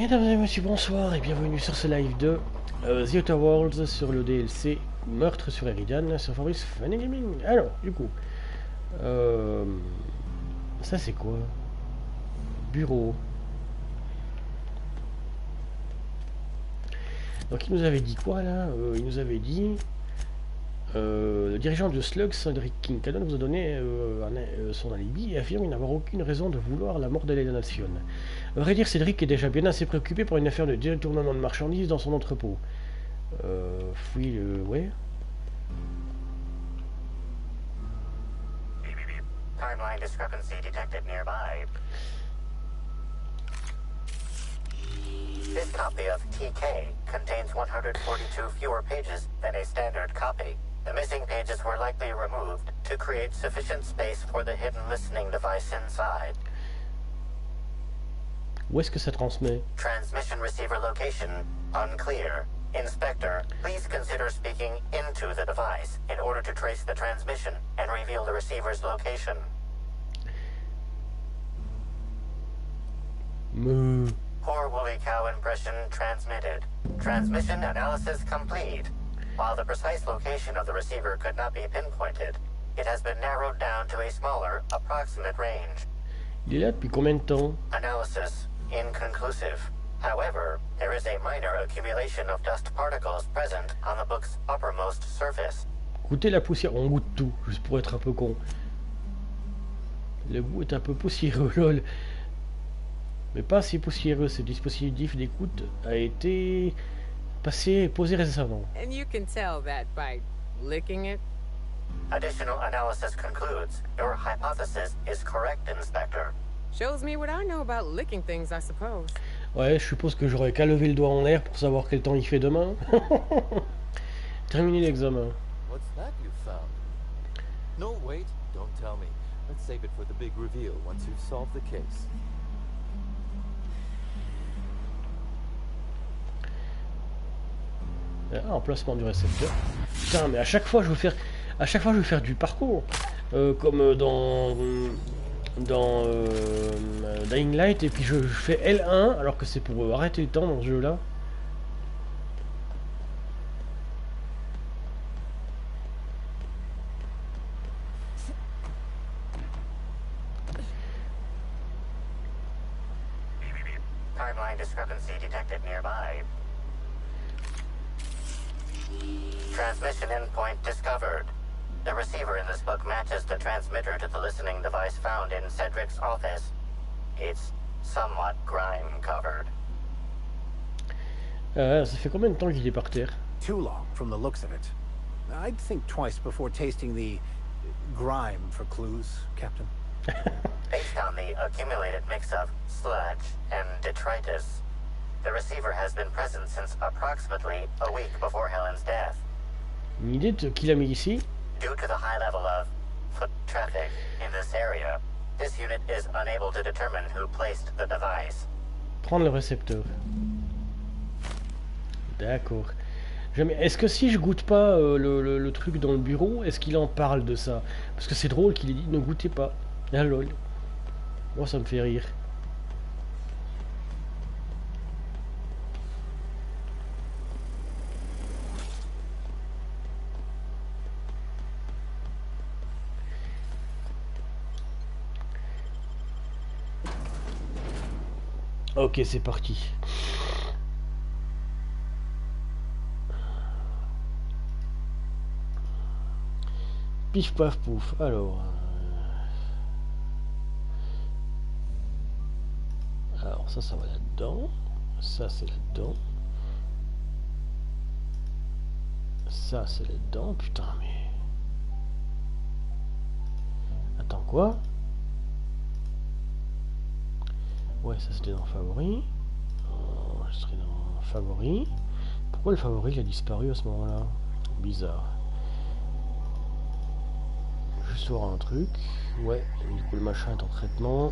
Mesdames et messieurs, bonsoir et bienvenue sur ce live de The Outer Worlds sur le DLC Meurtre sur Éridan sur Fabrice Fun&Gaming. Alors, du coup, ça c'est quoi? Bureau. Donc il nous avait dit quoi là? Il nous avait dit le dirigeant de Slug, Cédric Kincaidon, vous a donné son alibi et affirme n'avoir aucune raison de vouloir la mort de la nation. À vrai dire, Cédric est déjà bien assez préoccupé par une affaire de détournement de marchandises dans son entrepôt. Fouille le... ouais. Timeline discrepancy detected nearby. This copy of TK contains 142 fewer pages than a standard copy. The missing pages were likely removed to create sufficient space for the hidden listening device inside. Où est-ce que ça transmet? Transmission receiver location unclear. Inspector, please consider speaking into the device in order to trace the transmission and reveal the receiver's location. Poor woolly cow impression transmitted. Transmission analysis complete. While the precise location of the receiver could not be pinpointed, it has been narrowed down to a smaller, approximate range. Il est là depuis combien de temps? Analysis inconclusive. However, there is a minor accumulation of dust particles present on the book's uppermost surface. Goûtez la poussière, on goûte tout, juste pour être un peu con. Le goût est un peu poussiéreux, lol. Mais pas si poussiéreux, ce dispositif d'écoute a été posé récemment. And you can tell that by licking it. Additional analysis concludes your hypothesis is correct, Inspector. Shows me what I know about licking things, I suppose. Ouais, je suppose que j'aurais qu'à lever le doigt en l'air pour savoir quel temps il fait demain. Terminer l'examen. What's that you found? No, wait, don't tell me. Let's save it for the big reveal once you've solved the case. Ah, emplacement du récepteur. Putain, mais à chaque fois je veux faire du parcours, comme dans Dying Light, et puis je fais L1 alors que c'est pour arrêter le temps dans ce jeu-là. Timeline discrepancy detected nearby. Transmission endpoint discovered. The receiver in this book matches the transmitter to the listening device found in Cedric's office. It's somewhat grime-covered. Ça fait combien de temps qu'il est par terre? Too long, from the looks of it. I'd think twice before tasting the grime for clues, Captain. Based on the accumulated mix of sludge and detritus, the receiver has been present since approximately a week before Helen's death. Une idée de qui l'a mis ici? Due to the high level of foot traffic in this area, this unit is unable to determine who placed the device. Prendre le récepteur. D'accord. Est-ce que si je goûte pas le truc dans le bureau, est-ce qu'il en parle de ça? Parce que c'est drôle qu'il ait dit ne goûtez pas. Ah lol. Moi ça me fait rire. Ok, c'est parti. Pif paf pouf. Alors ça va là-dedans. Ça c'est là-dedans. Ça c'est là-dedans. Putain mais... Attends quoi? Ouais, ça c'était dans Favoris. Je serai dans Favoris. Pourquoi le favori il a disparu à ce moment-là? Bizarre. Juste voir un truc. Ouais, du coup le machin est en traitement.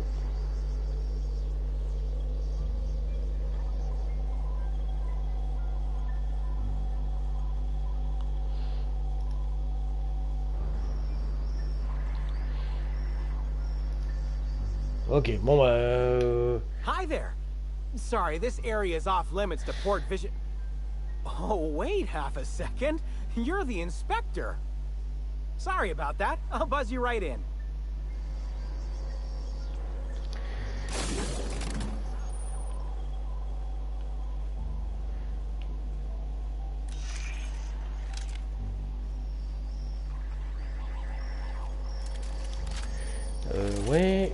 Ok, bon Hi there. Sorry, this area is off limits to port vision. Oh, wait half a second. You're the inspector. Sorry about that. I'll buzz you right in. Ouais.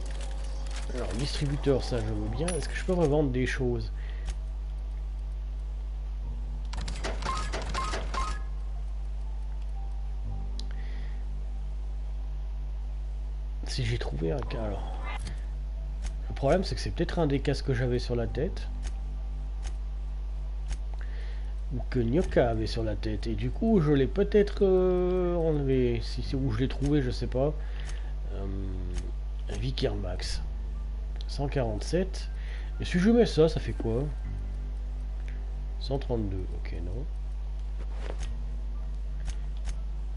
Alors, distributeur, ça je veux bien. Est-ce que je peux revendre des choses? Si j'ai trouvé un cas, alors. Le problème, c'est que c'est peut-être un des casques que j'avais sur la tête. Ou que Nyoka avait sur la tête. Et du coup, je l'ai peut-être enlevé. Si c'est où je l'ai trouvé, je sais pas. Vicker Max 147. Et si je mets ça, ça fait quoi? 132. Ok, non.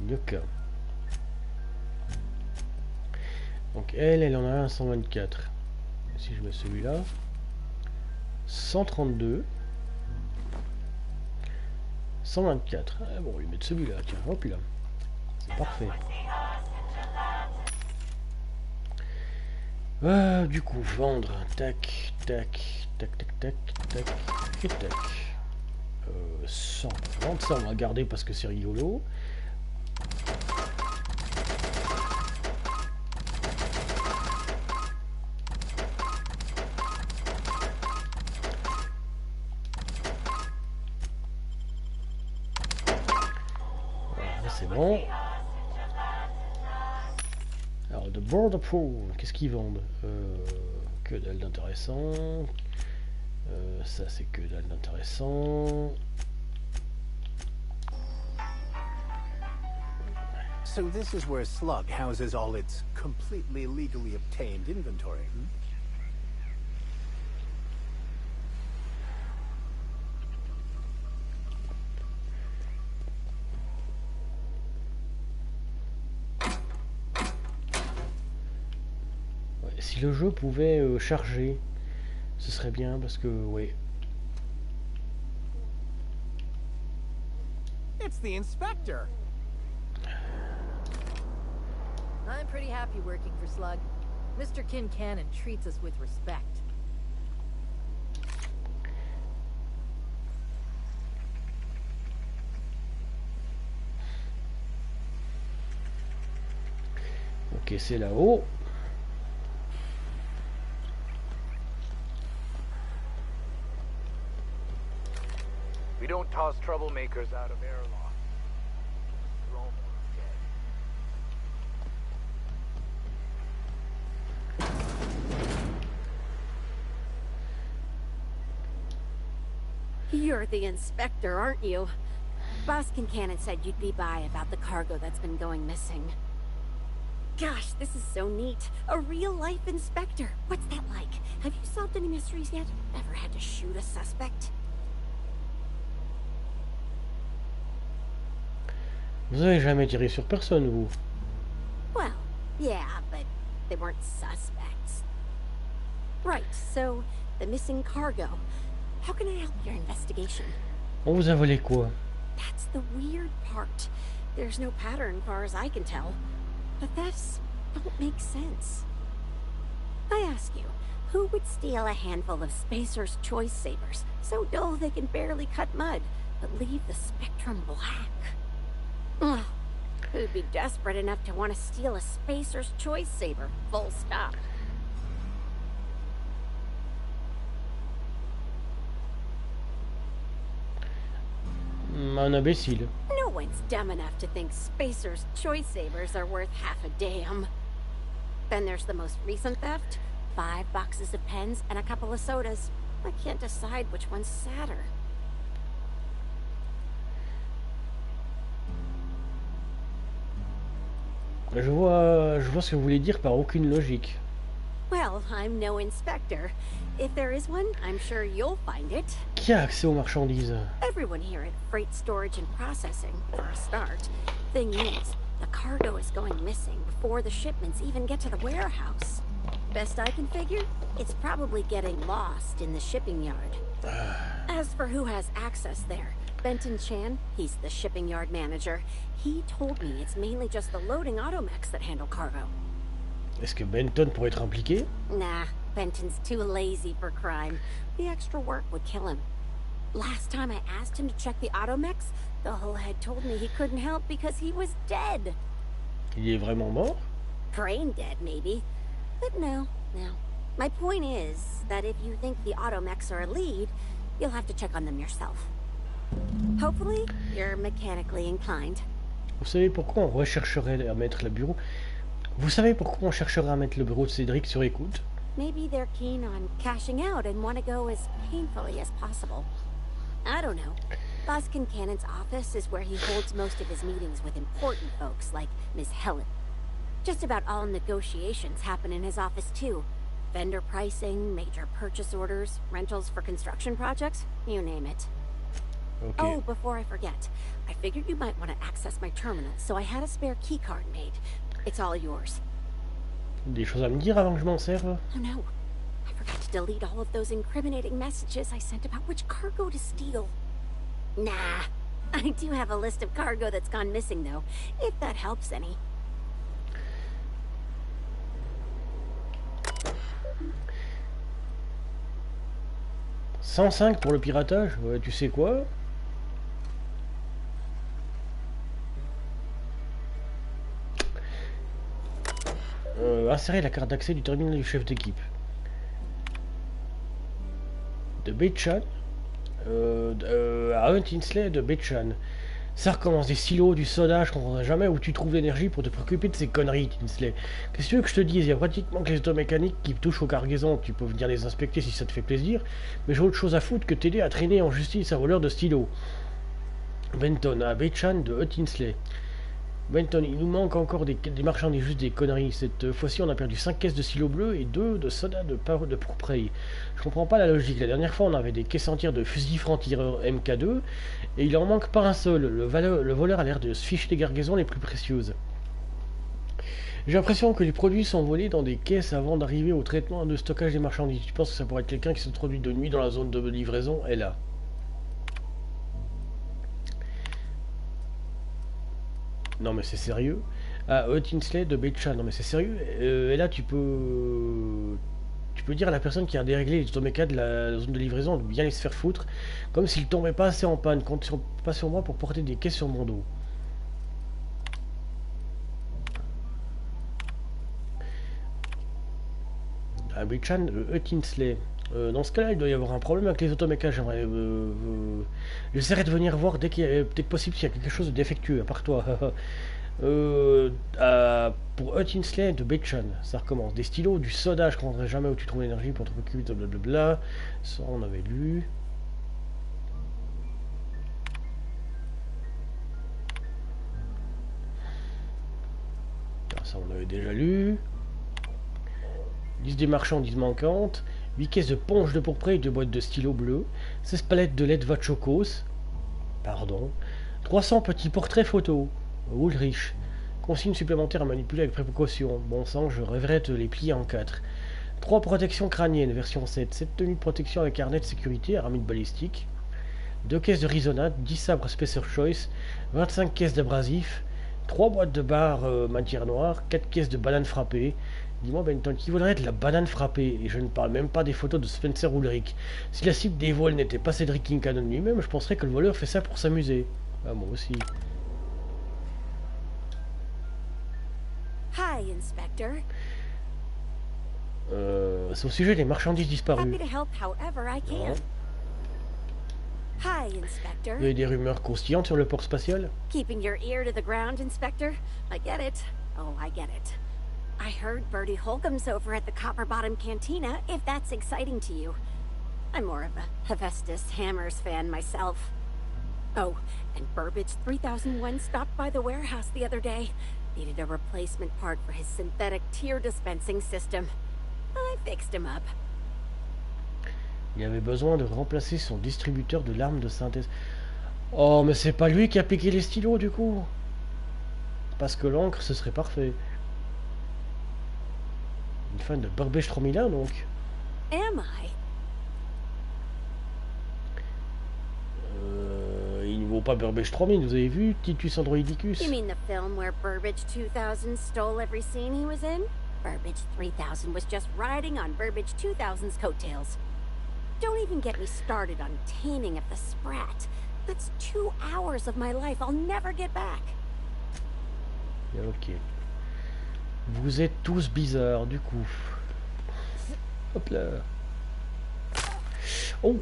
Nyoka. Donc elle en a un 124. Si je mets celui-là, 132. 124. Ah, bon, on va lui mettre celui-là. Tiens, hop là. C'est parfait. Du coup, vendre, tac, tac, tac, tac, tac, tac, et tac. 100. Vendre ça, on va garder parce que c'est rigolo. Voilà, c'est bon. Alors, de Border Pool, qu'est-ce qu'ils vendent? Que dalle d'intéressant. Ça, c'est que dalle d'intéressant. So this is where Slug houses all its completely legally obtained inventory, hmm? Si le jeu pouvait charger, ce serait bien parce que, ouais. It's the inspector. I'm pretty happy working for Slug. Mr. Kincannon treats us with respect. Ok, c'est là-haut. We don't toss troublemakers out of airlock. Throw 'em dead. You're the inspector, aren't you? Boss Kincannon said you'd be by about the cargo that's been going missing. Gosh, this is so neat. A real-life inspector. What's that like? Have you solved any mysteries yet? Ever had to shoot a suspect? Vous avez jamais tiré sur personne, vous? Well, yeah, but they weren't suspects. Right, so the missing cargo. How can I help your investigation? On vous a volé quoi? That's the weird part. There's no pattern far as I can tell. The thefts don't make sense. I ask you, who would steal a handful of Spacer's Choice Sabers, so dull they can barely cut mud, but leave the spectrum black? Ugh. Who'd be desperate enough to want to steal a Spacer's Choice Saber, full stop? Un imbécile. No one's dumb enough to think Spacer's Choice Sabers are worth half a damn. Then there's the most recent theft. 5 boxes of pens and a couple of sodas. I can't decide which one's sadder. Je vois ce que vous voulez dire par aucune logique. Well, I'm no inspector. If there is one, I'm sure you'll find it. Qui a accès aux marchandises? Everyone here at Freight Storage and Processing, for a start. Thing is, the cargo is going missing before the shipments even get to the warehouse. Best I can figure, it's probably getting lost in the shipping yard. As for who has access there, Benton Chan, he's the shipping yard manager. He told me it's mainly just the loading automechs that handle cargo. Est-ce que Benton pourrait être impliqué? Nah, Benton's too lazy for crime. The extra work would kill him. Last time I asked him to check the automechs, the whole head told me he couldn't help because he was dead. Il est vraiment mort? Brain dead, maybe. But no. My point is that if you think the automechs are a lead, you'll have to check on them yourself. Hopefully, you're mechanically inclined. Vous savez pourquoi on rechercherait à mettre le bureau? Vous savez pourquoi on chercherait à mettre le bureau de Cédric sur écoute? Maybe they're keen on cashing out and want to go as painfully as possible. I don't know. Boss Kincannon's office is where he holds most of his meetings with important folks like Miss Helen. Just about all negotiations happen in his office too. Vendor pricing, major purchase orders, rentals for construction projects, you name it. Okay. Oh, before I forget, I figured you might want to access my terminal, so I had a spare keycard made. It's all yours. Des choses à me dire avant que je m'en serve? Oh no, I forgot to delete all of those incriminating messages I sent about which cargo to steal. Nah, I do have a list of cargo that's gone missing though, if that helps any. 105 pour le piratage? Ouais, tu sais quoi? Insérer la carte d'accès du terminal du chef d'équipe. De Bechan à Hunt Insley de Bechan. Ça recommence des silos, du soda, je comprendrai jamais où tu trouves l'énergie pour te préoccuper de ces conneries, Tinsley. Qu'est-ce que tu veux que je te dise? Il y a pratiquement que les automécaniques qui touchent aux cargaisons, tu peux venir les inspecter si ça te fait plaisir, mais j'ai autre chose à foutre que t'aider à traîner en justice un voleur de stylos. Benton, à Bechan de Tinsley. Benton, il nous manque encore des marchandises, juste des conneries. Cette fois-ci, on a perdu 5 caisses de silo bleu et 2 de soda de pourpre. Je comprends pas la logique. La dernière fois, on avait des caisses entières de fusils francs-tireurs MK2 et il en manque pas un seul. Le voleur a l'air de se ficher des cargaisons les plus précieuses. J'ai l'impression que les produits sont volés dans des caisses avant d'arriver au traitement de stockage des marchandises. Tu penses que ça pourrait être quelqu'un qui s'introduit de nuit dans la zone de livraison? Et là. Non mais c'est sérieux. Ah, Tinsley de Bechan. Non mais c'est sérieux. Et là tu peux dire à la personne qui a déréglé les automécas de la zone de livraison de bien les se faire foutre. Comme s'ils tombaient pas assez en panne. Compte pas sur moi pour porter des caisses sur mon dos. Ah, Bechan, Tinsley. Dans ce cas-là, il doit y avoir un problème avec les automécas. J'essaierai de venir voir dès que possible s'il y a quelque chose de défectueux, à part toi. Pour Tinsley de Bechan, ça recommence. Des stylos, du soda, je ne comprendrai jamais où tu trouves l'énergie pour te récupérer, blablabla. Ça, on avait lu. Ça, on avait déjà lu. Liste des marchandises manquantes. 8 caisses de ponche de pourpre et 2 boîtes de stylos bleus, 16 palettes de lait Vachokos, pardon, 300 petits portraits photos, Woolrich, consignes supplémentaires à manipuler avec précaution, bon sang, je rêverais de les plier en 4, 3 protections crâniennes, version 7, 7 tenues de protection avec harnais de sécurité, aramide balistique, 2 caisses de risonnade, 10 sabres Spacer Choice, 25 caisses d'abrasifs, 3 boîtes de barres matière noire, 4 caisses de bananes frappées. Dis-moi Benton, qui voudrait être la banane frappée? Et je ne parle même pas des photos de Spencer Ulrich. Si la cible des vols n'était pas Cédric Kincannon lui-même, je penserais que le voleur fait ça pour s'amuser. Ah, moi aussi. Hi, Inspector. C'est au sujet des marchandises disparues. Happy to help however I can. Hi, Inspector. Il y a des rumeurs croustillantes sur le port spatial. Keeping your ear to the ground, Inspector. I get it. Oh, I get it. I heard Bertie Holcomb's over at the Copper Bottom Cantina, if that's exciting to you. I'm more of a Hephaestus Hammers fan myself. Oh, and Burbage 3001 stopped by the warehouse the other day. Needed a replacement part for his synthetic tear dispensing system. I fixed him up. Il avait besoin de remplacer son distributeur de larmes de synthèse. Oh, mais c'est pas lui qui a piqué les stylos du coup. Parce que l'encre, ce serait parfait. fan de Burbage 3001 donc. Am I? Il ne vaut pas Burbage 3000, vous avez vu Titus Androidicus? You mean the film where Burbage 2000 stole every scene he was in? Burbage 3000 was just riding on Burbage 2000's coattails. Don't even get me started on Taming of the Sprat. That's 2 hours of my life I'll never get back. Ok. Vous êtes tous bizarres du coup. Hop là. Oh.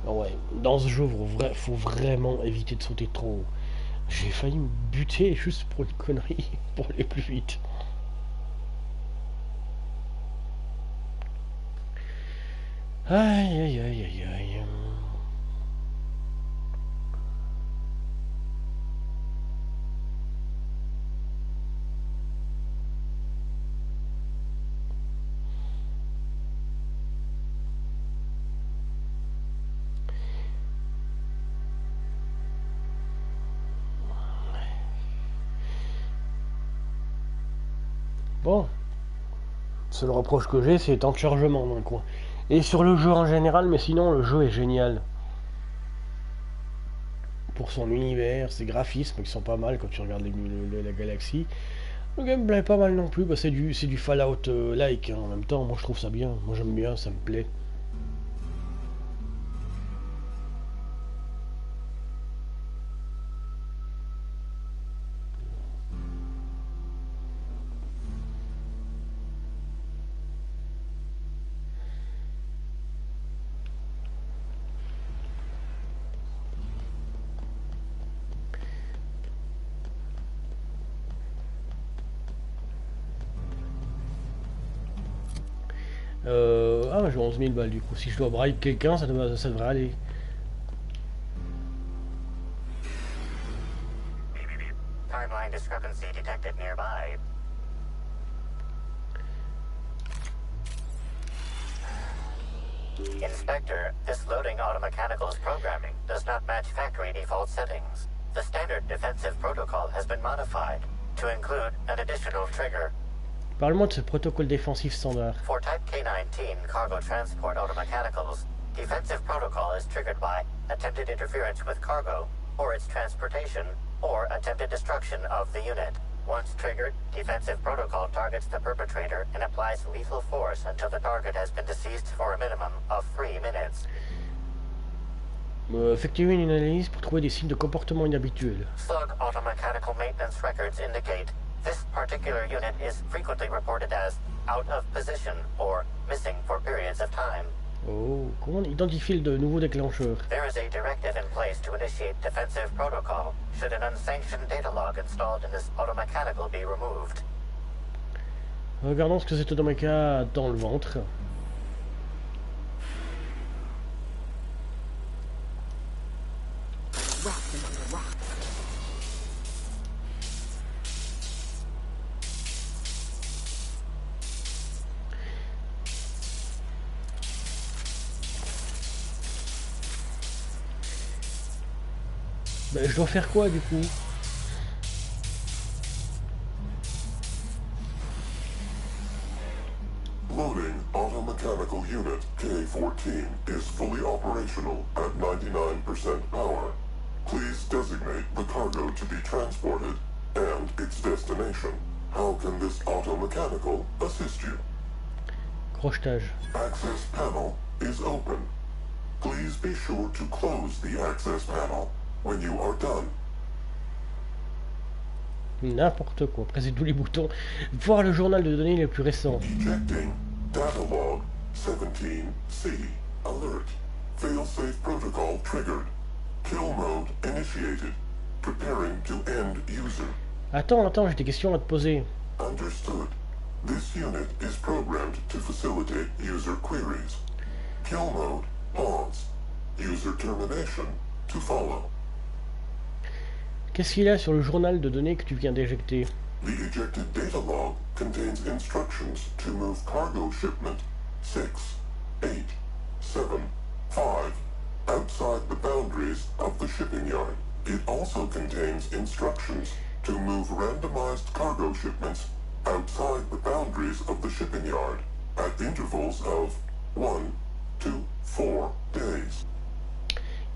Ouais, dans ce jeu, faut vraiment éviter de sauter trop haut. J'ai failli me buter juste pour une connerie, pour aller plus vite. Aïe aïe aïe aïe aïe. Bon, seul reproche que j'ai, c'est le temps de chargement dans le coin. Et sur le jeu en général, mais sinon le jeu est génial. Pour son univers, ses graphismes qui sont pas mal quand tu regardes la galaxie. Le gameplay est pas mal non plus, bah, c'est du Fallout-like hein, en même temps, moi je trouve ça bien, moi j'aime bien, ça me plaît. Ah, j'ai 11 000 balles du coup. Si je dois bribe quelqu'un, ça devrait aller. Timeline discrepancy detected nearby. Inspector, this loading automechanical's programming does not match factory default settings. The standard defensive protocol has been modified to include an additional trigger. Parle-moi de ce protocole défensif standard. For Type K-19 cargo transport automechanicals, defensive protocol is triggered by attempted interference with cargo, or its transportation, or attempted destruction of the unit. Once triggered, defensive protocol targets the perpetrator and applies lethal force until the target has been deceased for a minimum of 3 minutes. Effectuer une analyse pour trouver des signes de comportement inhabituels. Slug automechanical maintenance records indicate this particular unit is frequently reported as out of position or missing for periods of time. Oh, comment on identifie le nouveau déclencheur? There is a directive in place to initiate defensive protocol should an unsanctioned data log installed in this automechanical be removed. Regardons ce que cet automéca a dans le ventre. Ben, je dois faire quoi du coup? Loading automechanical unit K-14 is fully operational at 99% power. Please designate the cargo to be transported and its destination. How can this automechanical assist you? Crochetage. Access panel is open. Please be sure to close the access panel when you are done. N'importe quoi, presser tous les boutons. Voir le journal de données les plus récents. Ejecting data log 17C. Alert. Failsafe protocol triggered. Kill mode initiated. Preparing to end user. Attends, j'ai des questions à te poser. Understood. This unit is programmed to facilitate user queries. Kill mode pause. User termination to follow. Qu'est-ce qu'il y a sur le journal de données que tu viens d'éjecter? The ejected data log contains instructions to move cargo shipment 6, 8, 7, 5 outside the boundaries of the shipping yard It also contains instructions to move randomized cargo shipments outside the boundaries of the shipping yard at intervals of 1 to 4 days.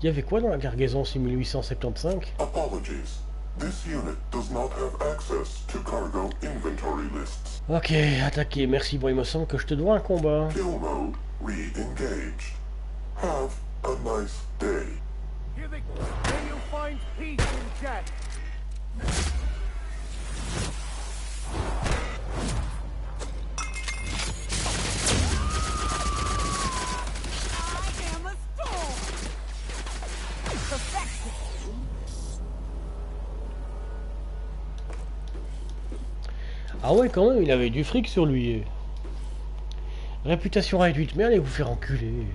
Il y avait quoi dans la cargaison 6875? Apologies. This unit does not have access to cargo inventory lists. Ok, attaqué, merci. Bon, il me semble que je te dois un combat. Kill mode re-engaged. Have a nice day. Here you find peace in jet. I am a storm. Perfection. Ah ouais, quand même, il avait du fric sur lui. Réputation réduite, mais allez vous faire enculer.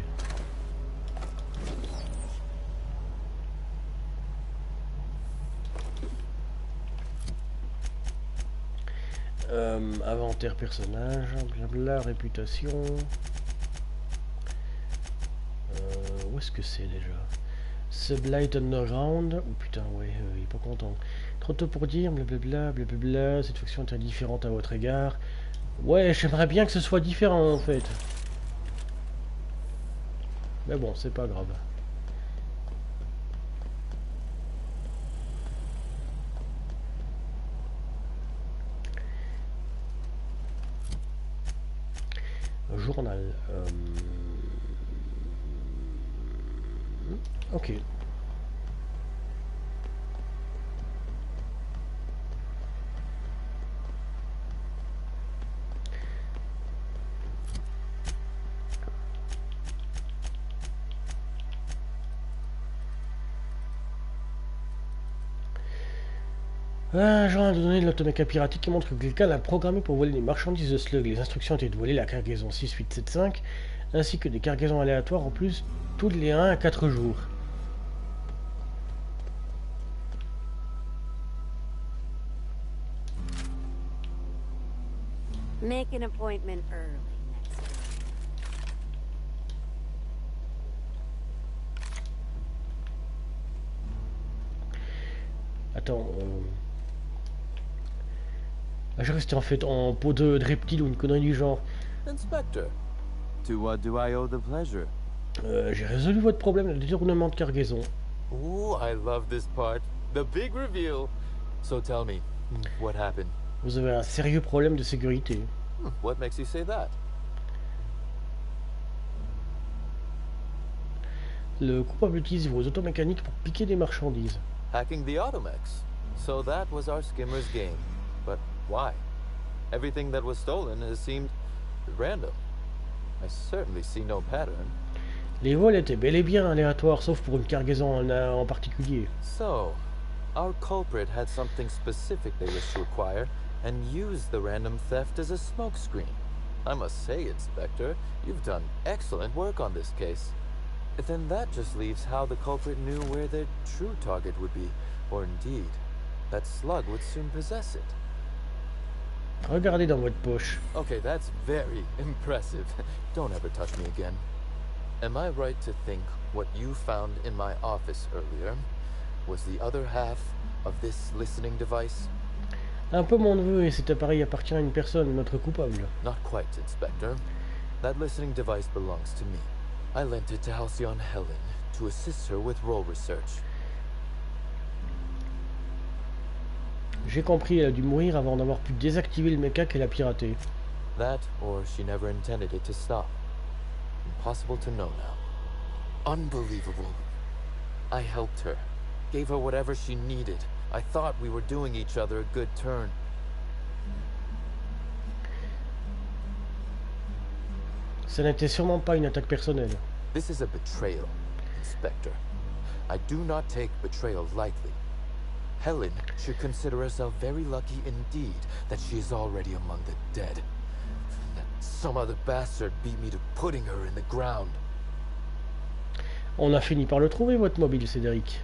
Inventaire personnage, blabla, réputation. Où est-ce que c'est déjà? Sublight Underground. Oh putain, ouais, il est pas content. Trop tôt pour dire, blablabla, blablabla. Cette faction est indifférente à votre égard. Ouais, j'aimerais bien que ce soit différent en fait. Mais bon, c'est pas grave. Journal. Ok. Un journal de données de l'automéca piratique qui montre que quelqu'un l'a programmé pour voler des marchandises de slug. Les instructions étaient de voler la cargaison 6875 ainsi que des cargaisons aléatoires en plus tous les 1 à 4 jours. Make an appointment early next week. Attends, je restais en fait en peau de reptile ou une connerie du genre. Inspector, to what do I owe the pleasure? J'ai résolu votre problème de détournement de cargaison. Ooh, I love this part. The big reveal. So tell me, what happened? Vous avez un sérieux problème de sécurité. What makes you say that? Le coupable utilise vos automécaniques pour piquer des marchandises. Hacking the automex. So that was our skimmer's game. But why? Everything that was stolen has seemed random. I certainly see no pattern. Les vols étaient bel et bien aléatoires, sauf pour une cargaison en particulier. So, our culprit had something specific they wished to acquire, and used the random theft as a smokescreen. I must say, Inspector, you've done excellent work on this case. Then that just leaves how the culprit knew where their true target would be, or indeed, that slug would soon possess it. Regardez dans votre poche. Okay, that's very impressive. Don't ever touch me again. Am I right to think what you found in my office earlier was the other half of this listening device? Un peu mon neveu et cet appareil appartient à une personne, notre coupable. Not quite, Inspector. That listening device belongs to me. I lent it to Halcyon Helen to assist her with role research. J'ai compris, elle a dû mourir avant d'avoir pu désactiver le méca qu'elle a piraté. That, or she never intended it to stop. Impossible to know now. Unbelievable. I helped her. Gave her whatever she needed. I thought we were doing each other a good turn. Ça n'était sûrement pas une attaque personnelle. This is a betrayal, Inspector. I do not take betrayal lightly. Helen should consider herself very lucky indeed that she is already among the dead. That some other bastard beat me to putting her in the ground. On a fini par le trouver, votre mobile, Cédric.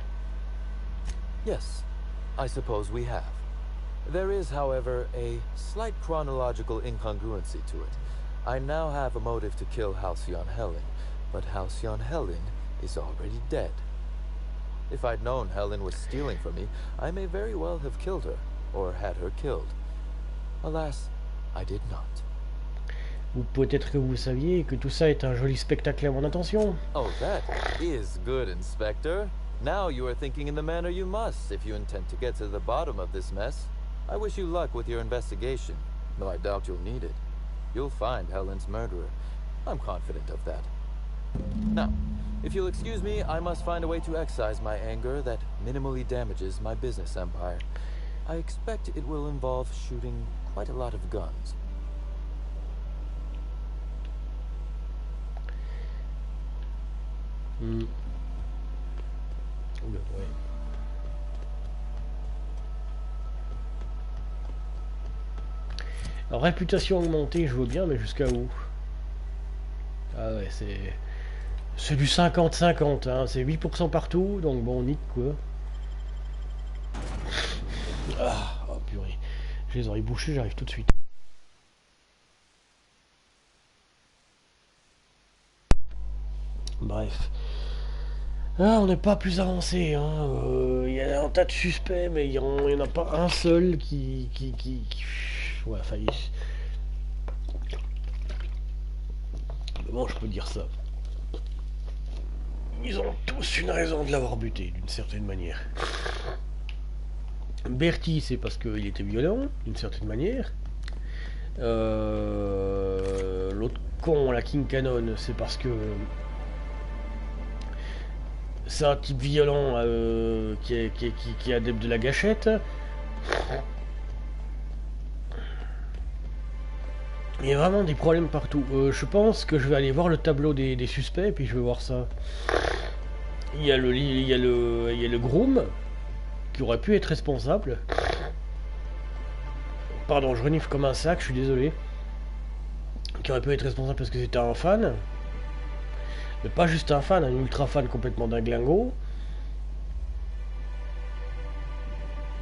Yes, I suppose we have. There is, however, a slight chronological incongruency to it. I now have a motive to kill Halcyon Helen, but Halcyon Helen is already dead. If I'd known Helen was stealing from me, I may very well have killed her, or had her killed. Alas, I did not. Ou peut-être que vous saviez que tout ça est un joli spectacle à mon attention. Oh, that is good, Inspector. Now you are thinking in the manner you must if you intend to get to the bottom of this mess. I wish you luck with your investigation, though I doubt you'll need it. You'll find Helen's murderer. I'm confident of that. Now, if you'll excuse me, I must find a way to excise my anger that minimally damages my business empire. I expect it will involve shooting quite a lot of guns. Ouais. Alors, réputation augmentée, je veux bien, mais jusqu'à où? Ah ouais, c'est du 50-50, hein. C'est 8% partout, donc bon, nique quoi. Ah, oh purée. J'ai les oreilles bouchées, j'arrive tout de suite. Bref. Ah, on n'est pas plus avancé, hein. Il y a un tas de suspects, mais il n'y en a pas un seul qui... Ouais, enfin... Comment je peux dire ça? Ils ont tous une raison de l'avoir buté, d'une certaine manière. Bertie, c'est parce qu'il était violent, d'une certaine manière. L'autre con, la King Cannon, c'est parce que... C'est un type violent qui est adepte de la gâchette. Il y a vraiment des problèmes partout. Je pense que je vais aller voir le tableau des suspects, puis je vais voir ça. Il y a le groom, qui aurait pu être responsable. Pardon, je renifle comme un sac, je suis désolé. Qui aurait pu être responsable parce que c'était un fan. Mais pas juste un fan, un ultra fan complètement dinglingo.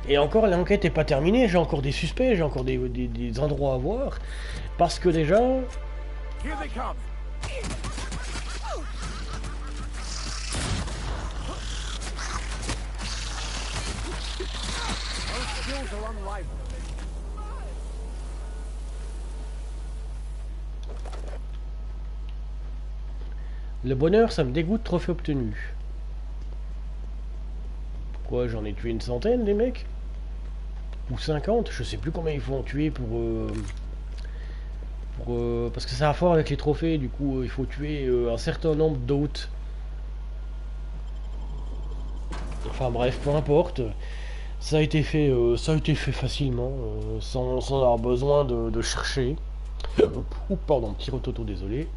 Et encore, l'enquête n'est pas terminée, j'ai encore des suspects, j'ai encore des endroits à voir. Parce que déjà... Le bonheur, ça me dégoûte, trophée obtenu. Quoi, j'en ai tué une centaine, des mecs? Ou 50, je sais plus combien il faut en tuer pour parce que ça a fort avec les trophées, du coup il faut tuer un certain nombre d'hôtes. Enfin bref, peu importe. Ça a été fait facilement, sans avoir besoin de chercher. Oups, pardon, petit rototo, désolé.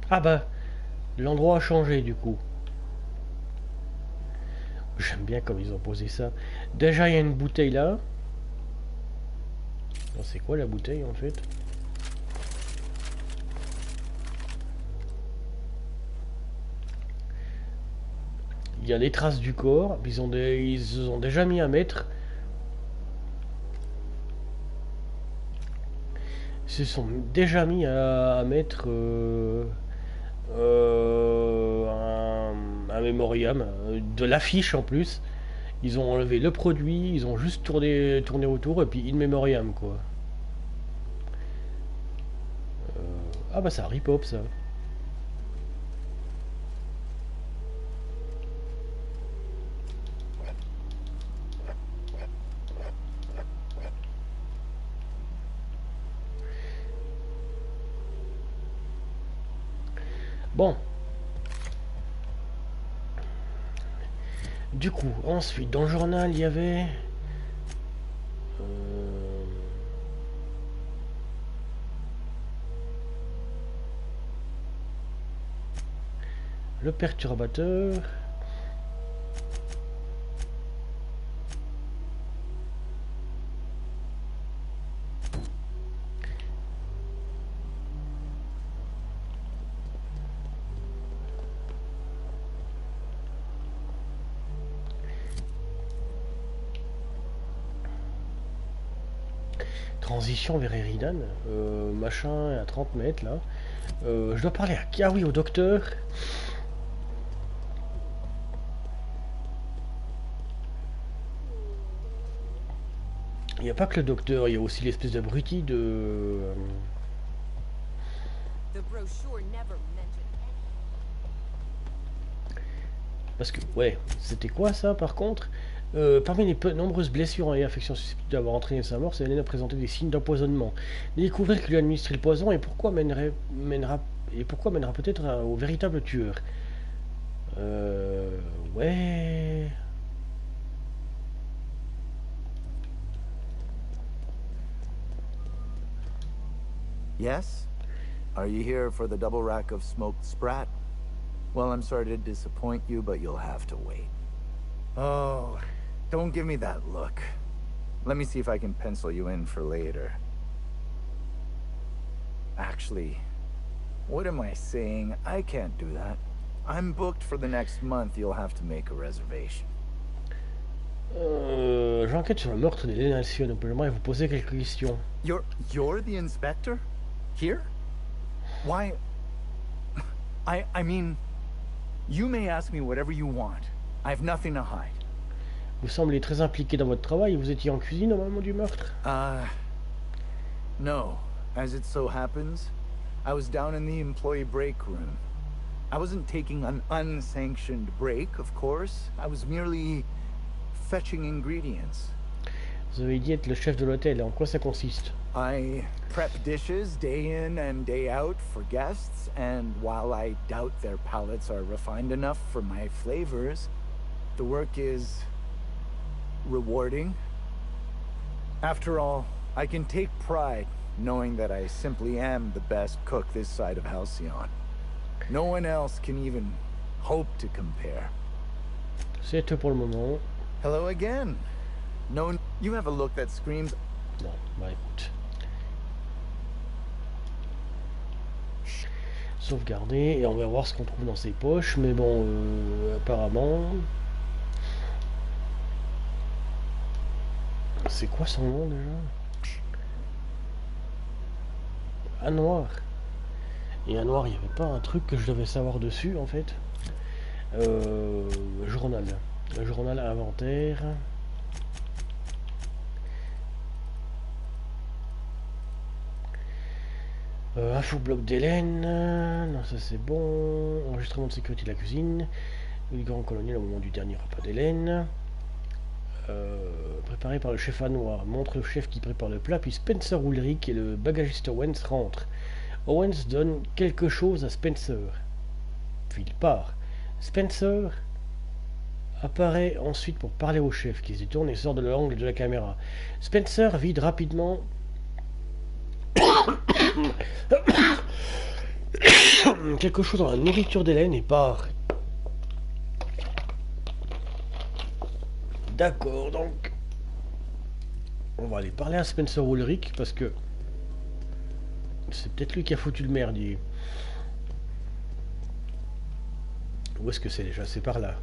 Ah bah, l'endroit a changé du coup. J'aime bien comme ils ont posé ça. Déjà, il y a une bouteille là. C'est quoi la bouteille en fait? Il y a les traces du corps. Ils se ont déjà mis à mettre. Ils se sont déjà mis à mettre un mémoriam de l'affiche en plus. Ils ont enlevé le produit, ils ont juste tourné autour et puis in mémoriam quoi. Ah bah c'est un rip-hop ça. Bon. Du coup, ensuite, dans le journal, il y avait... le perturbateur. Transition vers Éridan, machin à 30 mètres là. Je dois parler à qui? Ah oui, au docteur. Il n'y a pas que le docteur, il y a aussi l'espèce d'abruti de... Parce que, ouais, c'était quoi ça par contre? Parmi les nombreuses blessures et affections susceptibles d'avoir entraîné sa mort, Célène a présenté des signes d'empoisonnement. Découvrir qui lui a administré le poison et pourquoi mènera peut-être au véritable tueur. Ouais... Yes? Are you here for the double rack of smoked sprat? Well, I'm sorry to disappoint you, but you'll have to wait. Oh, don't give me that look. Let me see if I can pencil you in for later. Actually, what am I saying? I can't do that. I'm booked for the next month. You'll have to make a reservation. J'enquête sur le meurtre des Dénalcion. J'aimerais vous poser quelques questions. You're the inspector? Here? Why? I mean, you may ask me whatever you want. I have nothing to hide. Vous semblez très impliqué dans votre travail. Vous étiez en cuisine au moment du meurtre? No. As it so happens, I was down in the employee break room. I wasn't taking an unsanctioned break, of course. I was merely fetching ingredients. Vous avez dit être le chef de l'hôtel. En quoi ça consiste? I prep dishes day in and day out for guests, and while I doubt their palates are refined enough for my flavors, the work is rewarding. After all, I can take pride knowing that I simply am the best cook this side of Halcyon. No one else can even hope to compare. C'est tout pour le moment. Hello again. No, you have a look that screams... Non, bah écoute. Sauvegarder, et on va voir ce qu'on trouve dans ses poches, mais bon, apparemment... C'est quoi son nom déjà? Un noir. Et un noir, il n'y avait pas un truc que je devais savoir dessus en fait. Journal. Le journal inventaire. Info-bloc d'Hélène. Non, ça c'est bon. Enregistrement de sécurité de la cuisine. Le grand colonel au moment du dernier repas d'Hélène. Préparé par le chef à noir. Montre le chef qui prépare le plat. Puis Spencer Ulrich et le bagagiste Owens rentrent. Owens donne quelque chose à Spencer. Puis il part. Spencer apparaît ensuite pour parler au chef qui se détourne et sort de l'angle de la caméra. Spencer vide rapidement quelque chose dans la nourriture d'Hélène et part. D'accord, donc on va aller parler à Spencer Ulrich parce que c'est peut-être lui qui a foutu le merdier. Où est-ce que c'est déjà? C'est par là.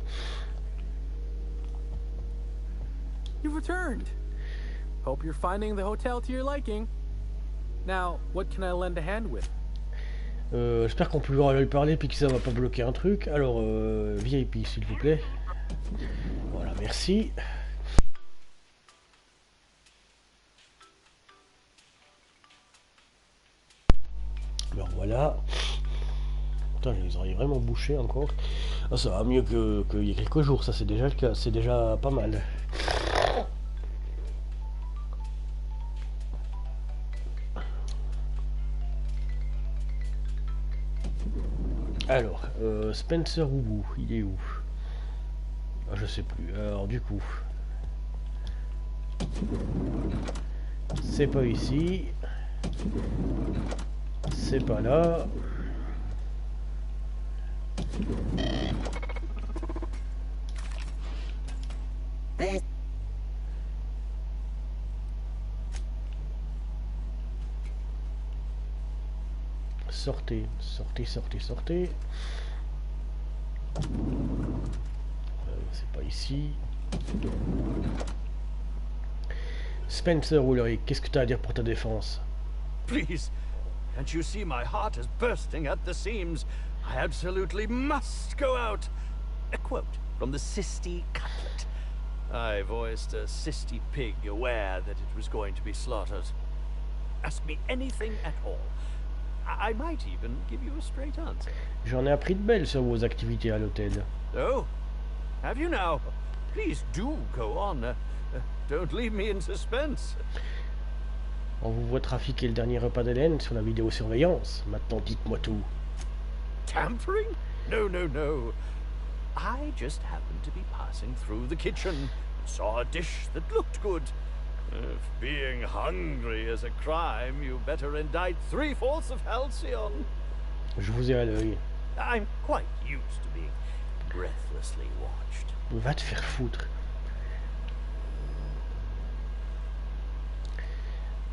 You've returned. Hope you're finding the hotel to your liking. Now, what can I lend a hand with? J'espère qu'on pourra lui parler puis que ça va pas bloquer un truc. Alors, VIP s'il vous plaît. Voilà, merci. Alors voilà. Putain, les oreilles vraiment bouchées encore. Ah, ça va mieux qu'il y a quelques jours, ça c'est déjà le cas, c'est déjà pas mal. Alors, Spencer Oubou, il est où? Ah, je sais plus. Alors du coup, c'est pas ici, c'est pas là. Sortez, sortez, sortez, sortez. C'est pas ici. Spencer Ulrich, qu'est-ce que tu as à dire pour ta défense? Please, can't you see my heart is bursting at the seams? I absolutely must go out. A quote from the Sisty Cutlet. I voiced a Sisty pig aware that it was going to be slaughtered. Ask me anything at all. I might even give you a straight answer. J'en ai appris de belles sur vos activités à l'hôtel. Oh, have you now? Please do go on. Don't leave me in suspense. On vous voit trafiquer le dernier repas d'Hélène sur la vidéosurveillance. Maintenant, dites-moi tout. Tampering? No, no, no. I just happened to be passing through the kitchen, saw a dish that looked good. If being hungry is a crime, you better indict 3/4 of Halcyon. Je vous ai à l'œil. I'm quite used to being breathlessly watched. Va te faire foutre.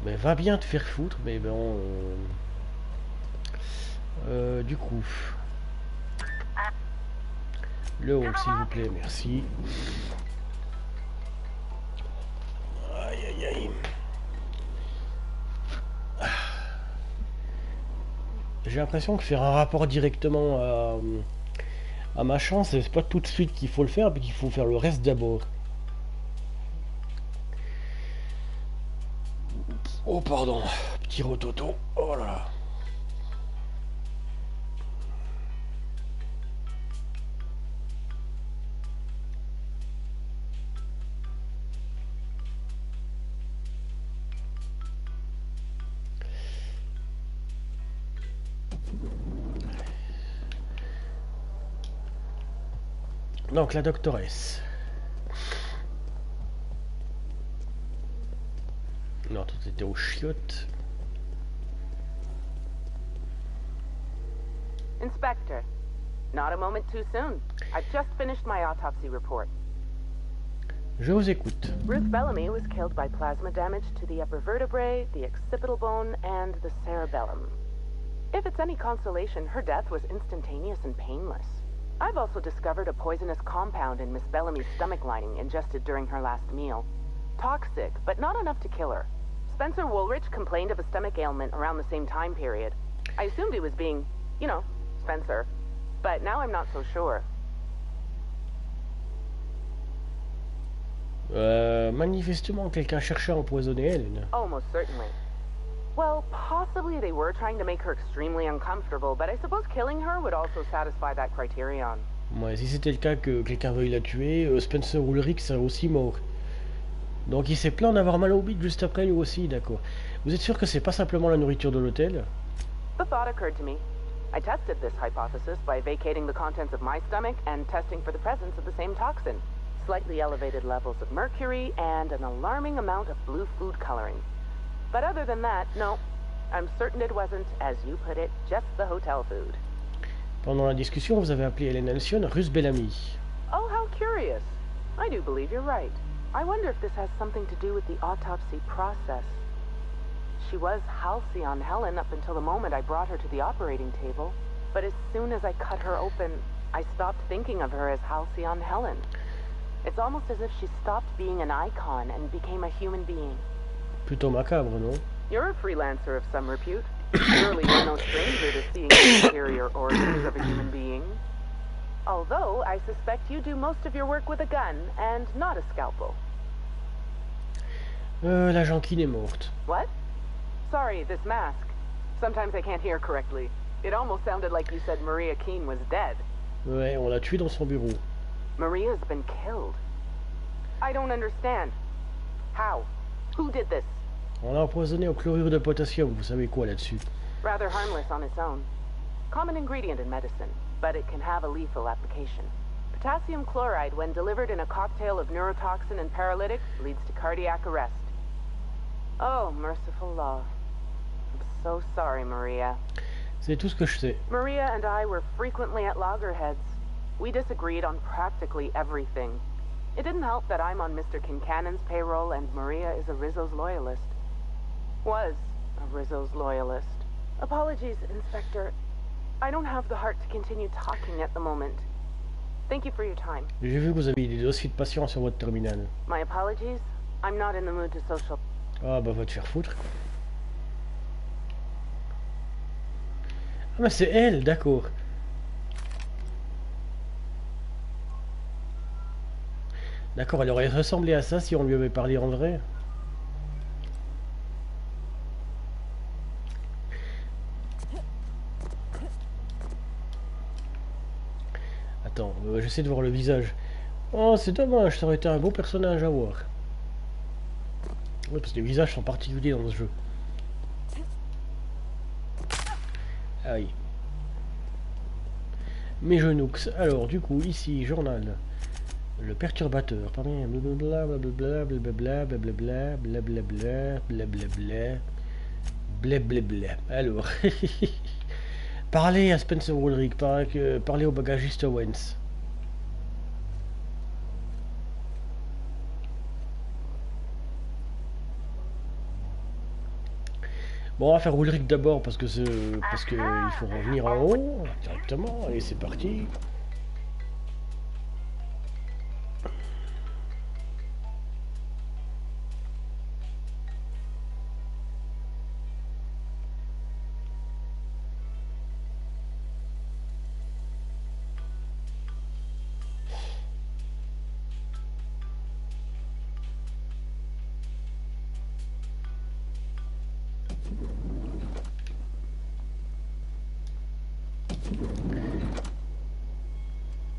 Mais va bien te faire foutre, mais bon... du coup... Le home, s'il vous plaît, merci. Aïe, aïe, aïe. J'ai l'impression que faire un rapport directement à machin, c'est pas tout de suite qu'il faut le faire, mais qu'il faut faire le reste d'abord. Oh pardon, petit rototo. Oh là là. Donc la doctoresse. Non, tout était aux chiottes. Inspector, not a moment too soon. I've just finished my autopsy report. Je vous écoute. Ruth Bellamy was killed by plasma damage to the upper vertebrae, the occipital bone, and the cerebellum. If it's any consolation, her death was instantaneous and painless. I've also discovered a poisonous compound in Miss Bellamy's stomach lining ingested during her last meal. Toxic, but not enough to kill her. Spencer Woolrich complained of a stomach ailment around the same time period. I assumed he was being, you know, Spencer. But now I'm not so sure. Manifestement, quelqu'un cherchait à empoisonner Hélène. Oh, most certainly. Well, possibly they were trying to make her extremely uncomfortable, but I suppose killing her would also satisfy that criterion. Ouais, si c'était le cas que quelqu'un veuille la tuer, Spencer Ulrich serait aussi mort. Donc il s'est plaint d'avoir mal au bide juste après lui aussi, d'accord. Vous êtes sûr que c'est pas simplement la nourriture de l'hôtel? The thought occurred to me. I tested this hypothesis by vacating the contents of my stomach and testing for the presence of the same toxin. Slightly elevated levels of mercury and an alarming amount of blue food coloring. But other than that, no. I'm certain it wasn't, as you put it, just the hotel food. Pendant la discussion, vous avez appelé Hélène Halcyon Ruth Bellamy. Oh, how curious. I do believe you're right. I wonder if this has something to do with the autopsy process. She was Halcyon Helen up until the moment I brought her to the operating table. But as soon as I cut her open, I stopped thinking of her as Halcyon Helen. It's almost as if she stopped being an icon and became a human being. Plutôt macabre, non? You're a freelancer of some repute. Surely you're no stranger to seeing the interior organs of a human being. Although, I suspect you do most of your work with a gun, and not a scalpel. La Janquine est morte. What? Sorry, this mask. Sometimes I can't hear correctly. It almost sounded like you said Maria Keene was dead. Ouais, on l'a tuée dans son bureau. Maria's been killed. I don't understand. How? Who did this? On l'a empoisonné au chlorure de potassium, vous savez quoi là-dessus? Rather harmless on its own. Common ingredient in medicine, but it can have a lethal application. Potassium chloride, when delivered in a cocktail of neurotoxin and paralytic, leads to cardiac arrest. Oh, merciful law. I'm so sorry, Maria. C'est tout ce que je sais. Maria and I were frequently at loggerheads. We disagreed on practically everything. It didn't help that I'm on Mr. Kincanon's payroll and Maria is a Rizzo's loyalist. Was a Rizzo's loyalist. Apologies, Inspector. I don't have the heart to continue talking at the moment. Thank you for your time. J'ai vu que vous avez des dossiers de patients sur votre terminal. My apologies. I'm not in the mood to social. Ah bah va te faire foutre. Ah mais c'est elle, d'accord. D'accord, elle aurait ressemblé à ça si on lui avait parlé en vrai. Attends, j'essaie de voir le visage. Oh, c'est dommage, ça aurait été un beau personnage à voir. Oui, parce que les visages sont particuliers dans ce jeu. Ah oui. Mes genoux. Alors, du coup, ici, journal. Le perturbateur. Blablabla, blablabla, blablabla, blablabla, blablabla, blablabla, blablabla. Alors. Parlez à Spencer Woolrich, parlez au bagagiste Owens. Bon, on va faire Woolrich d'abord parce que il faut revenir en haut directement. Allez, c'est parti.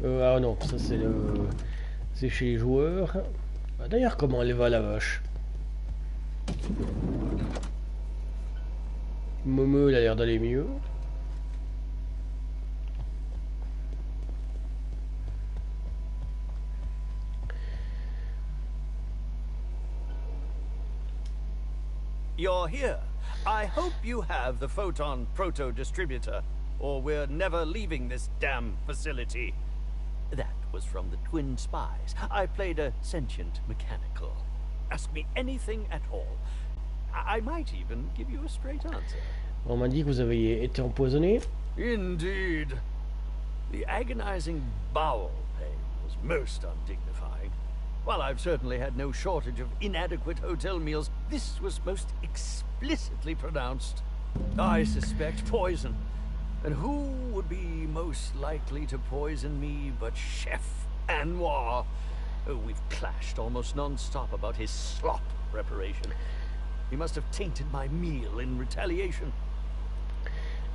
Ah non, ça c'est chez les joueurs. Ah, d'ailleurs, comment elle va la vache? Momo, il a l'air d'aller mieux. You're here. I hope you have the Photon Proto-Distributor, or we're never leaving this damn facility. That was from the Twin Spies. I played a sentient mechanical. Ask me anything at all. I might even give you a straight answer. On m'a dit que vous avez été empoisonné. Indeed. The agonizing bowel pain was most undignified. While I've certainly had no shortage of inadequate hotel meals, this was most explicitly pronounced. I suspect poison. And who would be most likely to poison me but Chef Anwar? Oh, we've clashed almost non-stop about his slop preparation. He must have tainted my meal in retaliation.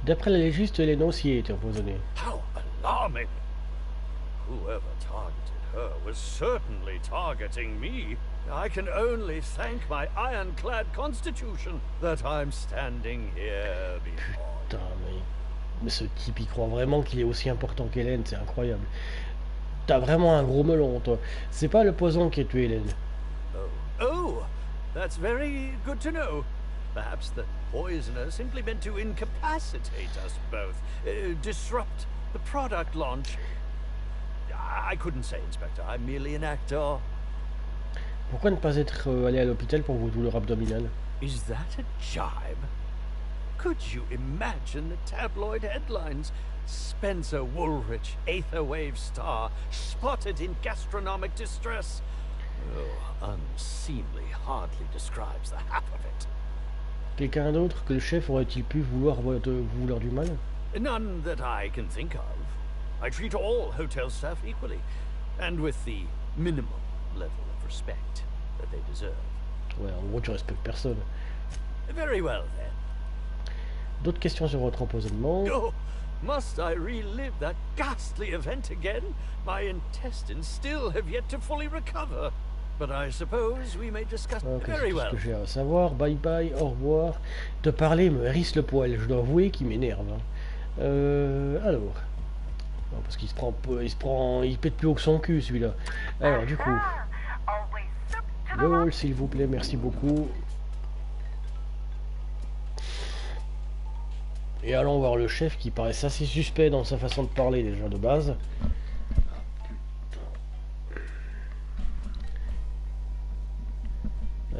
D'après la légiste, Hélène aussi a été empoisonnée. How alarming! Whoever targeted her was certainly targeting me. I can only thank my ironclad constitution that I'm standing here before. Putain, mais ce type, il croit vraiment qu'il est aussi important qu'Hélène, c'est incroyable. T'as vraiment un gros melon, toi. C'est pas le poison qui a tué Hélène. Oh, that's very good to know. Perhaps the poisoner simply meant to incapacitate us both, disrupt the product launch. I couldn't say, Inspector. I'm merely an actor. Pourquoi ne pas être allé à l'hôpital pour vos douleurs abdominales? Is that a jibe? Could you imagine the tabloid headlines? Spencer Woolrich, Aetherwave star, spotted in gastronomic distress. Oh, unseemly hardly describes the half of it. Quelqu'un d'autre que le chef aurait-il pu vouloir du mal? None that I can think of. I treat all hotel staff equally, and with the minimum level of respect that they deserve. Ouais, en gros, tu respectes personne. Very well, then. D'autres questions sur votre empoisonnement? Oh, must I relive that ghastly event again? My intestines still have yet to fully recover. But I suppose we may discuss very well. Qu'est-ce que j'ai à savoir? Bye bye, au revoir. Te parler me hérisse le poil, je dois avouer qu'il m'énerve. Alors, Non, parce qu'il il pète plus haut que son cul celui-là. Alors du coup, LOL s'il vous plaît, merci beaucoup. Et allons voir le chef qui paraît assez suspect dans sa façon de parler déjà de base.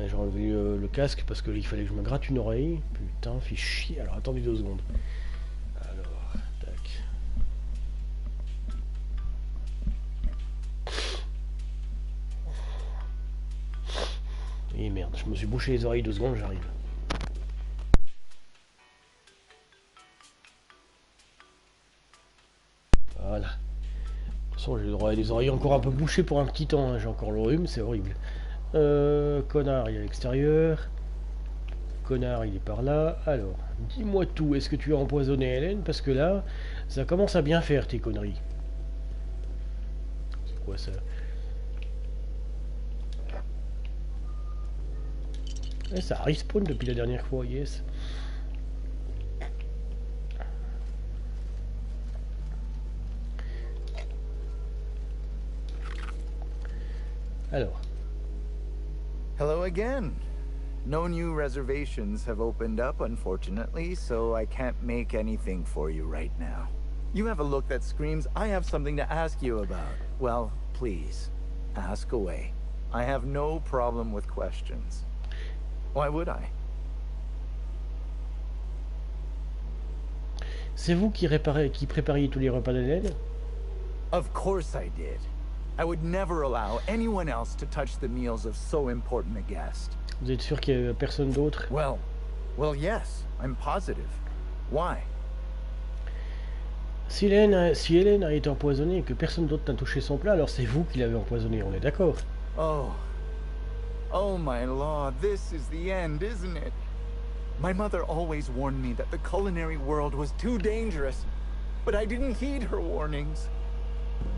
J'ai enlevé le casque parce qu'il fallait que je me gratte une oreille. Putain, fait chier. Alors attendez 2 secondes. Alors, tac. Et merde, je me suis bouché les oreilles 2 secondes, j'arrive. Voilà. De toute façon, j'ai le droit à des oreilles encore un peu bouchées pour un petit temps. Hein. J'ai encore le rhume, c'est horrible. Connard, il est à l'extérieur. Connard, il est par là. Alors, dis-moi tout. Est-ce que tu as empoisonné Hélène? Parce que là, ça commence à bien faire tes conneries. C'est quoi ça? Et ça respawn depuis la dernière fois, yes. Alors. Hello again. No new reservations have opened up, unfortunately, so I can't make anything for you right now. You have a look that screams, I have something to ask you about. Well, please, ask away. I have no problem with questions. Why would I? C'est vous qui prépariez tous les repas d'Hélène? Of course I did. I would never allow anyone else to touch the meals of so important a guest. Vous êtes sûr qu'il n'y a personne d'autre? Well, yes, I'm positive. Why? Si Hélène a été empoisonnée et que personne d'autre n'a touché son plat, alors c'est vous qui l'avez empoisonnée, on est d'accord? Oh my lord, this is the end, isn't it? My mother always warned me that the culinary world was too dangerous, but I didn't heed her warnings.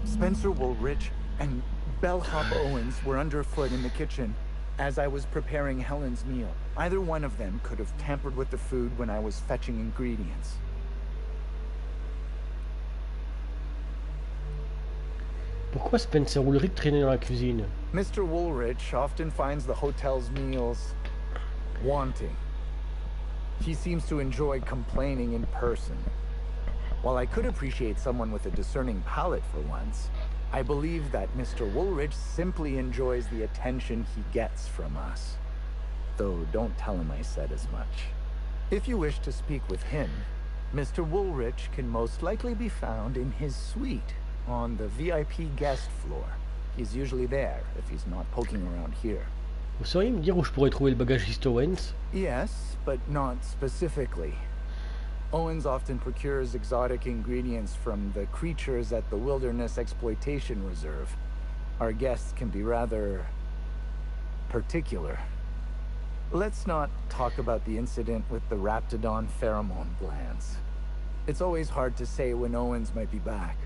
Spencer Woolrich and Bellhop Owens were underfoot in the kitchen as I was preparing Helen's meal. Either one of them could have tampered with the food when I was fetching ingredients. Pourquoi Spencer Woolrich traînait dans la cuisine? Mr. Woolrich often finds the hotel's meals wanting. He seems to enjoy complaining in person. While I could appreciate someone with a discerning palate for once, I believe that Mr. Woolrich simply enjoys the attention he gets from us. Though don't tell him I said as much. If you wish to speak with him, Mr. Woolrich can most likely be found in his suite on the VIP guest floor. He's usually there if he's not poking around here. Vous sauriez me dire où je pourrais trouver le bagagiste Owens? Yes, but not specifically. Owens often procures exotic ingredients from the creatures at the Wilderness Exploitation Reserve. Our guests can be rather particular. Let's not talk about the incident with the Raptidon pheromone glands. It's always hard to say when Owens might be back.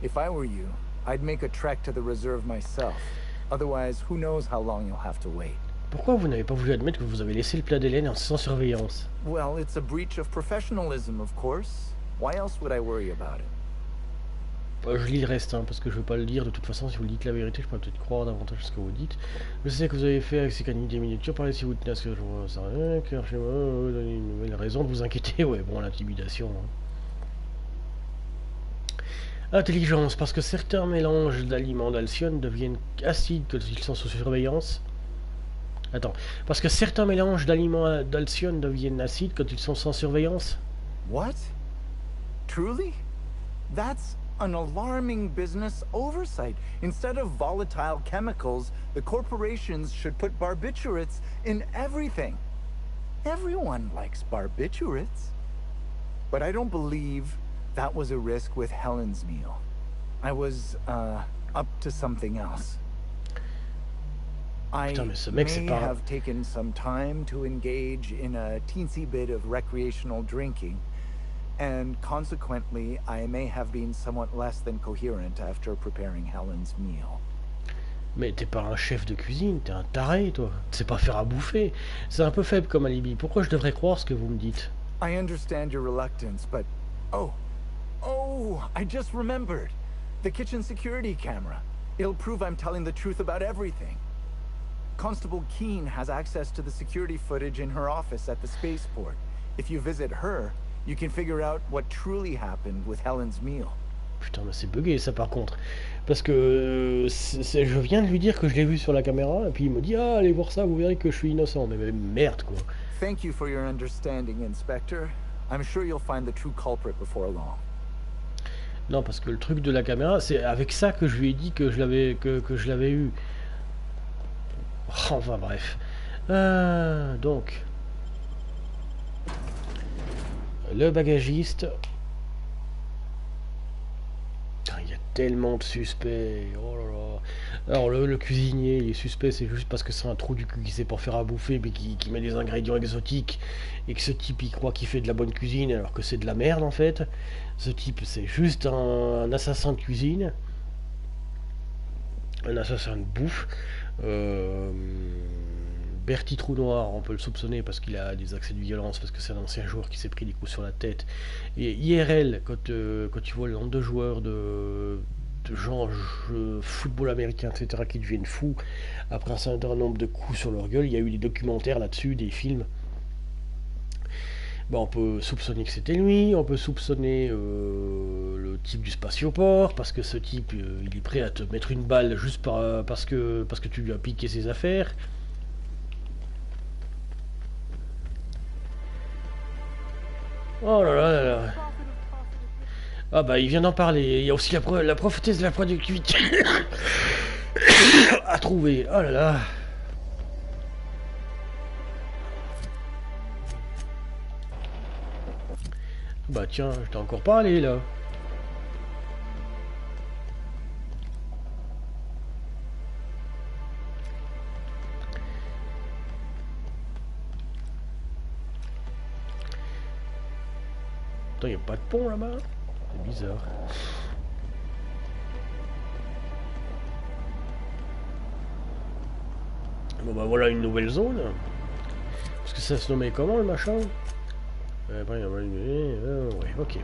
If I were you, I'd make a trek to the reserve myself. Otherwise, who knows how long you'll have to wait. Pourquoi vous n'avez pas voulu admettre que vous avez laissé le plat d'Hélène sans surveillance? Well, it's a breach of professionalism, of course. Why else would I worry about it? Je lis le reste, hein, parce que je ne veux pas le lire. De toute façon, si vous dites la vérité, je pourrais peut-être croire davantage ce que vous dites. Je sais que vous avez fait avec ces qualités miniatures. Parlez si vous tenez à ce que je vois ça rien. Car chez moi, vous donnez une nouvelle raison de vous inquiéter. Ouais, bon, l'intimidation. Hein. Intelligence, parce que certains mélanges d'aliments d'Alcyone deviennent acides quand ils sont sous surveillance. Attends, parce que certains mélanges d'aliments d'Alcyone deviennent acides quand ils sont sans surveillance. What? Truly? That's an alarming business oversight. Instead of volatile chemicals, the corporations should put barbiturates in everything. Everyone likes barbiturates. But I don't believe that was a risk with Helen's meal. I was, up to something else. I may have taken some time to engage in a teensy bit of recreational drinking, and consequently, I may have been somewhat less than coherent after preparing Helen's meal. Mais t'es pas un chef de cuisine, t'es un taré, toi. Tu sais pas faire à bouffer. C'est un peu faible comme alibi. Pourquoi je devrais croire ce que vous me dites? I understand your reluctance, but... Oh, Oh, I just remembered. The kitchen security camera. It'll prove I'm telling the truth about everything. Constable Keene has access to the security footage in her office at the spaceport. If you visit her, you can figure out what truly happened with Helen's meal. Putain, mais c'est bugué ça par contre. Parce que je viens de lui dire que je l'ai vu sur la caméra, et puis il me dit ah allez voir ça, vous verrez que je suis innocent. Mais merde quoi. Thank you for your understanding, Inspector. I'm sure you'll find the true culprit before long. Non, parce que le truc de la caméra, c'est avec ça que je lui ai dit que je l'avais eu. Enfin bref. Donc le bagagiste. Il y a tellement de suspects. Oh là là. Alors le cuisinier, il est suspect, c'est juste parce que c'est un trou du cul qui sait pas faire à bouffer, mais qui met des ingrédients exotiques, et que ce type il croit qu'il fait de la bonne cuisine alors que c'est de la merde en fait. Ce type c'est juste un assassin de cuisine, un assassin de bouffe. Bertie Trou Noir, on peut le soupçonner parce qu'il a des accès de violence, parce que c'est un ancien joueur qui s'est pris des coups sur la tête. Et IRL, quand tu vois le nombre de joueurs de gens football américain, etc., qui deviennent fous après un certain nombre de coups sur leur gueule, il y a eu des documentaires là-dessus, des films. Bon, on peut soupçonner que c'était lui, on peut soupçonner le type du spatioport, parce que ce type, il est prêt à te mettre une balle juste parce que tu lui as piqué ses affaires. Oh là là là là. Ah bah il vient d'en parler. Il y a aussi la prophétesse de la productivité à trouver. Oh là là. Bah tiens, je t'ai encore parlé là. Attends, il n'y a pas de pont là-bas? C'est bizarre. Bon bah voilà une nouvelle zone. Parce que ça se nommait comment le machin? Ouais, ok.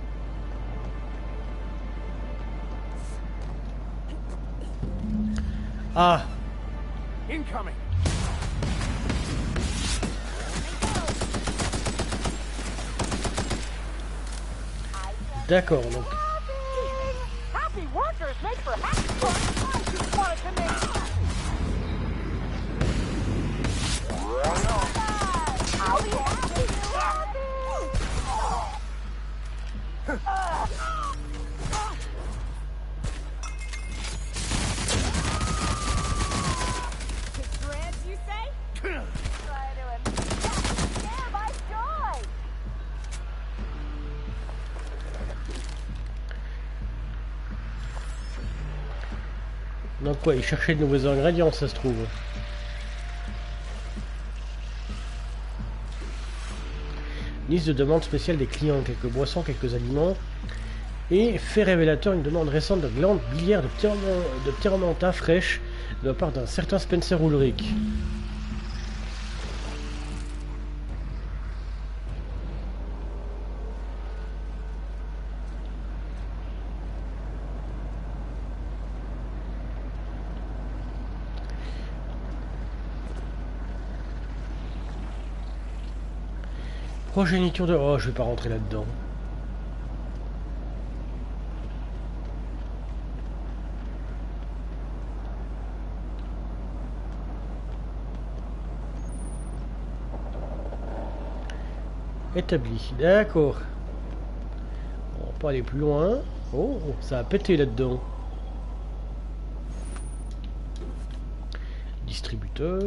Ah! Incoming. D'accord, donc. Happy workers make for happy workers. I just wanted to make. I'll be happy. Dreads, you say? Try to share my joy. Donc quoi, il cherchait de nouveaux ingrédients, ça se trouve. Liste de demandes spéciales des clients, quelques boissons, quelques aliments. Et fait révélateur une demande récente de glande biliaire de pteramenta fraîche de la part d'un certain Spencer Ulrich. Progéniture de... Oh, je vais pas rentrer là-dedans. Établi. D'accord. On va pas aller plus loin. Oh, ça a pété là-dedans. Distributeur.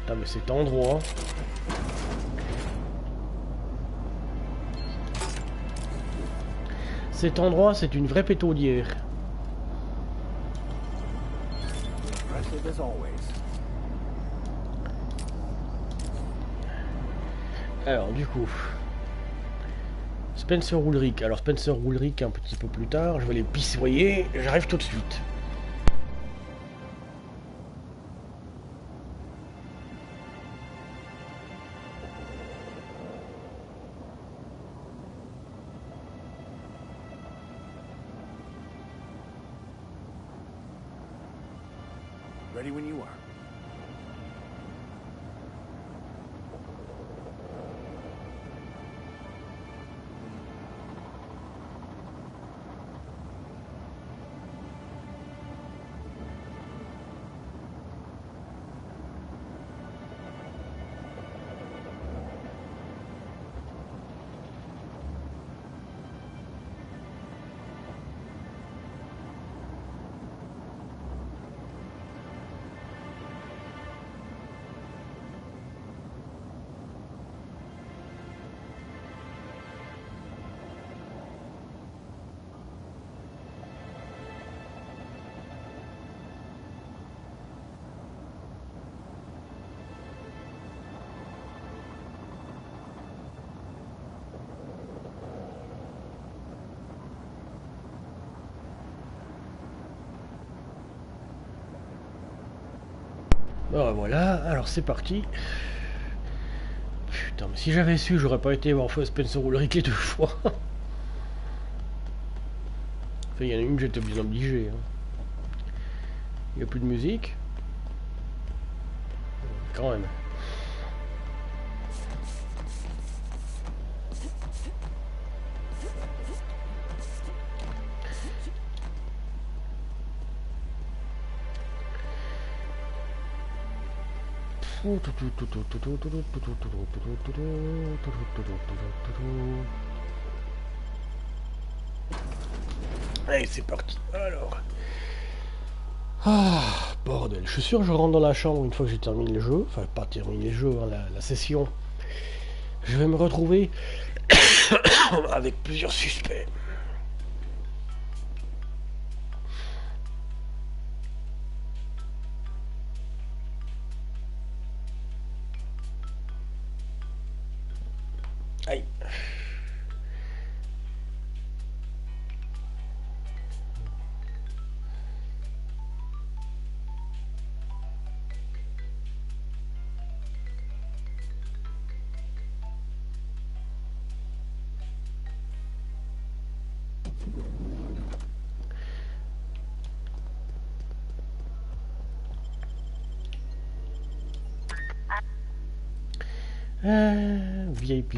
Putain, mais cet endroit. Cet endroit, c'est une vraie pétaudière. Alors, du coup... Spencer Ulrich. Alors, Spencer Ulrich, un petit peu plus tard. Je vais les pissoyer. J'arrive tout de suite. Ready when you are. Bon voilà, alors c'est parti. Putain, mais si j'avais su, j'aurais pas été voir Spencer ou le Rick les 2 fois. Enfin, il y en a une, j'étais bien obligé. Hein. Il n'y a plus de musique. Quand même. Allez, c'est parti. Alors. Ah, bordel. Je suis sûr que je rentre dans la chambre une fois que j'ai terminé le jeu. Enfin, pas terminé le jeu, hein, la session. Je vais me retrouver avec plusieurs suspects. Aïe. VIP.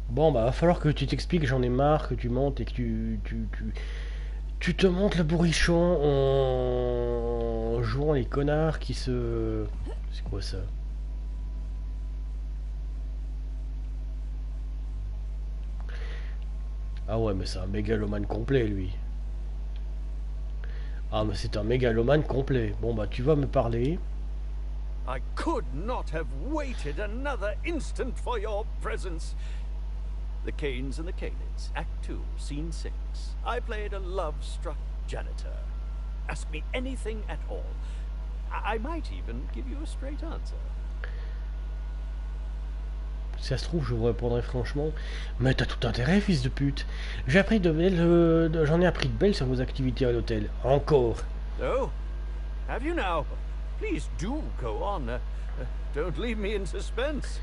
Bon bah va falloir que tu t'expliques, j'en ai marre, que tu montes et que tu te montes le bourrichon en jouant les connards qui se... C'est quoi ça? Ah ouais mais c'est un mégalomane complet lui. Ah mais c'est un mégalomane complet. Bon bah tu vas me parler. I could not have waited another instant for your presence. The Canes and the Canids, Act 2, Scene 6. I played a love-struck janitor. Ask me anything at all. I might even give you a straight answer. Si ça se trouve, je vous répondrai franchement. Mais t'as tout intérêt, fils de pute. J'ai appris j'en ai appris de belles sur vos activités à l'hôtel. Encore. Oh, have you now? Please do go on. Don't leave me in suspense.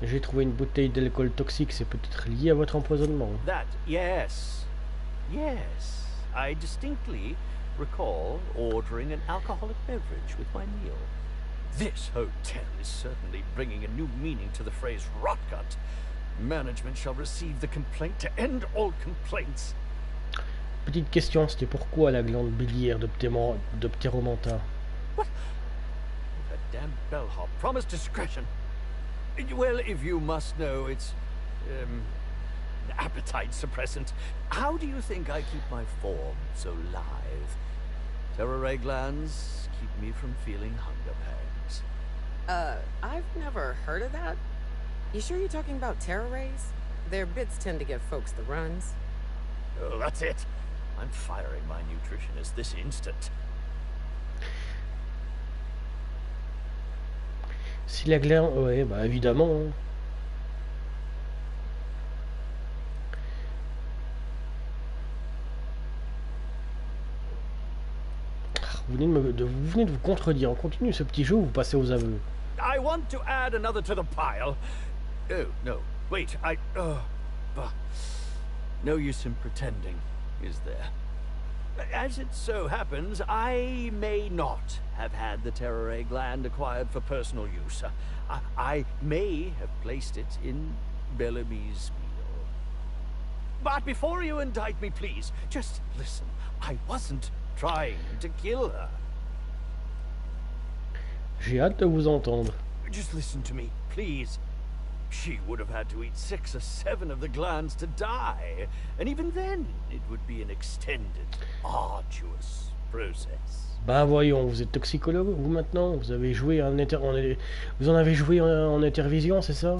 J'ai trouvé une bouteille d'alcool toxique, c'est peut-être lié à votre empoisonnement. That, yes. Yes. I distinctly recall ordering an alcoholic beverage with my meal. This hotel is certainly bringing a new meaning to the phrase rotgut. Management shall receive the complaint to end all complaints. Petite question, c'était pourquoi la glande biliaire de Ptéromanta? What? That damn bellhop promised discretion. Well, if you must know, it's appetite suppressant. How do you think I keep my form so lithe? Terror glands keep me from feeling hunger pangs. I've never heard of that. You sure you're talking about terror rays? Their bits tend to give folks the runs. Oh, that's it. I'm firing my nutritionist this instant. Si la glaire... Ouais, bah évidemment. Hein. Vous venez de vous contredire. On continue ce petit jeu ou vous passez aux aveux? I want to add another to the pile. Oh, no. Wait, no use in pretending, is there? As it so happens, I may not have had the terror gland acquired for personal use. I may have placed it in Bellamy's meal. But before you indict me, please, just listen. I wasn't trying to kill her. J'ai hâte de vous entendre. Just listen to me, please. She would have had to eat 6 or 7 of the glands to die. And even then, it would be an extended, arduous process. Ben voyons, vous êtes toxicologue, vous maintenant? Vous avez joué vous en avez joué en intervision, c'est ça?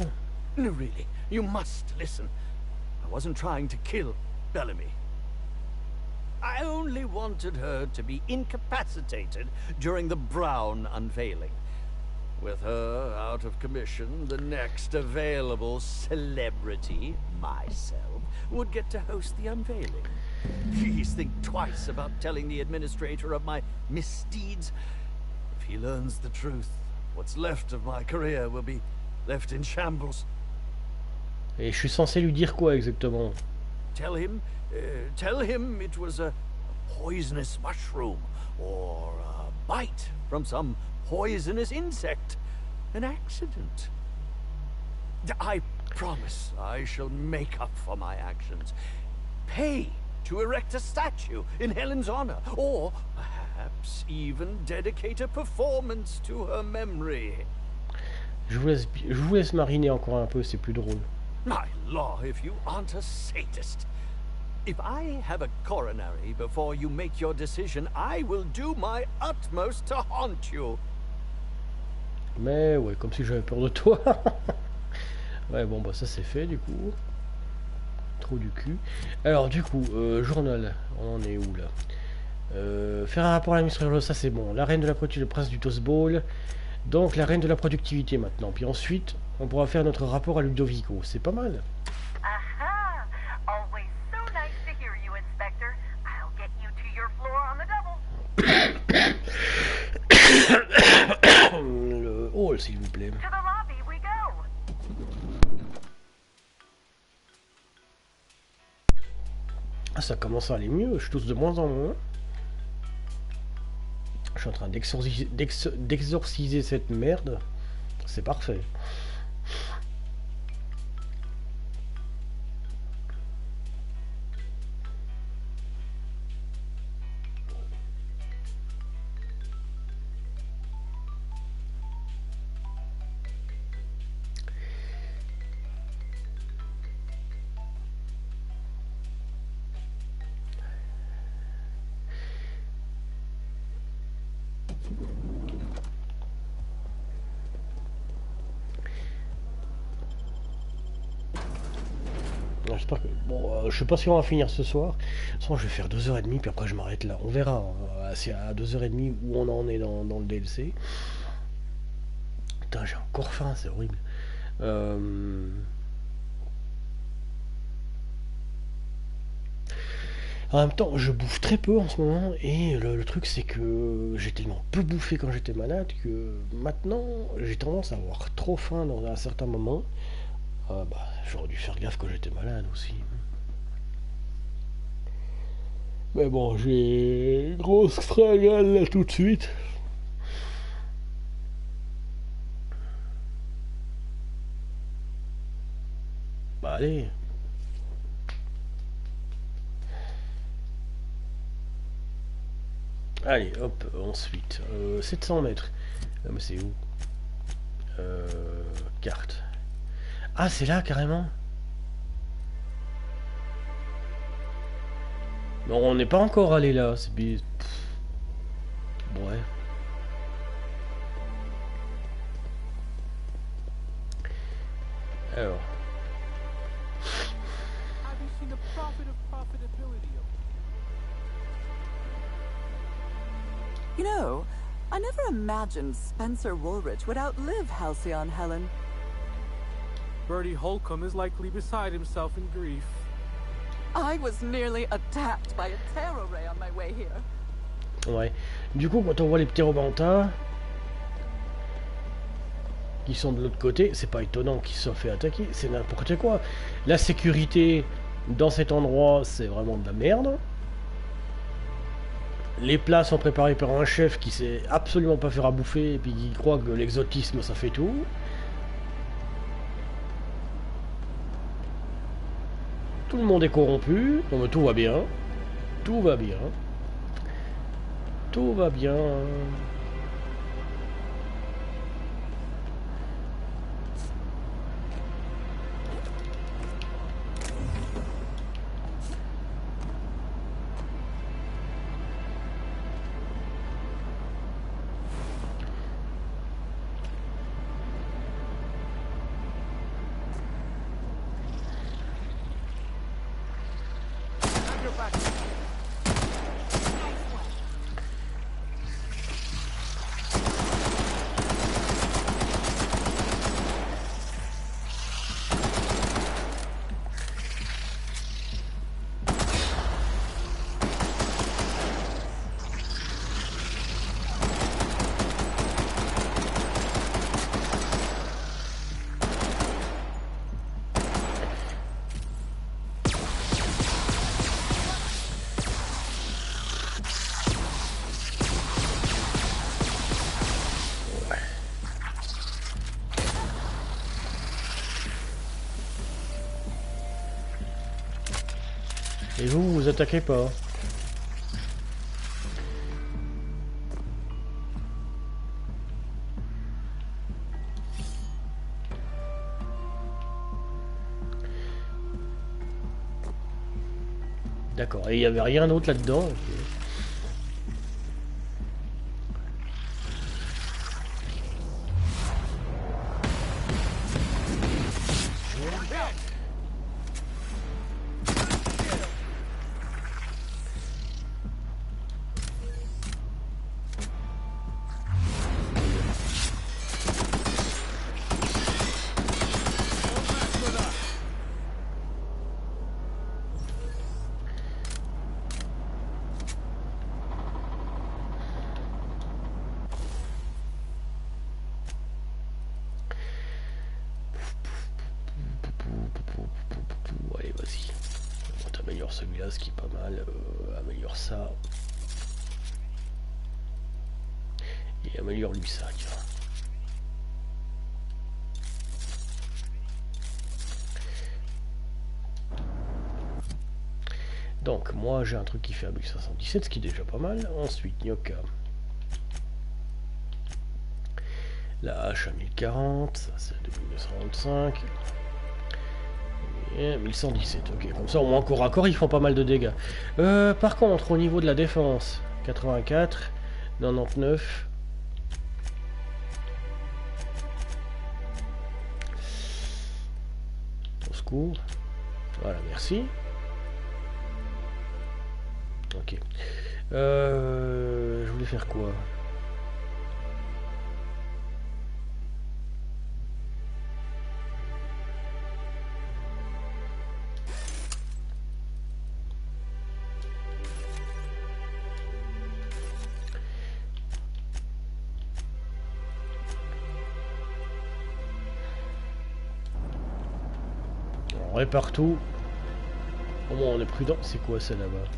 No, really, you must listen. I wasn't trying to kill Bellamy. I only wanted her to be incapacitated during the Brown unveiling. With her out of commission, the next available celebrity, myself, would get to host the unveiling. Please think twice about telling the administrator of my misdeeds. If he learns the truth, what's left of my career will be left in shambles. Et je suis censé lui dire quoi exactement? Tell him it was a poisonous mushroom or a bite from some poisonous insect. An accident. I promise I shall make up for my actions. Pay to erect a statue in Helen's honor, or perhaps even dedicate a performance to her memory. Je vous laisse mariner encore un peu, c'est plus drôle. My law, if you aren't a sadist. If I have a coronary before you make your decision, I will do my utmost to haunt you. Mais ouais, comme si j'avais peur de toi. Ouais, bon, bah ça c'est fait du coup. Trop du cul. Alors du coup, journal, on en est où là? Faire un rapport à l'administration, ça c'est bon. La reine de la productivité, le prince du Toast Ball. Donc la reine de la productivité maintenant. Puis ensuite, on pourra faire notre rapport à Ludovico. C'est pas mal. Aha! Always so nice to hear you, Inspector. I'll get you to your floor on the double. Le hall, s'il vous plaît. To the lobby we go. Ah, ça commence à aller mieux. Je tousse de moins en moins. Je suis en train d'exorciser cette merde. C'est parfait. J'espère que... Bon, je sais pas si on va finir ce soir. De toute façon, je vais faire 2h30, puis après je m'arrête là. On verra. C'est à 2h30 où on en est dans le DLC. Putain, j'ai encore faim, c'est horrible. En même temps, je bouffe très peu en ce moment. Et le truc, c'est que j'ai tellement peu bouffé quand j'étais malade que maintenant, j'ai tendance à avoir trop faim dans un certain moment. Bah, j'aurais dû faire gaffe quand j'étais malade aussi. Mais bon, j'ai une grosse fringale là tout de suite. Bah allez. Allez, hop, ensuite. 700 mètres. Mais c'est où? Carte. Ah, c'est là, carrément. Non, on n'est pas encore allé là. C'est... Ouais. Alors. You know, I never imagined Spencer Woolrich would outlive Halcyon Helen. Bertie Holcomb is likely beside himself in grief. I was nearly attacked by a terror ray on my way here. Ouais. Du coup, quand on voit les petits romantas qui sont de l'autre côté, c'est pas étonnant qu'ils se soient fait attaquer. C'est n'importe quoi. La sécurité dans cet endroit, c'est vraiment de la merde. Les plats sont préparés par un chef qui sait absolument pas faire à bouffer et puis qui croit que l'exotisme ça fait tout. Tout le monde est corrompu, donc tout va bien. Tout va bien. Tout va bien. Et vous, vous attaquez pas. D'accord, et il n'y avait rien d'autre là-dedans. Okay. Allez, vas-y. On t'améliore celui-là, ce qui est pas mal. Améliore ça. Et améliore lui ça, tiens. Donc, moi j'ai un truc qui fait à 1517, ce qui est déjà pas mal. Ensuite, Nyoka. La hache à 1040, ça c'est 2925. Et 1117, ok. Comme ça, au moins, corps à corps, ils font pas mal de dégâts. Par contre, au niveau de la défense, 84, 99. Au secours. Voilà, merci. Ok. Je voulais faire quoi ? On répare tout. Au moins on est prudent. C'est quoi ça là-bas ?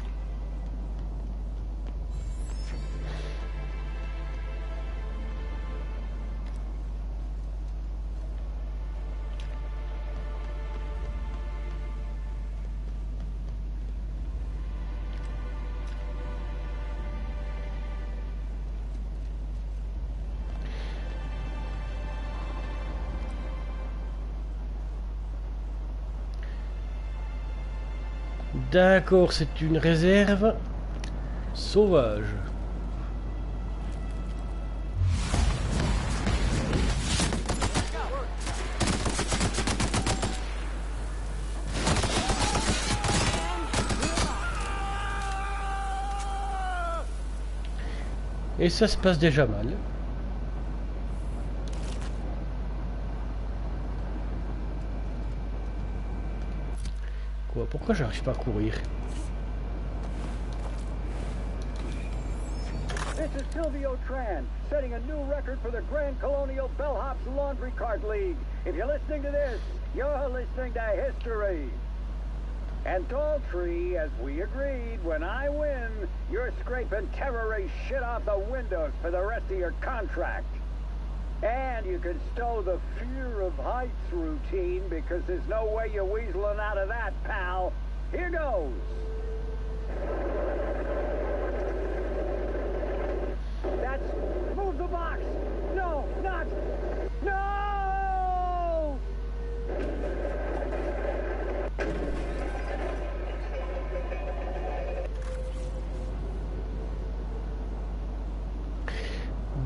D'accord, c'est une réserve sauvage. Et ça se passe déjà mal. Quoi? Pourquoi j'arrive pas à courir? This is Silvio Tran, setting a new record for the Grand Colonial Bellhops Laundry Cart League. If you're listening to this, you're listening to history. And Daltrey, as we agreed, when I win, you're scraping terrorist shit off the windows for the rest of your contract. And you can stow the fear of heights routine because there's no way you're weaseling out of that, pal. Here goes. That's... Move the box! No, not... No!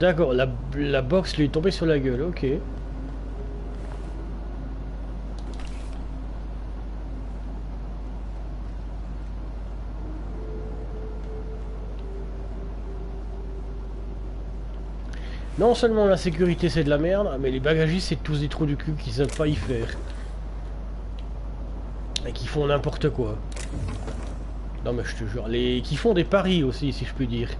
D'accord, la box lui est tombée sur la gueule, ok. Non seulement la sécurité c'est de la merde, mais les bagagistes c'est tous des trous du cul qui savent pas y faire. Et qui font n'importe quoi. Non mais je te jure, qui font des paris aussi si je puis dire.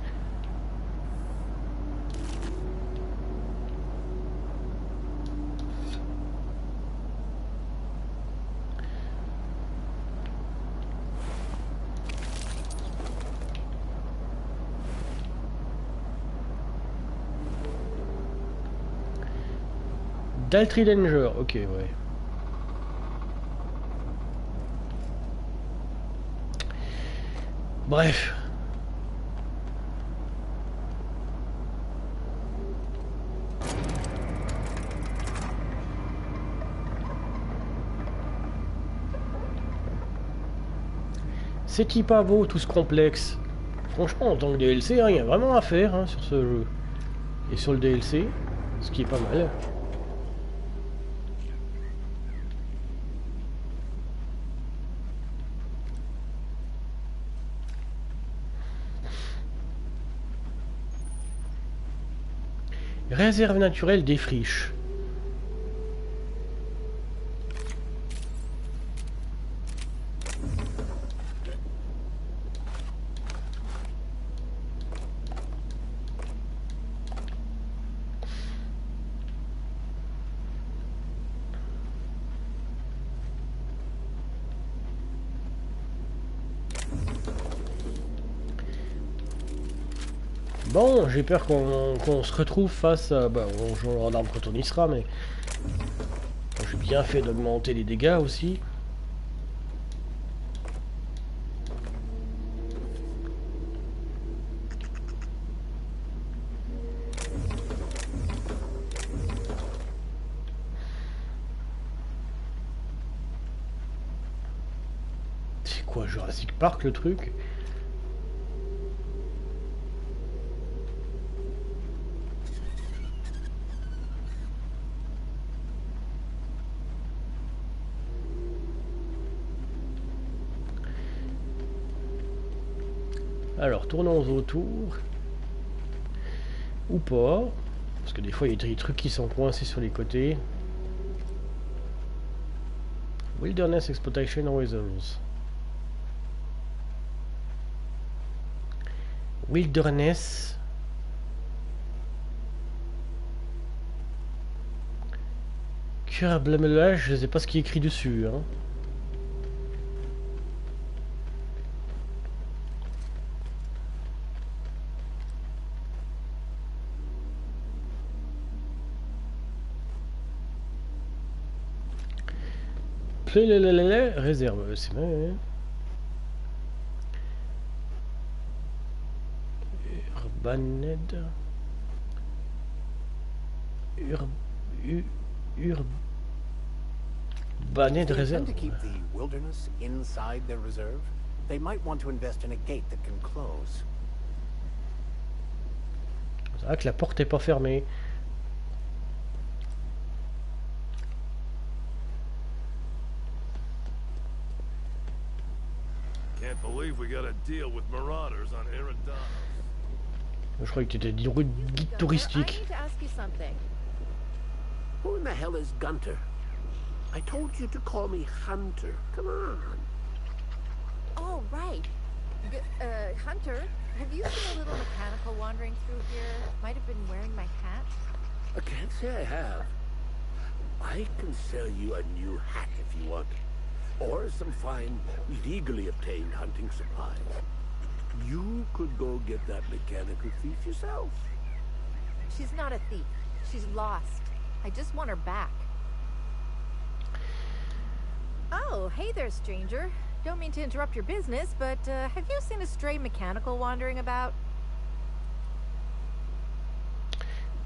Daltrey Danger, ok, ouais. Bref. C'est-il pas beau tout ce complexe? Franchement, en tant que DLC, il y a vraiment à faire hein, sur ce jeu. Et sur le DLC, ce qui est pas mal. Réserve naturelle des friches. Bon, j'ai peur qu'on se retrouve face à... Bah, on joue en arme quand on y sera, mais... J'ai bien fait d'augmenter les dégâts aussi. C'est quoi, Jurassic Park, le truc ? Alors, tournons autour. Ou pas. Parce que des fois, il y a des trucs qui sont coincés sur les côtés. Wilderness Exploitation Reserves. Wilderness. Blablabla, je sais pas ce qui est écrit dessus. Hein. Réserve, c'est vrai. Urbaned. Urbaned réserve. To keep the wilderness inside their reserve, they might want to invest in a gate that can close. C'est vrai que la porte est pas fermée. Can't believe we got to deal with marauders on Éridan. Je croyais que tu étais guide touristique. Who in the hell is Gunter? I told you to call me Hunter. Come on. Oh, right. Hunter, have you seen a little mechanical wandering through here? Might have been wearing my hat. I can't say I have. I can sell you a new hat if you want. Or some fine, legally obtained hunting supplies. You could go get that mechanical thief yourself. She's not a thief. She's lost. I just want her back. Oh, hey there, stranger. Don't mean to interrupt your business, but have you seen a stray mechanical wandering about?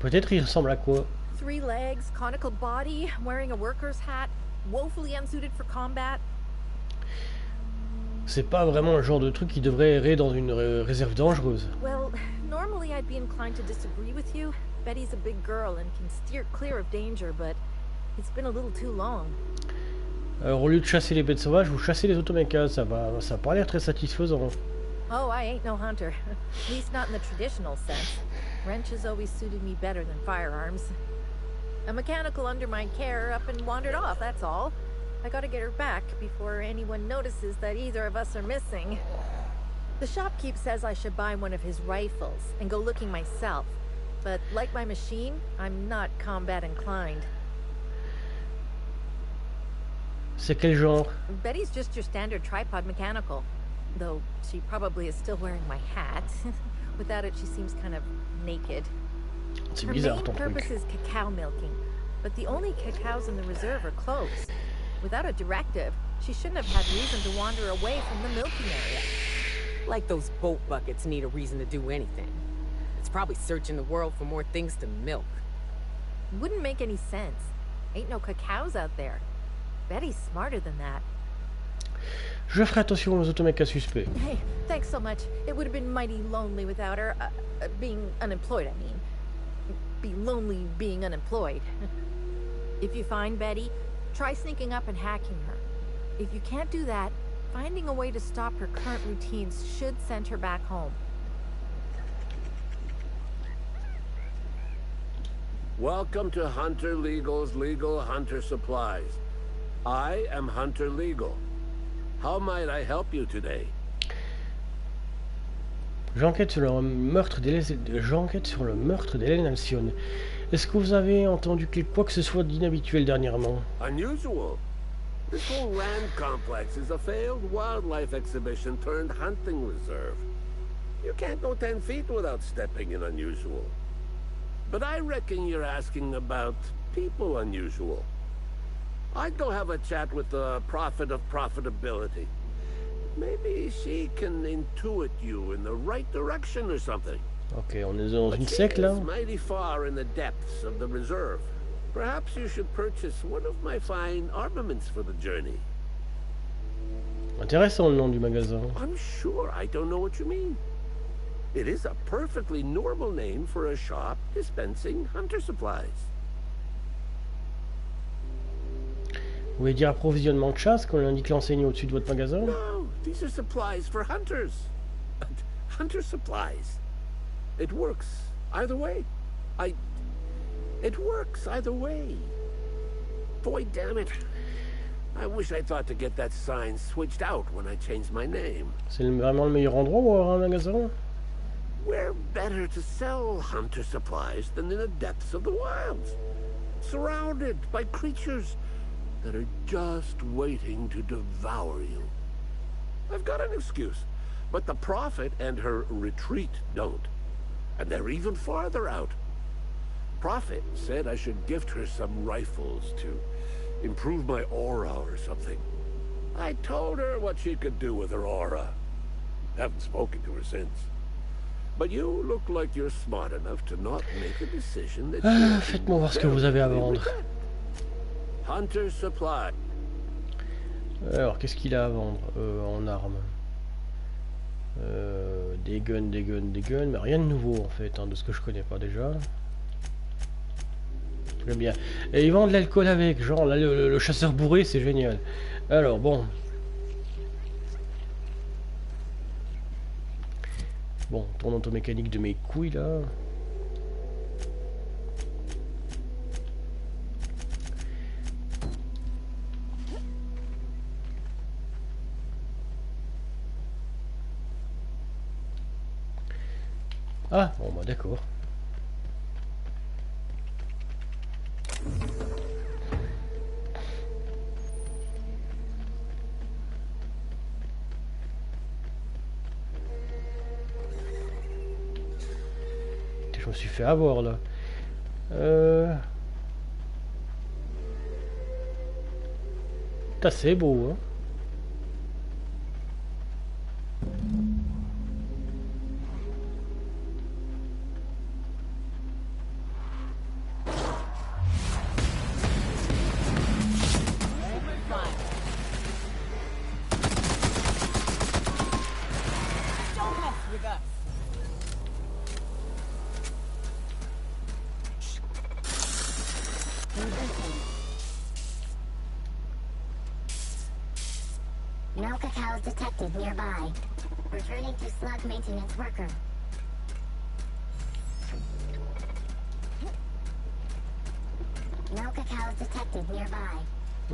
Peut-être il ressemble à quoi? 3 legs, conical body, wearing a worker's hat, woefully unsuited for combat. C'est pas vraiment le genre de truc qui devrait errer dans une réserve dangereuse. Well, normally I'd be inclined to disagree with you. Betty's a big girl and can steer clear of danger, but it's been a little too long. Alors au lieu de chasser les bêtes sauvages, vous chassez les automechas, ça a pas l'air très satisfaisant. Oh, I ain't no hunter. At least not in the traditional sense. Wrenches always suited me better than firearms. A mechanical under my care up and wandered off, that's all. I gotta get her back before anyone notices that either of us are missing. The shopkeep says I should buy one of his rifles and go looking myself. But like my machine, I'm not combat inclined. C'est quel genre? Betty's just your standard tripod mechanical. Though she probably is still wearing my hat. Without it, she seems kind of naked. C'est Her bizarre main ton truc. purpose is cacao milking, but the only cacaos in the reserve are closed. Without a directive, she shouldn't have had reason to wander away from the milking area. Like those boat buckets need a reason to do anything. It's probably searching the world for more things to milk. Wouldn't make any sense. Ain't no cacaos out there. Betty's smarter than that. Je ferai attention aux automechas suspects. Hey, thanks so much. It would have been mighty lonely without her. Being unemployed, I mean. Be lonely being unemployed. If you find Betty, try sneaking up and hacking her. If you can't do that, finding a way to stop her current routines should send her back home. Welcome to Hunter Legal's Legal Hunter Supplies. I am Hunter Legal. How might I help you today? J'enquête sur le meurtre d'Hélène Alcyone. Est-ce que vous avez entendu quoi que ce soit d'inhabituel dernièrement? Unusual. This whole land complex is a failed wildlife exhibition turned hunting reserve. You can't go 10 feet without stepping in unusual. But I reckon you're asking about people unusual. I'd go have a chat with the prophet of profitability. Maybe she can intuit you in the right direction or something. Ok, on est dans une secte là. Mighty far in the depths of the reserve. Perhaps you should purchase one of my fine armaments for the journey. Intéressant le nom du magasin. I'm sure I don't know what you mean. It is a perfectly normal name for a shop dispensing hunter supplies. Vous voulez dire approvisionnement de chasse quand on indique l'enseigne au-dessus de votre magasin? No, these are supplies for hunters. Hunter supplies. It works either way. It works either way. Boy, damn it. I wish I thought to get that sign switched out when I changed my name. C'est vraiment le meilleur endroit pour avoir un magasin? Where better to sell hunter supplies than in the depths of the wilds? Surrounded by creatures that are just waiting to devour you. I've got an excuse, but the Prophet and her retreat don't. And they're even farther out. Prophet said I should gift her some rifles to improve my aura or something. I told her what she could do with her aura. Haven't spoken to her since. But you look like you're smart enough to not make a decision that faites-moi voir ce que vous avez à vendre. Hunter Supply. Alors, qu'est-ce qu'il a à vendre en armes? Des guns, mais rien de nouveau en fait, hein, de ce que je connais pas déjà. J'aime bien. Et ils vendent de l'alcool avec, genre là, le chasseur bourré, c'est génial. Alors bon. Bon, tourne automécanique de mes couilles là. Ah, bon bah d'accord. Je me suis fait avoir là. C'est beau, hein. No cacaos detected nearby. Returning to slug maintenance worker. No cacaos detected nearby.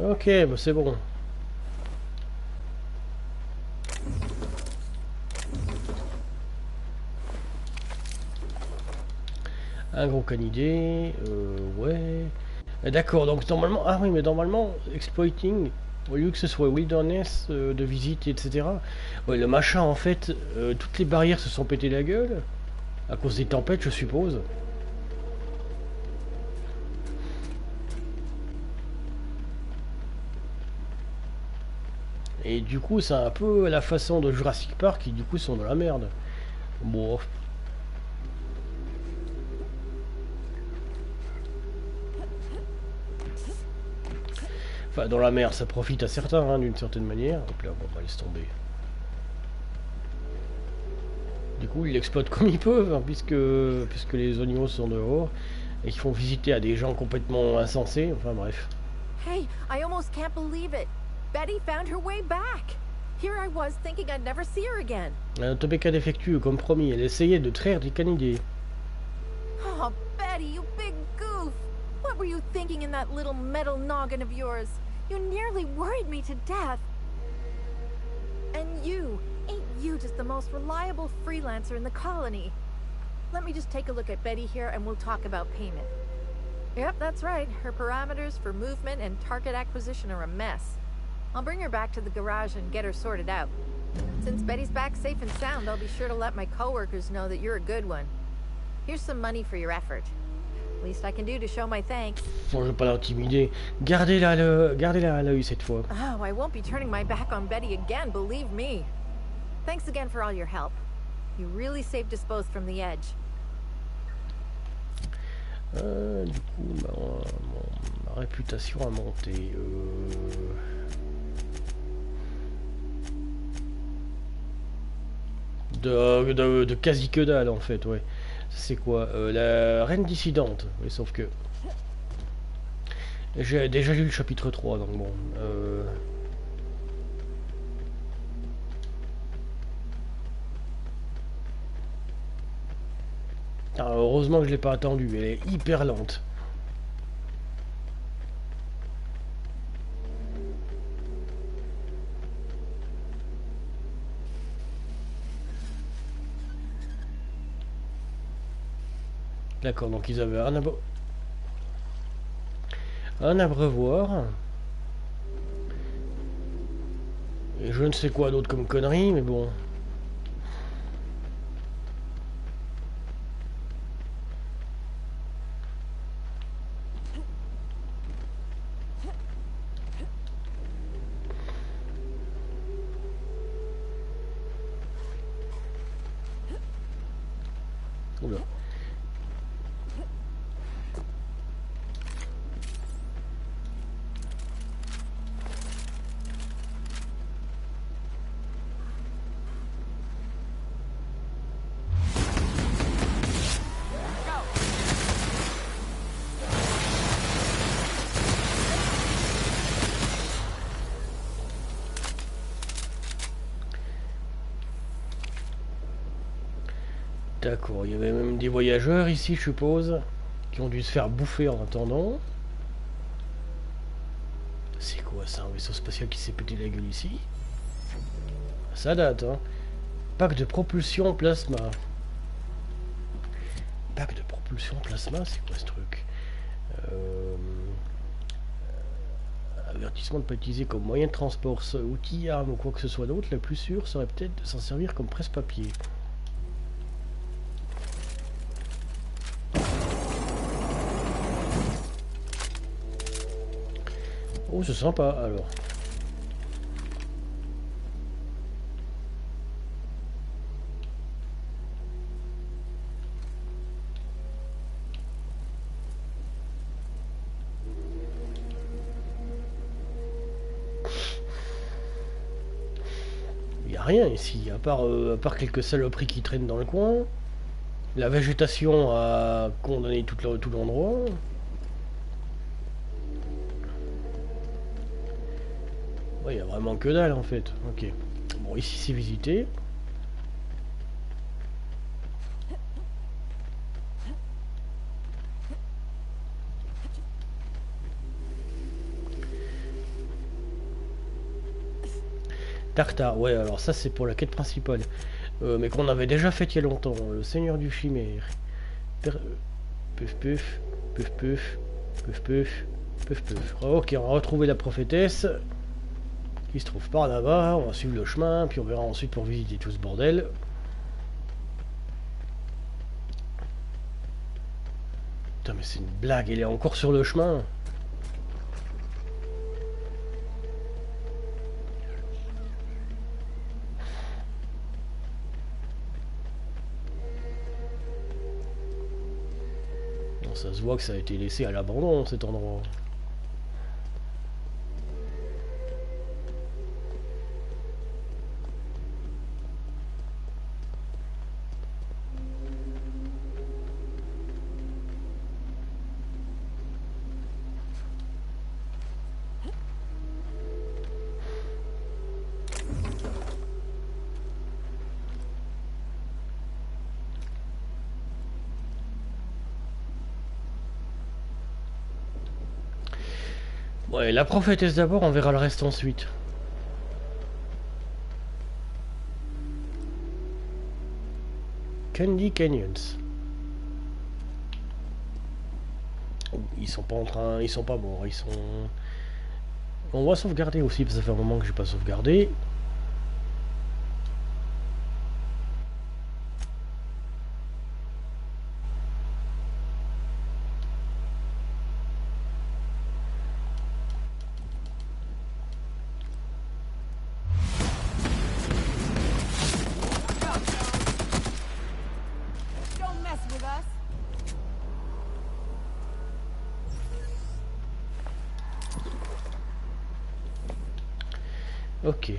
Ok, bah c'est bon. Un gros canidé, ouais. D'accord, donc normalement, ah oui, mais normalement, exploiting, au lieu que ce soit wilderness, de visite, etc. Ouais, le machin, en fait, toutes les barrières se sont pétées la gueule, à cause des tempêtes, je suppose. Et du coup, c'est un peu la façon de Jurassic Park, qui du coup sont dans la merde. Bon. Enfin, dans la mer, ça profite à certains, hein, d'une certaine manière. Donc là, bon, on va laisser tomber. Du coup, ils l'exploitent comme ils peuvent, hein, puisque les animaux sont dehors, et qu'ils font visiter à des gens complètement insensés. Enfin, bref. Hey, I almost can't believe it. Betty found her way back. Here I was thinking I'd never see her again. Un automéca défectueux, comme promis, elle essayait de traire des canidés. Oh, Betty, you big goof. What were you thinking in that little metal noggin of yours? You nearly worried me to death. And ain't you just the most reliable freelancer in the colony? Let me just take a look at Betty here and we'll talk about payment. Yep, that's right. Her parameters for movement and target acquisition are a mess. I'll bring her back to the garage and get her sorted out. Since Betty's back safe and sound, I'll be sure to let my coworkers know that you're a good one. Here's some money for your effort. Least I can do to show my thanks. Bon, je vais pas l'intimider. Gardez-la à l'œil cette fois. Oh, I won't be turning my back on Betty again, believe me. Thanks again for all your help. You really saved us both from the edge. Du coup, ma réputation a monté. De quasi que dalle en fait, ouais. C'est quoi la reine dissidente, oui, sauf que j'ai déjà lu le chapitre 3, donc bon. Alors, heureusement que je l'ai pas attendu, elle est hyper lente. D'accord, donc ils avaient un abreuvoir. Et je ne sais quoi d'autre comme connerie, mais bon. Oula. D'accord, il y avait même des voyageurs ici, je suppose, qui ont dû se faire bouffer en attendant. C'est quoi ça, un vaisseau spatial qui s'est pété la gueule ici? Ça date, hein. Pack de propulsion plasma. Pack de propulsion plasma, c'est quoi ce truc? Avertissement de pas utiliser comme moyen de transport, outil, arme ou quoi que ce soit d'autre. Le plus sûr serait peut-être de s'en servir comme presse-papier. Oh, c'est sympa alors. Il n'y a rien ici, à part quelques saloperies qui traînent dans le coin. La végétation a condamné tout l'endroit. Ouais, il n'y a vraiment que dalle en fait. Ok. Bon, ici c'est visité. Tartare, ouais, alors ça c'est pour la quête principale. Mais qu'on avait déjà faite il y a longtemps. Le Seigneur du Chimère. Puf puf, puf puf, puf puf, puf puf. Ok, on va retrouver la prophétesse. Qui se trouve par là-bas. On va suivre le chemin, puis on verra ensuite pour visiter tout ce bordel. Putain, mais c'est une blague, elle est encore sur le chemin. Ça se voit que ça a été laissé à l'abandon cet endroit. Ouais, la prophétesse d'abord, on verra le reste ensuite. Candy Canyons. Oh, ils sont pas en train, ils sont pas morts, ils sont. On va sauvegarder aussi parce que ça fait un moment que j'ai pas sauvegardé. Ok.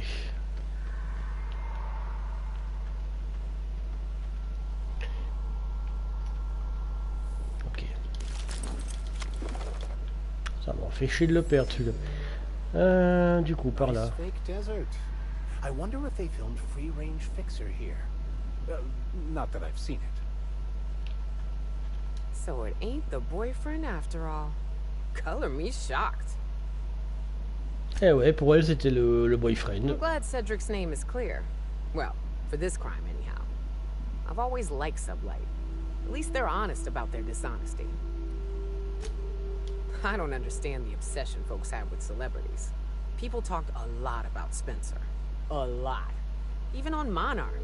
Ok. Ça m'a fait chier de le perdre celui-là. Du coup, par là. I wonder if they filmed Free Range Fixer here. Not that I've seen it. So it ain't the boyfriend after all. Color me shocked. Eh ouais, pour elle c'était le boyfriend. I'm glad Cedric's name is clear. Well, for this crime anyhow. I've always liked Sublight. At least they're honest about their dishonesty. I don't understand the obsession folks have with celebrities. People talked a lot about Spencer. A lot. Even on Monarch.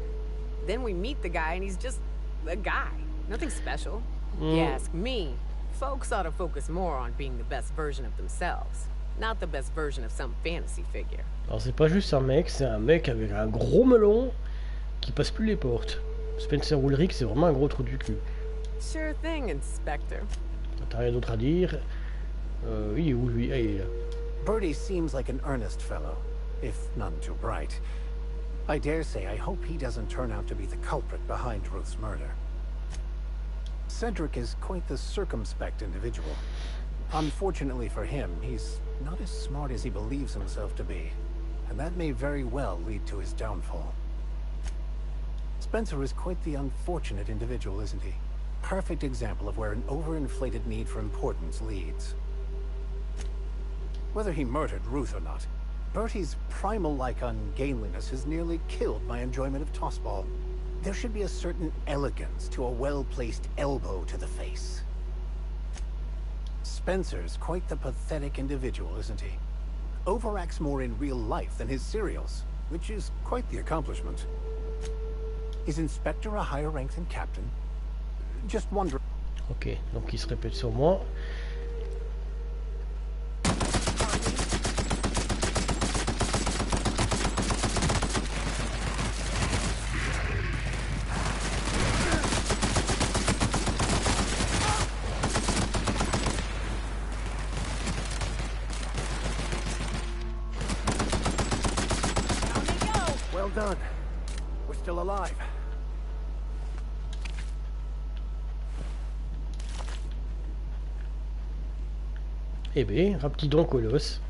Then we meet the guy and he's just a guy. Nothing special. You ask me, folks ought to focus more on being the best version of themselves. Not the best version of some fantasy figure. Alors c'est pas juste un mec, c'est un mec avec un gros melon qui passe plus les portes. Spencer Ulrich, c'est vraiment un gros trou du cul. Sure thing, Inspector. T'as rien d'autre à dire? Oui, oui, il est là. Birdie seems like an earnest fellow, if none too bright. I dare say I hope he doesn't turn out to be the culprit behind Ruth's murder. Cedric is quite the circumspect individual. Unfortunately for him, he's not as smart as he believes himself to be, and that may very well lead to his downfall. Spencer is quite the unfortunate individual, isn't he? Perfect example of where an overinflated need for importance leads. Whether he murdered Ruth or not, Bertie's primal-like ungainliness has nearly killed my enjoyment of tossball. There should be a certain elegance to a well-placed elbow to the face. Spencer's quite the pathetic individual, isn't he? Overacts more in real life than his serials, which is quite the accomplishment. Is Inspector a higher rank than Captain? Just wondering. Ok, donc il se répète sur moi. Well done. We're still alive. Eh bien, rapidon colosse.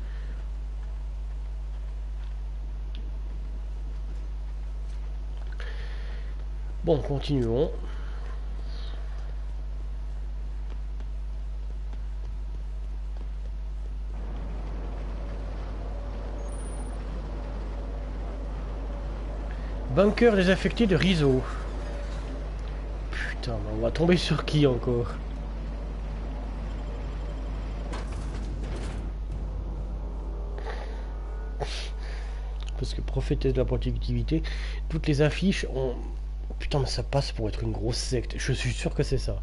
Bon, continuons. Bunker désaffecté de Rizzo. Putain, on va tomber sur qui encore? Parce que prophétesse de la productivité, toutes les affiches ont... Putain, mais ça passe pour être une grosse secte. Je suis sûr que c'est ça.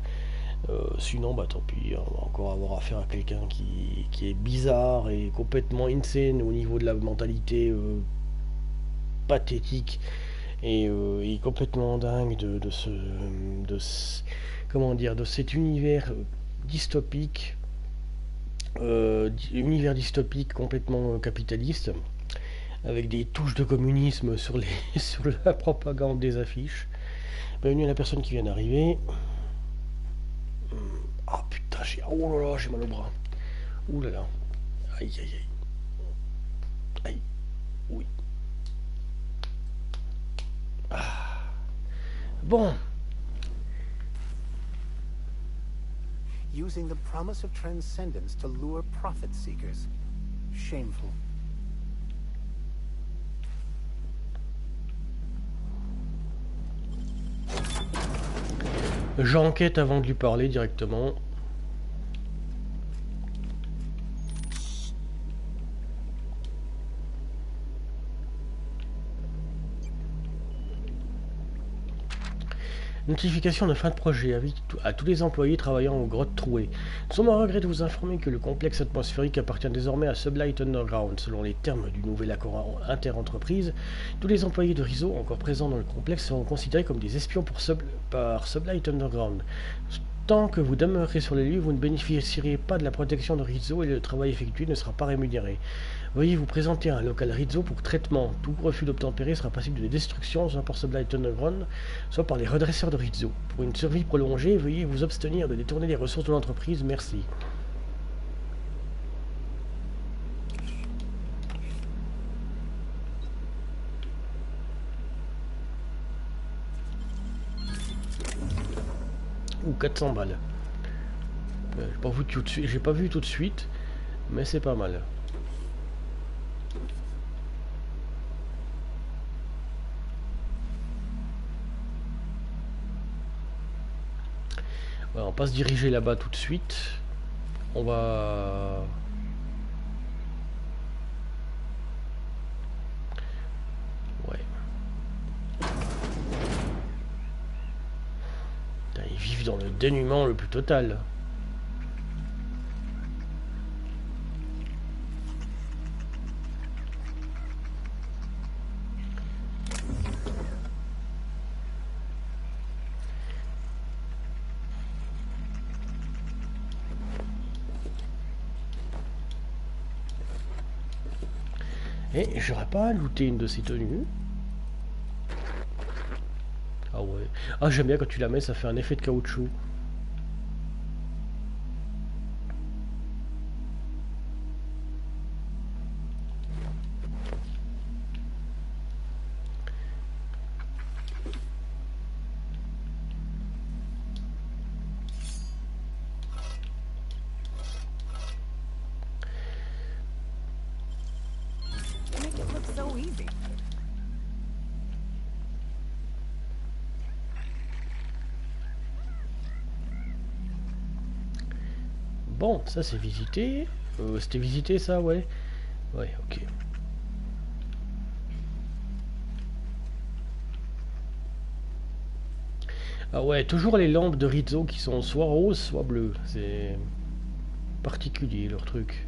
Sinon, bah tant pis, on va encore avoir affaire à quelqu'un qui est bizarre et complètement insane au niveau de la mentalité pathétique et complètement dingue de comment dire, de cet univers dystopique, complètement capitaliste, avec des touches de communisme sur la propagande des affiches. Bienvenue à la personne qui vient d'arriver. Ah putain, oh là là, j'ai mal au bras. Ouh là là. Aïe aïe aïe. Aïe. Oui. Ah. Bon. Using the promise of transcendence to lure profit seekers. Shameful. J'enquête avant de lui parler directement. Notification de fin de projet. Avis à tous les employés travaillant aux grottes trouées. Nous sommes à regret de vous informer que le complexe atmosphérique appartient désormais à Sublight Underground. Selon les termes du nouvel accord interentreprise, tous les employés de Rizzo encore présents dans le complexe seront considérés comme des espions par Sublight Underground. Tant que vous demeurerez sur les lieux, vous ne bénéficierez pas de la protection de Rizzo et le travail effectué ne sera pas rémunéré. Veuillez vous présenter à un local Rizzo pour traitement. Tout refus d'obtempérer sera passible de destruction, soit par Sublight Underground, soit par les redresseurs de Rizzo. Pour une survie prolongée, veuillez vous abstenir de détourner les ressources de l'entreprise. Merci. Ou 400 balles. J'ai pas vu tout de suite, mais c'est pas mal. Voilà, on va pas se diriger là-bas tout de suite. On va... Ouais. Putain, ils vivent dans le dénuement le plus total. Et j'aurais pas looté une de ces tenues. Ah ouais. Ah, j'aime bien quand tu la mets, ça fait un effet de caoutchouc. Bon, ça c'est visité. C'était visité ça, ouais. Ouais, ok. Ah ouais, toujours les lampes de Rizzo qui sont soit roses, soit bleues. C'est particulier leur truc.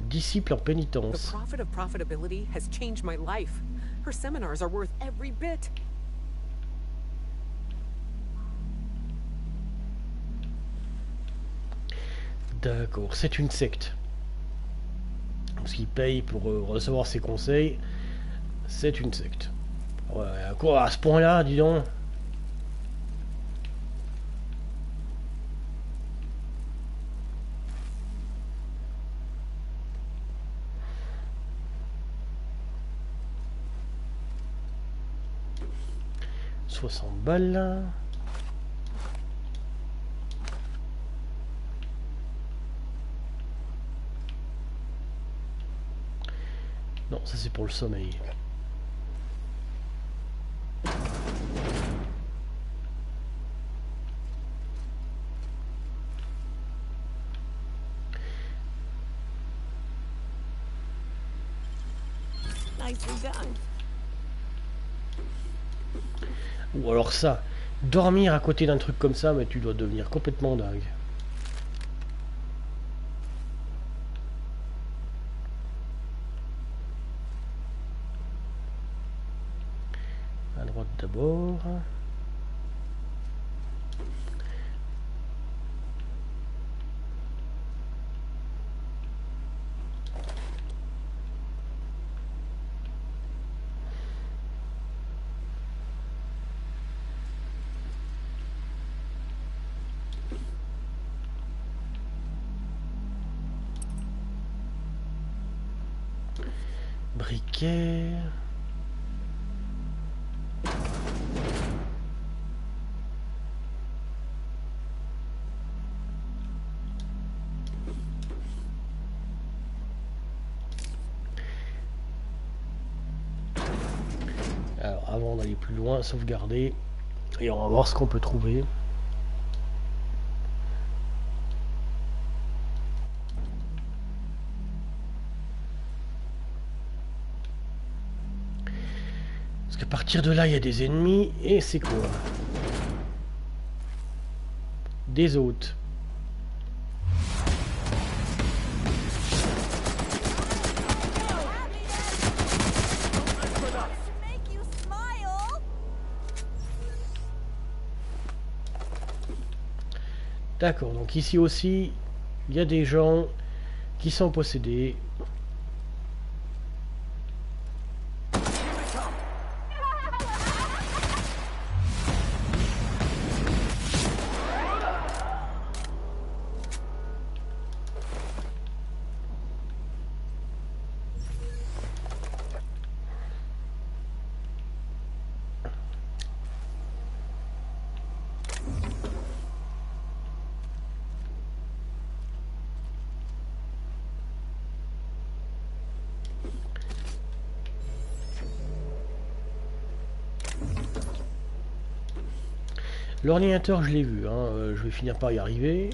Disciple en pénitence. The profit of profitability has changed my life. Her seminars are worth every bit. D'accord, c'est une secte. Parce qu'il paye pour recevoir ses conseils. C'est une secte. Ouais, à quoi, à ce point-là, dis donc. $60 là. Non, ça c'est pour le sommeil. Nicely done. Ou alors ça, dormir à côté d'un truc comme ça, mais tu dois devenir complètement dingue. À droite d'abord. Briquet. Alors avant d'aller plus loin, sauvegarder et on va voir ce qu'on peut trouver. Parce qu'à partir de là, il y a des ennemis et c'est quoi? Des hôtes. D'accord, donc ici aussi, il y a des gens qui sont possédés. L'ordinateur, je l'ai vu, hein, je vais finir par y arriver.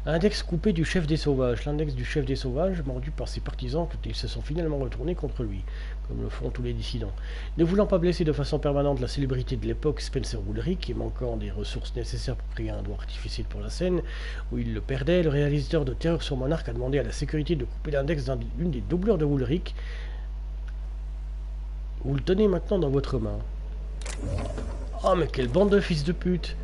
Index coupé du chef des sauvages. L'index du chef des sauvages, mordu par ses partisans quand ils se sont finalement retournés contre lui, comme le font tous les dissidents. Ne voulant pas blesser de façon permanente la célébrité de l'époque Spencer Woolrich et manquant des ressources nécessaires pour créer un droit artificiel pour la scène, où il le perdait, le réalisateur de Terreur sur Monarque a demandé à la sécurité de couper l'index d'une des doublures de Woolrich. Vous le tenez maintenant dans votre main. Oh mais quelle bande de fils de pute!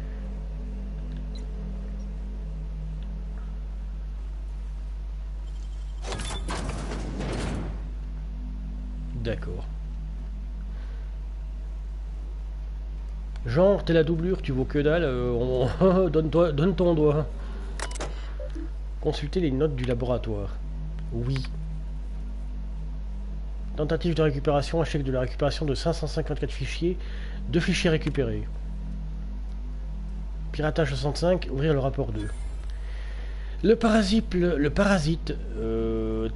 D'accord. Genre, t'es la doublure, tu vaux que dalle, donne ton doigt. Consultez les notes du laboratoire. Oui. Tentative de récupération, échec de la récupération de 554 fichiers, 2 fichiers récupérés. Piratage 65, ouvrir le rapport 2. Le parasite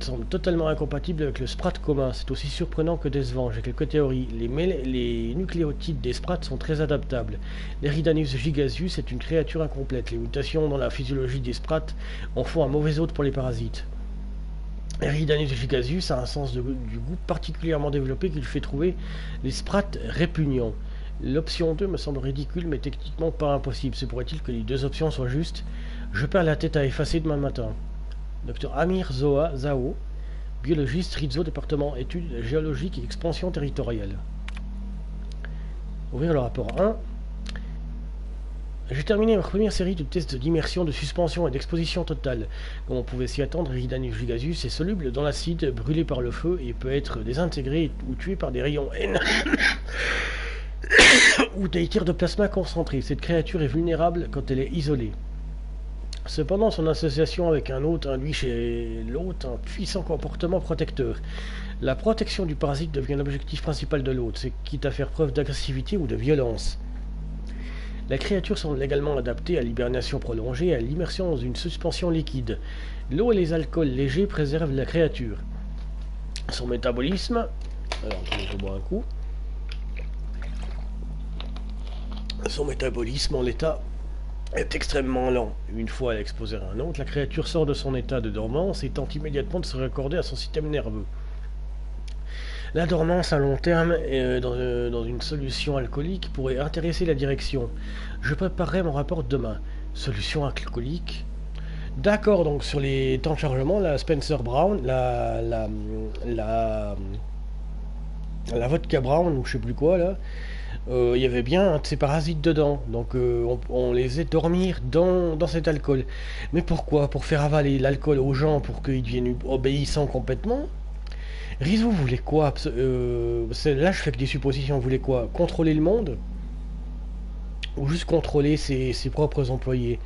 semble totalement incompatible avec le sprat commun. C'est aussi surprenant que décevant. J'ai quelques théories. Les nucléotides des sprats sont très adaptables. L'Eridanus gigaseus est une créature incomplète. Les mutations dans la physiologie des sprats en font un mauvais hôte pour les parasites. Eridanus gigaseus a un sens du goût particulièrement développé qui lui fait trouver les sprats répugnants. L'option 2 me semble ridicule mais techniquement pas impossible. Se pourrait-il que les deux options soient justes? Je perds la tête à effacer demain matin. Dr Amir Zao, biologiste, Rizzo, département études géologiques et expansion territoriale. Ouvrir le rapport 1. J'ai terminé ma première série de tests d'immersion, de suspension et d'exposition totale. Comme on pouvait s'y attendre, Eridanus gigaseus est soluble dans l'acide, brûlé par le feu et peut être désintégré ou tué par des rayons N ou des tirs de plasma concentrés. Cette créature est vulnérable quand elle est isolée. Cependant, son association avec un hôte induit chez l'hôte un puissant comportement protecteur. La protection du parasite devient l'objectif principal de l'hôte, c'est quitte à faire preuve d'agressivité ou de violence. La créature semble également adaptée à l'hibernation prolongée et à l'immersion dans une suspension liquide. L'eau et les alcools légers préservent la créature. Son métabolisme... Alors, attendez, je bois un coup. Son métabolisme en l'état est extrêmement lent. Une fois exposée à un hôte, la créature sort de son état de dormance et tente immédiatement de se raccorder à son système nerveux. La dormance à long terme dans une solution alcoolique pourrait intéresser la direction. Je préparerai mon rapport demain. Solution alcoolique. D'accord, donc sur les temps de chargement, la Spencer Brown, la vodka Brown ou je sais plus quoi là. Il y avait bien un de ces parasites dedans, donc on les faisait dormir dans cet alcool. Mais pourquoi? Pour faire avaler l'alcool aux gens pour qu'ils deviennent obéissants complètement? Rizzo voulait quoi? Là je fais que des suppositions. Voulait quoi? Contrôler le monde? Ou juste contrôler ses propres employés?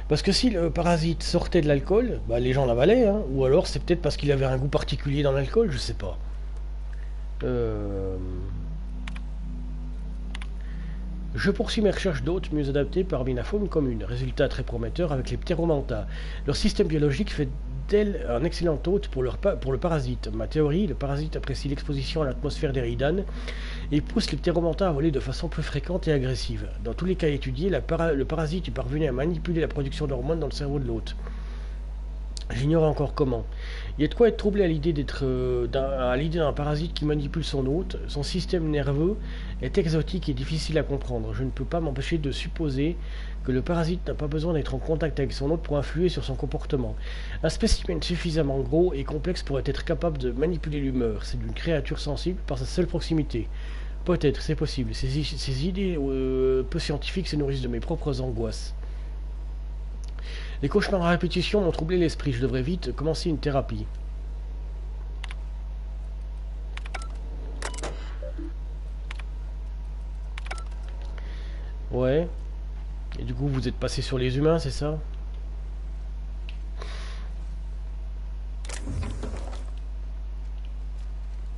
Parce que si le parasite sortait de l'alcool, bah, les gens l'avalaient, hein. Ou alors c'est peut-être parce qu'il avait un goût particulier dans l'alcool, je sais pas. Je poursuis mes recherches d'hôtes mieux adaptés parmi la faune commune. Résultat très prometteur avec les pteromanta. Leur système biologique fait d'elles un excellent hôte pour le parasite. Ma théorie, le parasite apprécie l'exposition à l'atmosphère d'Éridan et pousse les pteromanta à voler de façon plus fréquente et agressive. Dans tous les cas étudiés, le parasite est parvenu à manipuler la production d'hormones dans le cerveau de l'hôte. J'ignore encore comment. Il y a de quoi être troublé à l'idée d'un parasite qui manipule son hôte. Son système nerveux est exotique et difficile à comprendre. Je ne peux pas m'empêcher de supposer que le parasite n'a pas besoin d'être en contact avec son hôte pour influer sur son comportement. Un spécimen suffisamment gros et complexe pourrait être capable de manipuler l'humeur. C'est d'une créature sensible par sa seule proximité. Peut-être, c'est possible. Ces idées peu scientifiques se nourrissent de mes propres angoisses. Les cauchemars à répétition m'ont troublé l'esprit. Je devrais vite commencer une thérapie. Ouais. Et du coup, vous êtes passé sur les humains, c'est ça?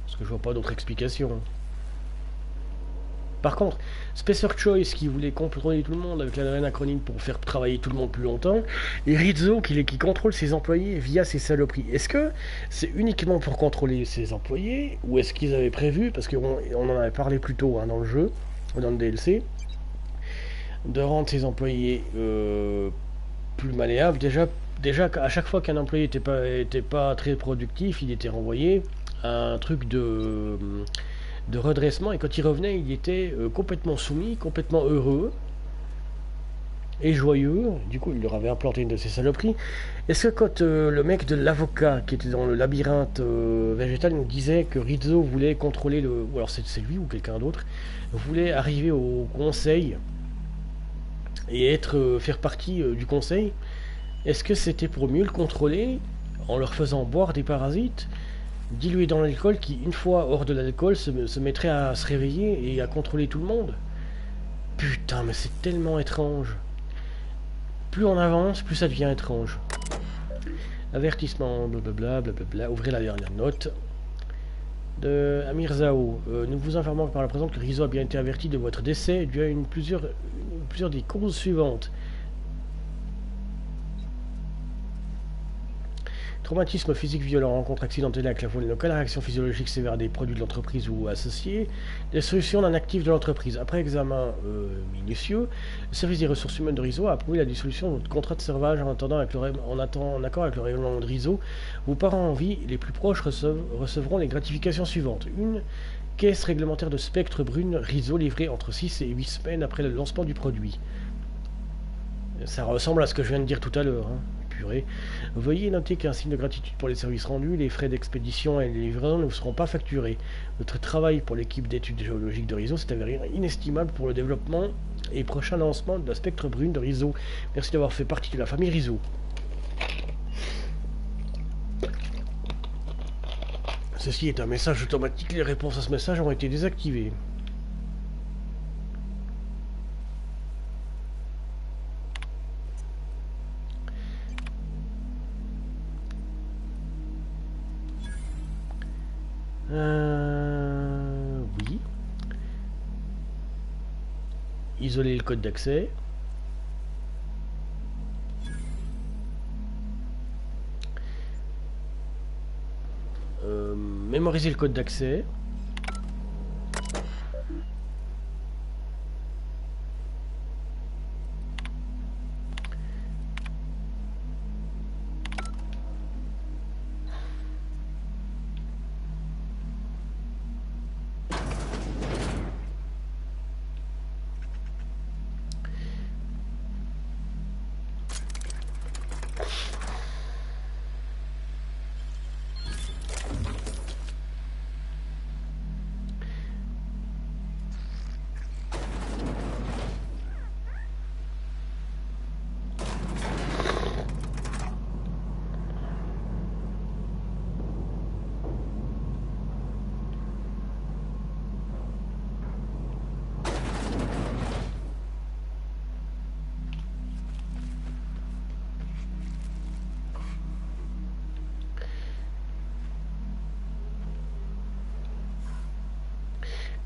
Parce que je vois pas d'autre explication. Par contre, Spacer Choice qui voulait contrôler tout le monde avec l'adrénacronine pour faire travailler tout le monde plus longtemps, et Rizzo qui contrôle ses employés via ses saloperies. Est-ce que c'est uniquement pour contrôler ses employés, ou est-ce qu'ils avaient prévu, parce qu'on en avait parlé plus tôt hein, dans le jeu, dans le DLC, de rendre ses employés plus malléables. Déjà à chaque fois qu'un employé était pas très productif, il était renvoyé à un truc de redressement, et quand il revenait, il était complètement soumis, complètement heureux et joyeux. Du coup, il leur avait implanté une de ces saloperies. Est-ce que quand le mec de l'avocat qui était dans le labyrinthe végétal nous disait que Rizzo voulait contrôler ou alors c'est lui ou quelqu'un d'autre, voulait arriver au conseil et faire partie du conseil, est-ce que c'était pour mieux le contrôler en leur faisant boire des parasites dilués dans l'alcool qui, une fois hors de l'alcool, se mettrait à se réveiller et à contrôler tout le monde? Putain, mais c'est tellement étrange. Plus on avance, plus ça devient étrange. Avertissement, blablabla, blablabla. Ouvrez la dernière note. De Amir Zao. Nous vous informons par la présente que Rizzo a bien été averti de votre décès dû à plusieurs des causes suivantes. Traumatisme physique violent, rencontre accidentelle avec la faune locale, réaction physiologique sévère des produits de l'entreprise ou associés, destruction d'un actif de l'entreprise. Après examen minutieux, le service des ressources humaines de Rizzo a approuvé la dissolution de votre contrat de servage en accord avec le règlement de Rizzo. Vos parents en vie les plus proches recevront les gratifications suivantes. Une caisse réglementaire de spectre brune Rizzo livrée entre 6 et 8 semaines après le lancement du produit. Ça ressemble à ce que je viens de dire tout à l'heure, hein. Purée. Veuillez noter qu'un signe de gratitude pour les services rendus, les frais d'expédition et les livraisons ne vous seront pas facturés. Votre travail pour l'équipe d'études géologiques de Rizzo s'est avéré inestimable pour le développement et prochain lancement de la spectre brune de Rizzo. Merci d'avoir fait partie de la famille Rizzo. Ceci est un message automatique, les réponses à ce message ont été désactivées. Oui. Isoler le code d'accès. Mémoriser le code d'accès.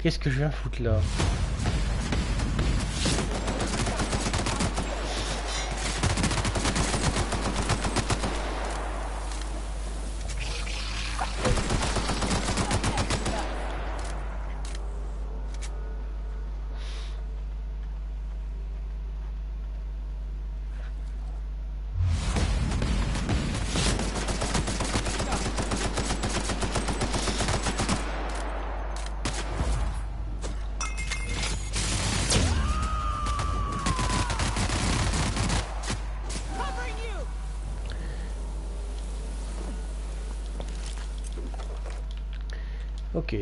Qu'est-ce que je viens foutre là? Ok.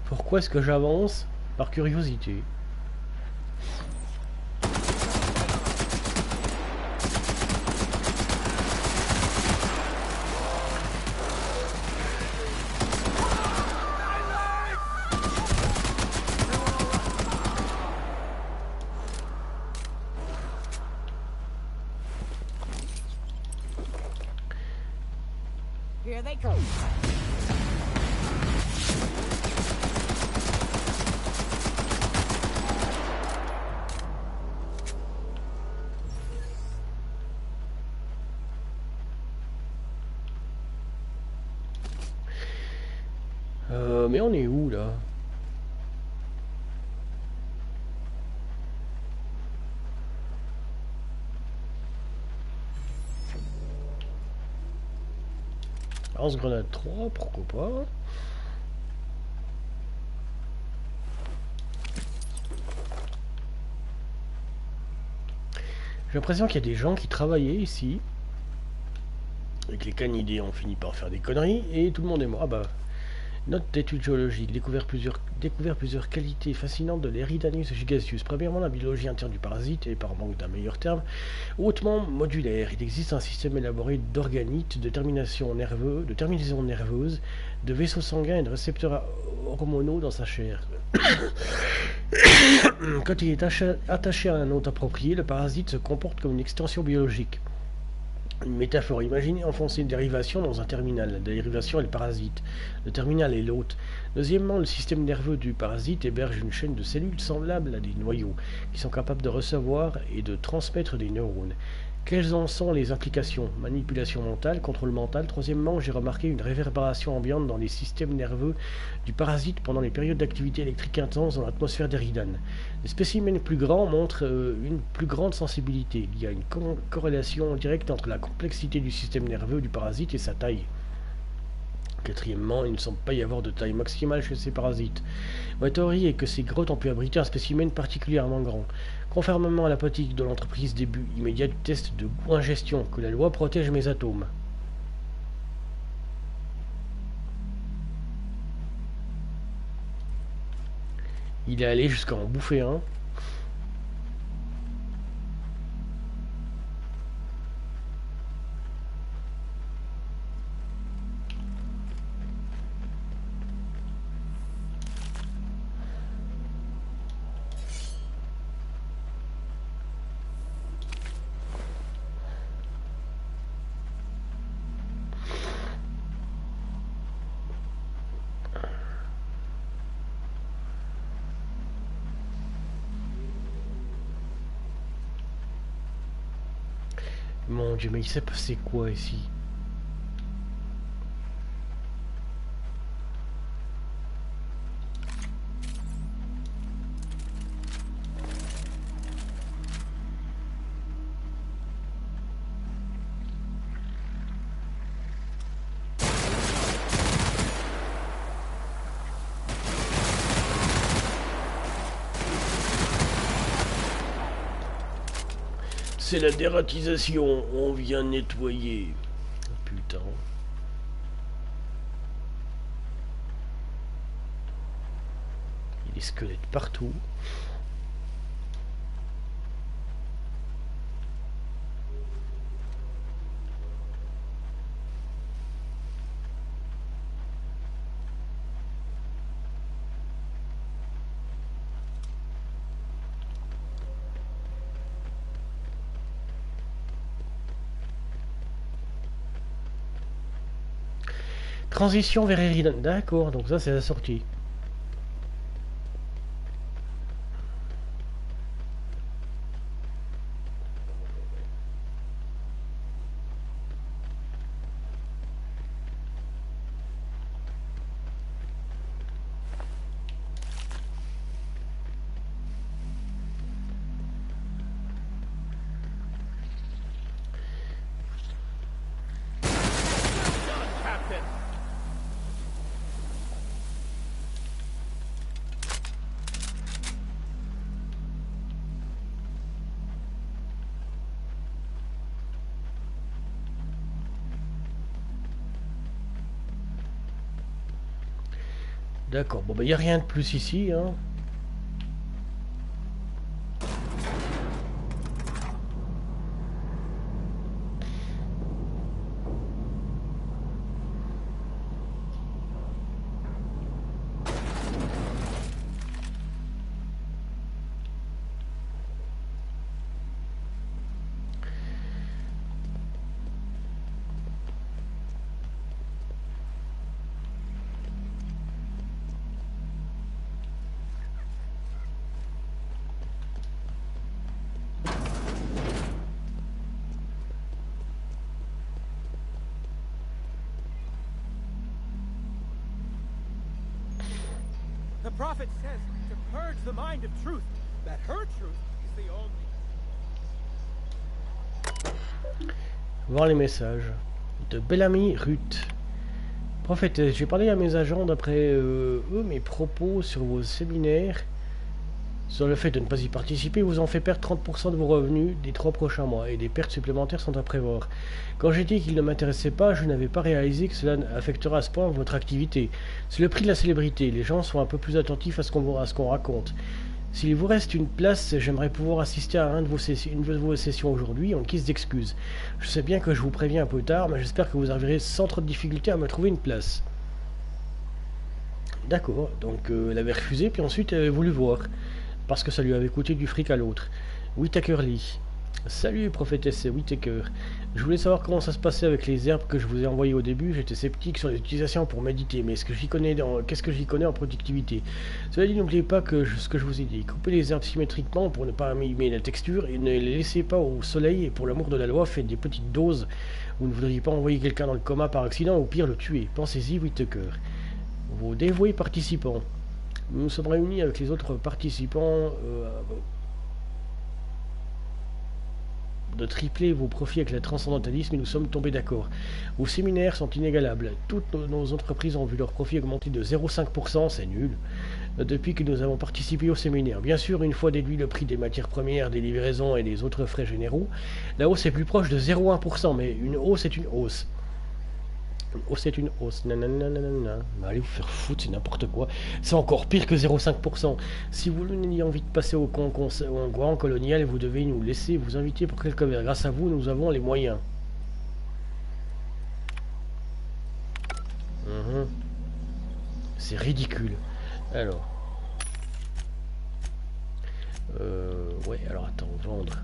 Pourquoi est-ce que j'avance? Par curiosité. Here they come. Mais on est où là? Lance-grenade 3, pourquoi pas? J'ai l'impression qu'il y a des gens qui travaillaient ici et que les canidés ont fini par faire des conneries et tout le monde est mort. Ah bah, note d'études géologiques, découvert plusieurs qualités fascinantes de l'Éridanus gigaseus. Premièrement, la biologie interne du parasite est, par manque d'un meilleur terme, hautement modulaire. Il existe un système élaboré d'organites, de terminaisons nerveuses, de vaisseaux sanguins et de récepteurs hormonaux dans sa chair. Quand il est attaché à un hôte approprié, le parasite se comporte comme une extension biologique. Une métaphore, imaginez enfoncer une dérivation dans un terminal. La dérivation est le parasite. Le terminal est l'hôte. Deuxièmement, le système nerveux du parasite héberge une chaîne de cellules semblables à des noyaux, qui sont capables de recevoir et de transmettre des neurones. Quelles en sont les implications? Manipulation mentale, contrôle mental. Troisièmement, j'ai remarqué une réverbération ambiante dans les systèmes nerveux du parasite pendant les périodes d'activité électrique intense dans l'atmosphère d'Éridan. Les spécimens plus grands montrent une plus grande sensibilité. Il y a une corrélation directe entre la complexité du système nerveux du parasite et sa taille. Quatrièmement, il ne semble pas y avoir de taille maximale chez ces parasites. Ma théorie est que ces grottes ont pu abriter un spécimen particulièrement grand. Conformément à la politique de l'entreprise début immédiat du test de goût ingestion, que la loi protège mes atomes. Il est allé jusqu'à en bouffer un. Mon Dieu, mais il s'est passé quoi ici? C'est la dératisation, on vient nettoyer. Oh, putain. Il y a des squelettes partout. Transition vers Éridan. D'accord, donc ça c'est la sortie. D'accord, bon bah il n'y a rien de plus ici, hein. The prophet says to purge the mind of truth, that her truth is the only. Voir les messages. De Bellamy Ruth. Prophétesse, j'ai parlé à mes agents d'après eux, mes propos sur vos séminaires. Sur le fait de ne pas y participer vous en fait perdre 30% de vos revenus des 3 prochains mois et des pertes supplémentaires sont à prévoir. Quand j'ai dit qu'il ne m'intéressait pas, je n'avais pas réalisé que cela affectera à ce point votre activité. C'est le prix de la célébrité, les gens sont un peu plus attentifs à ce qu'on raconte. S'il vous reste une place, j'aimerais pouvoir assister à une de vos sessions aujourd'hui en guise d'excuse. Je sais bien que je vous préviens un peu tard, mais j'espère que vous arriverez sans trop de difficulté à me trouver une place. D'accord, donc elle avait refusé, puis ensuite elle avait voulu voir. Parce que ça lui avait coûté du fric à l'autre. Whittaker Lee. Salut, prophétesse Whittaker. Je voulais savoir comment ça se passait avec les herbes que je vous ai envoyées au début. J'étais sceptique sur les utilisations pour méditer, mais qu'est-ce que j'y connais en productivité? Cela dit, n'oubliez pas ce que je vous ai dit. Coupez les herbes symétriquement pour ne pas abîmer la texture et ne les laissez pas au soleil. Et pour l'amour de la loi, faites des petites doses. Vous ne voudriez pas envoyer quelqu'un dans le coma par accident ou pire le tuer. Pensez-y, Whittaker. Vos dévoués participants. Nous nous sommes réunis avec les autres participants de tripler vos profits avec le transcendantalisme et nous sommes tombés d'accord. Vos séminaires sont inégalables. Toutes nos entreprises ont vu leurs profits augmenter de 0,5%, c'est nul, depuis que nous avons participé au séminaire. Bien sûr, une fois déduit le prix des matières premières, des livraisons et des autres frais généraux, la hausse est plus proche de 0,1%, mais une hausse est une hausse. Une hausse est une hausse. Nanana. Allez vous faire foutre, c'est n'importe quoi. C'est encore pire que 0,5%. Si vous avez envie de passer au grand colonial, vous devez nous laisser vous inviter pour quelques verres. Grâce à vous, nous avons les moyens. C'est ridicule. Alors. Ouais, alors attends, vendre.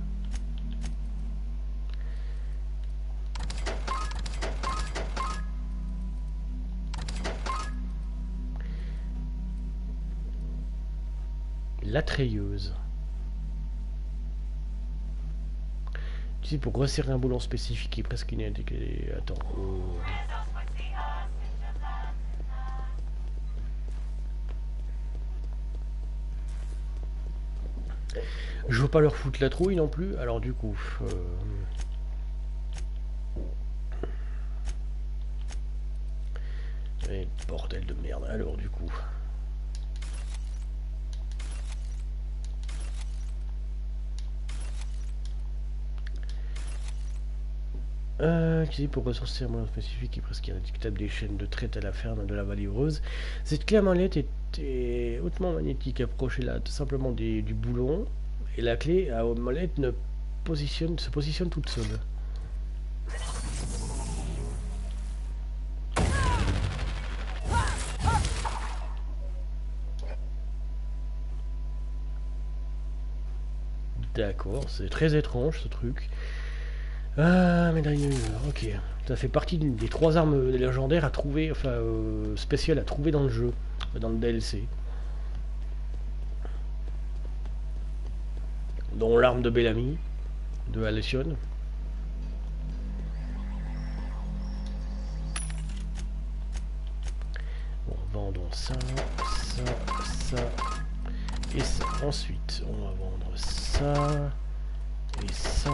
La treilleuse. Tu sais, pour resserrer un boulon spécifique qui est presque inédit. Attends. Je veux pas leur foutre la trouille non plus. Alors du coup. Et bordel de merde. Alors du coup. Pour ressourcer un moyen spécifique qui est presque indiscutable des chaînes de traite à la ferme de la vallée heureuse. Cette clé à molette est hautement magnétique. Approchez-la tout simplement du boulon et la clé à molette se positionne toute seule. D'accord, c'est très étrange ce truc. Ah, médaille, ok. Ça fait partie des 3 armes légendaires à trouver, enfin spéciales à trouver dans le jeu, dans le DLC. Dont l'arme de Bellamy, de Alession. Bon, vendons ça, et ça. Ensuite, on va vendre ça, et ça.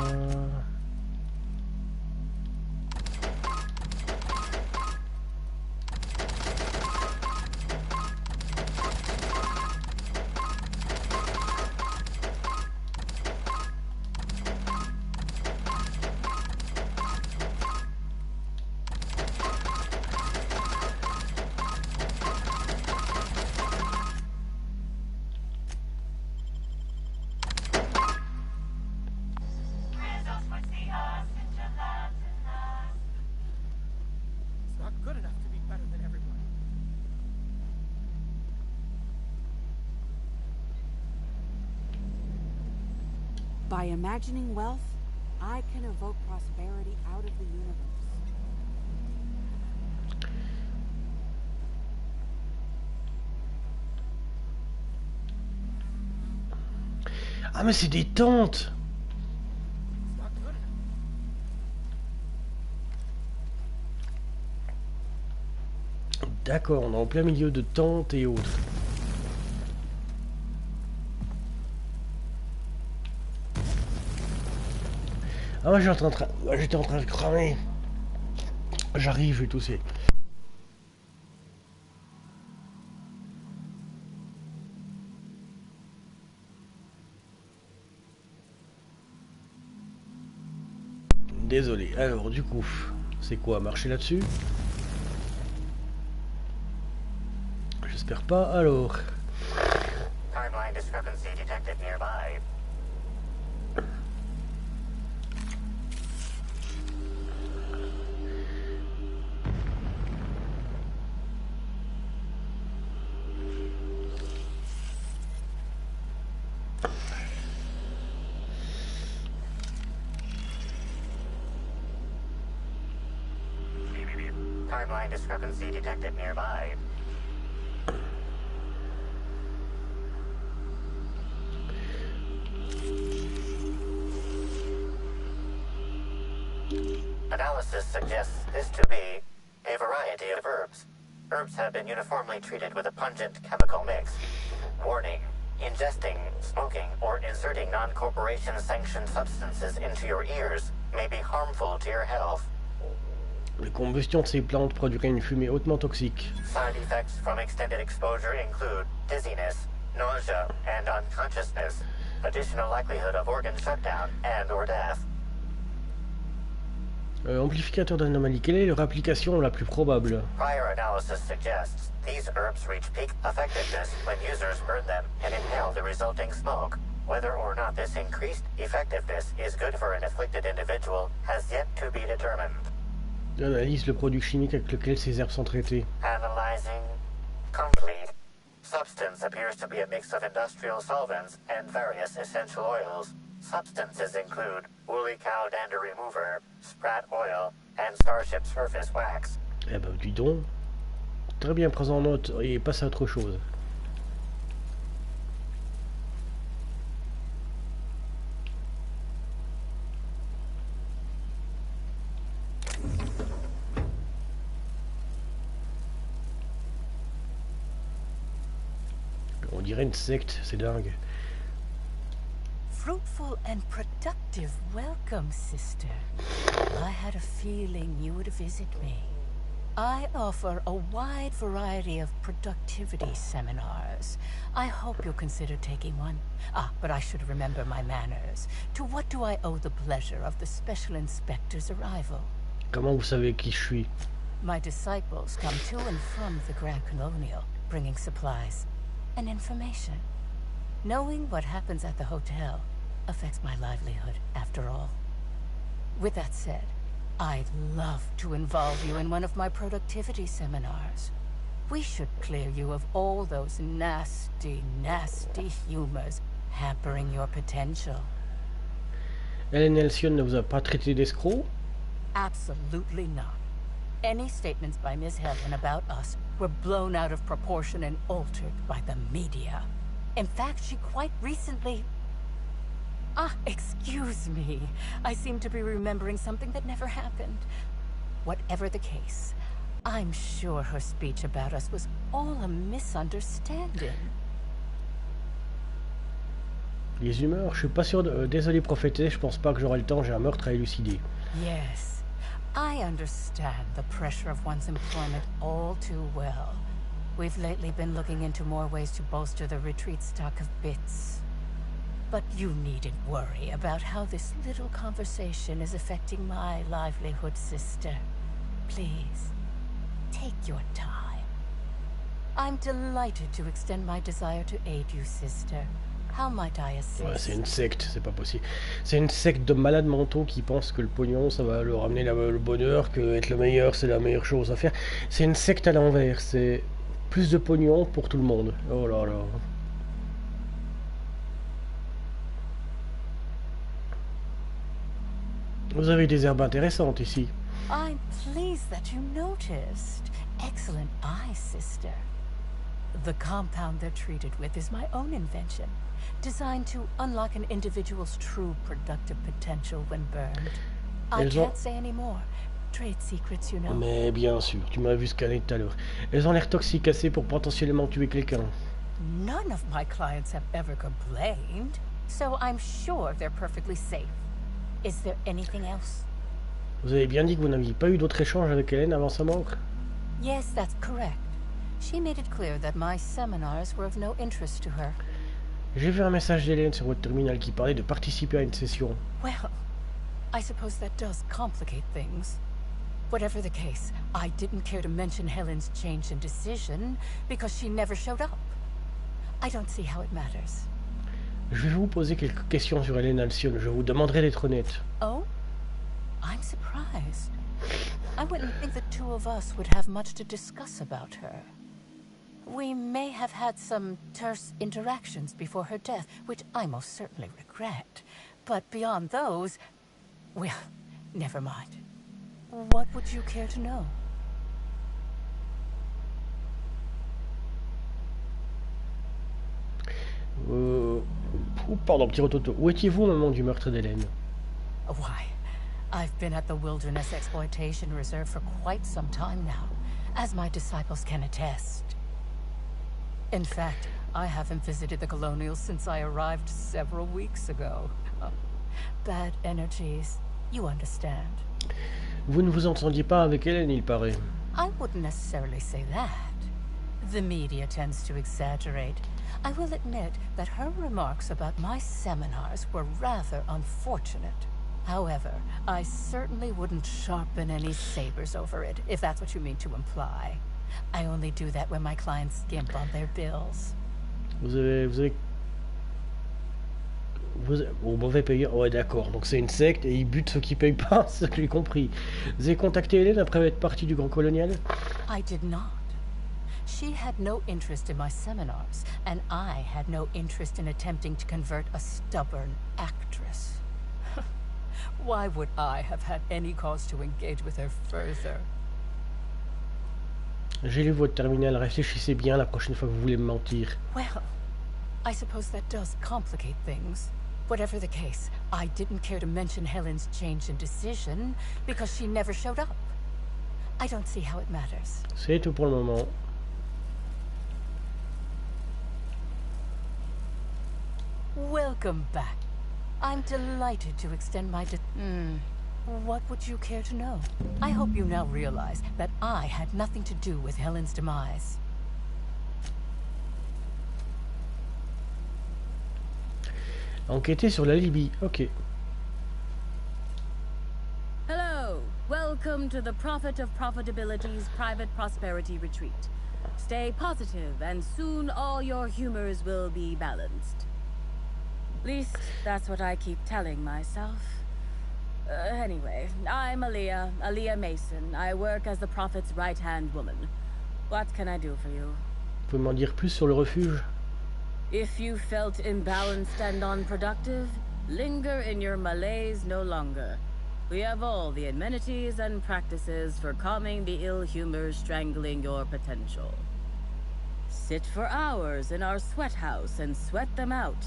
By imagining wealth, I can evoke prosperity out of the universe. Ah mais c'est des tentes. D'accord, on est en plein milieu de tentes et autres. Ah moi j'étais en train de cramer. J'arrive, je vais tousser. Désolé. Alors du coup, c'est quoi, marcher là-dessus? J'espère pas. Alors. Timeline discrepancy detected nearby. timeline discrepancy detected nearby. Analysis suggests this to be a variety of herbs. Herbs have been uniformly treated with a pungent chemical mix. Warning: ingesting, smoking, or inserting non-corporation sanctioned substances into your ears may be harmful to your health. La combustion de ces plantes produirait une fumée hautement toxique. Side effects from extended exposure include dizziness, nausea, and unconsciousness. Additional likelihood of organ shutdown and or death. Amplificateur d'anomalies, quelle est leur application la plus probable? Prior analysis suggests these herbs reach peak effectiveness when users burn them and inhale the resulting smoke. Whether or not this increased effectiveness is good for an afflicted individual has yet to be determined. Analyse le produit chimique avec lequel ces herbes sont traitées. Analyzing. Complete. Substance appears to be a mix of industrial solvents and various essential oils. Substances include woolly cow dander remover, sprat oil, and starship surface wax. Eh ben, dis donc. Très bien, prends en note et passe à autre chose. On dirait une secte, c'est dingue. Fruitful and productive welcome, sister. I had a feeling you would visit me. I offer a wide variety of productivity seminars. I hope you'll consider taking one. Ah, but I should remember my manners. To what do I owe the pleasure of the Special Inspector's arrival? Comment vous savez qui je suis? My disciples come to and from the Grand Colonial, bringing supplies and information. Knowing what happens at the hotel affects my livelihood, after all. With that said, I'd love to involve you in one of my productivity seminars. We should clear you of all those nasty, nasty humors hampering your potential. Hélène Alcyone ne vous a pas traité d'escroc? Absolutely not. Any statements by Miss Helen about us were blown out of proportion and altered by the media. In fact, she quite recently... Ah, excuse me. I seem to be remembering something that never happened. Whatever the case, I'm sure her speech about us was all a misunderstanding. Les humeurs, je suis pas sûr de... désolé prophétesse, je pense pas que j'aurai le temps, j'ai un meurtre à élucider. Yes, I understand the pressure of one's employment all too well. We've lately been looking into more ways to bolster the retreat stock of bits. But you needn't worry about how this little conversation is affecting my livelihood, sister. Please, take your time. I'm delighted to extend my desire to aid you, sister. How might I assist? Ouais, c'est une secte, c'est pas possible. C'est une secte de malades mentaux qui pensent que le pognon, ça va leur amener le bonheur, que être le meilleur, c'est la meilleure chose à faire. C'est une secte à l'envers, c'est plus de pognon pour tout le monde. Oh là là. Vous avez des herbes intéressantes ici. I'm pleased that you noticed. Excellent eye, sister. The compound they're treated with is my own invention, designed to unlock an individual's true productive potential when burned. I can't say any more. Trade secrets, you know. Mais bien sûr, tu m'as vu scanner tout à l'heure. Elles ont l'air toxiques assez pour potentiellement tuer quelqu'un. None of my clients have ever complained, so I'm sure they're perfectly safe. Is there anything else? Vous avez bien dit que vous n'aviez pas eu d'autre échange avec Hélène avant sa mort? Yes, that's correct. She made it clear that my seminars were of no interest to her. J'ai vu un message d'Hélène sur votre terminal qui parlait de participer à une session. Well, I suppose that does complicate things. Whatever the case, I didn't care to mention Helen's change in decision because she never showed up. I don't see how it matters. Je vais vous poser quelques questions sur Hélène Alcyone. Je vous demanderai d'être honnête. Oh? I'm surprised. I wouldn't think the two of us would have much to discuss about her. We may have had some terse interactions before her death, which I most certainly regret. But beyond those, well, never mind. What would you care to know? Pardon, petit rototo. Où étiez-vous au moment du meurtre d'Hélène? Why, I've been at the Wilderness Exploitation Reserve for quite some time now, as my disciples can attest. In fact, I haven't visited the Colonials since I arrived several weeks ago. Bad energies, you understand. Vous ne vous entendiez pas avec Hélène, il paraît. I wouldn't necessarily say that. The media tends to exaggerate. I will admit that her remarks about my seminars were rather unfortunate. However, I certainly wouldn't sharpen any sabers over it, if that's what you mean to imply. I only do that when my clients skimp on their bills. Au mauvais payeur, ouais d'accord, donc c'est une secte et ils butent ceux qui payent pas, c'est ce que j'ai compris. Vous avez contacté Hélène après être partie du Grand Colonial? I did not. She had no interest in my seminars, and I had no interest in attempting to convert a stubborn actress. Why would I have had any cause to engage with her further? J'ai lu votre terminal, réfléchissez bien la prochaine fois que vous voulez me mentir. Well, I suppose that does complicate things. Whatever the case, I didn't care to mention Helen's change in decision because she never showed up. I don't see how it matters. C'est tout pour le moment. Welcome back. I'm delighted to extend my What would you care to know? I hope you now realize that I had nothing to do with Helen's demise. Enquêter sur la Libye, ok. Hello, welcome to the Prophet of Profitability's Private Prosperity Retreat. Stay positive and soon all your humors will be balanced. At least, that's what I keep telling myself. Anyway, I'm Aaliyah Mason. I work as the Prophet's right-hand woman. What can I do for you? Vous pouvez m'en dire plus sur le refuge? If you felt imbalanced and unproductive, linger in your malaise no longer. We have all the amenities and practices for calming the ill humor strangling your potential. Sit for hours in our sweat house and sweat them out.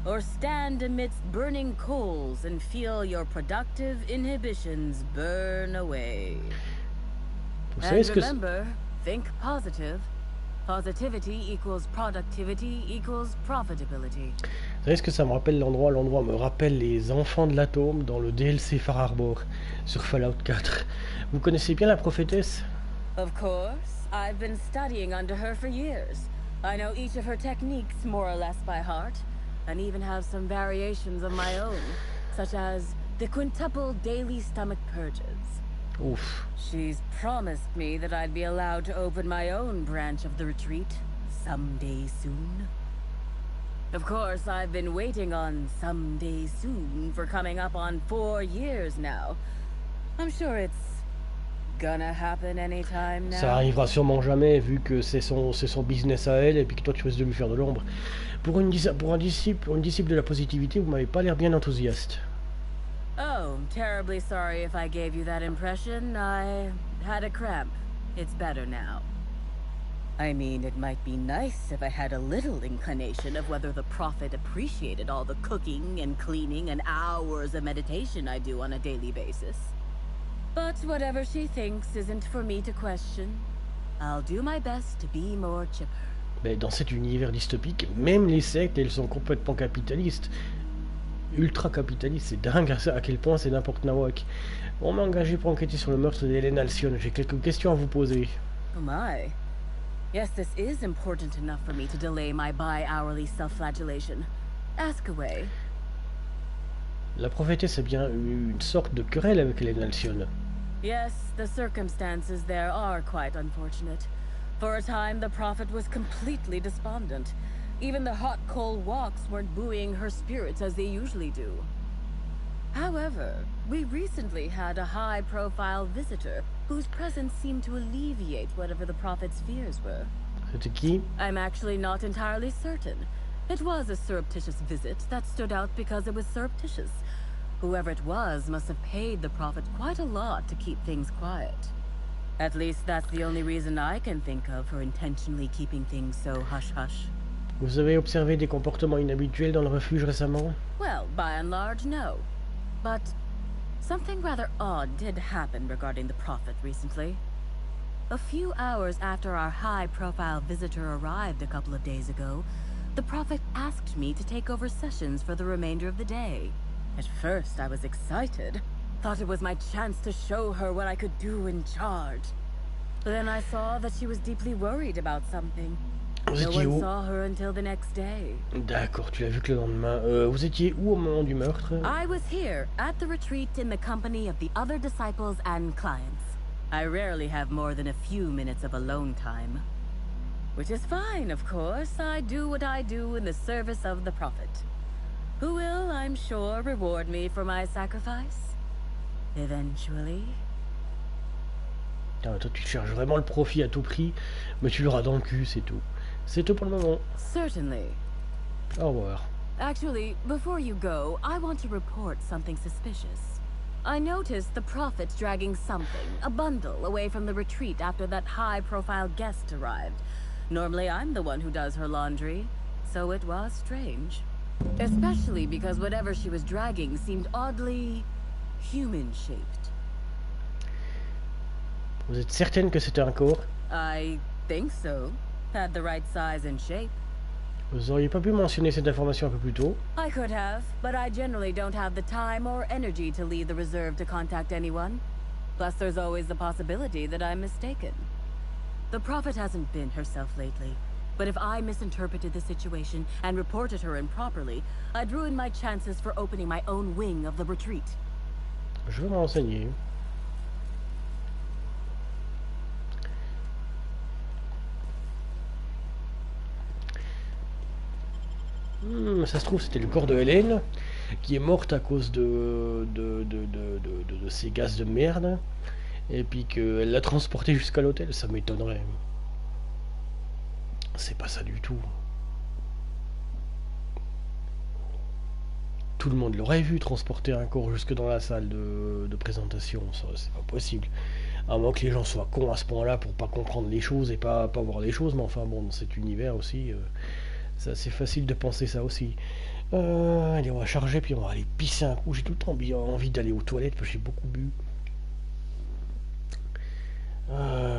Or stand amidst burning coals and feel your productive inhibitions burn away. And remember, think positive. Positivity equals productivity equals profitability. Vous savez ce que ça me rappelle l'endroit? L'endroit me rappelle les enfants de l'atome dans le DLC Far Harbor sur Fallout 4. Vous connaissez bien la prophétesse? Of course, I've been studying under her for years. I know each of her techniques more or less by heart. And even have some variations of my own, such as the quintuple daily stomach purges. Oof. She's promised me that I'd be allowed to open my own branch of the retreat someday soon. Of course, I've been waiting on someday soon for coming up on 4 years now. I'm sure it's gonna happen anytime now. Ça arrivera sûrement jamais vu que c'est son business à elle et puis que toi tu risques de lui faire de l'ombre. Pour une disciple de la positivité, vous m'avez pas l'air bien enthousiaste. Oh, terribly sorry if I gave you that impression. I had a cramp. It's better now. I mean, it might be nice if I had a little inclination of whether the Prophet appreciated all the cooking and cleaning and hours of meditation I do on a daily basis. But whatever she thinks isn't for me to question. I'll do my best to be more chipper. Mais dans cet univers dystopique, même les sectes, elles sont complètement capitalistes. Ultra capitalistes, c'est dingue à quel point c'est n'importe nawak. On m'a engagé pour enquêter sur le meurtre d'Hélène Alcyone. J'ai quelques questions à vous poser. Oh my. Yes, this is important enough for me to delay my bi-hourly self-flagellation. Ask away. La prophétesse a bien eu une sorte de querelle avec Hélène Alcyone. Yes, the circumstances there are quite unfortunate. For a time, the Prophet was completely despondent. Even the hot coal walks weren't buoying her spirits as they usually do. However, we recently had a high-profile visitor whose presence seemed to alleviate whatever the Prophet's fears were. C'était qui? I'm actually not entirely certain. It was a surreptitious visit that stood out because it was surreptitious. Whoever it was must have paid the Prophet quite a lot to keep things quiet. At least that's the only reason I can think of for intentionally keeping things so hush-hush. Vous avez observé des comportements inhabituels dans le refuge récemment? Well, by and large, no. But something rather odd did happen regarding the Prophet recently. A few hours after our high-profile visitor arrived a couple of days ago, the Prophet asked me to take over sessions for the remainder of the day. At first, I was excited. Thought it was my chance to show her what I could do in charge. But then I saw that she was deeply worried about something. No one saw her until the next day. D'accord, tu l'as vu que le lendemain. Vous étiez où au moment du meurtre? I was here, at the retreat, in the company of the other disciples and clients. I rarely have more than a few minutes of alone time. Which is fine, of course. I do what I do in the service of the Prophet. Who will, I'm sure, reward me for my sacrifice. Eventually. Putain, toi tu cherches vraiment le profit à tout prix, mais tu l'auras dans le cul, c'est tout. C'est tout pour le moment. Certainly. Au revoir. Actually, before you go, I want to report something suspicious. I noticed the Prophet dragging something, a bundle, away from the retreat after that high-profile guest arrived. Normally I'm the one who does her laundry, so it was strange. Especially because whatever she was dragging seemed oddly human-shaped. Vous êtes certaine que c'était un corps? I think so. Had the right size and shape. Vous auriez pas pu mentionner cette information un peu plus tôt? I could have, but I generally don't have the time or energy to leave the reserve to contact anyone. Plus there's always the possibility that I'm mistaken. The Prophet hasn't been herself lately, but if I misinterpreted the situation and reported her improperly, I'd ruin my chances for opening my own wing of the retreat. Je vais me renseigner. Ça se trouve c'était le corps de Hélène qui est morte à cause de ces gaz de merde et puis qu'elle l'a transporté jusqu'à l'hôtel. Ça m'étonnerait. C'est pas ça du tout. Tout le monde l'aurait vu transporter un corps jusque dans la salle de présentation. Ça, c'est pas possible. À moins que les gens soient cons à ce point-là pour pas comprendre les choses et pas voir les choses. Mais enfin bon, dans cet univers aussi, c'est assez facile de penser ça aussi. Allez, on va charger puis on va aller pisser un coup. J'ai tout le temps envie d'aller aux toilettes parce que j'ai beaucoup bu.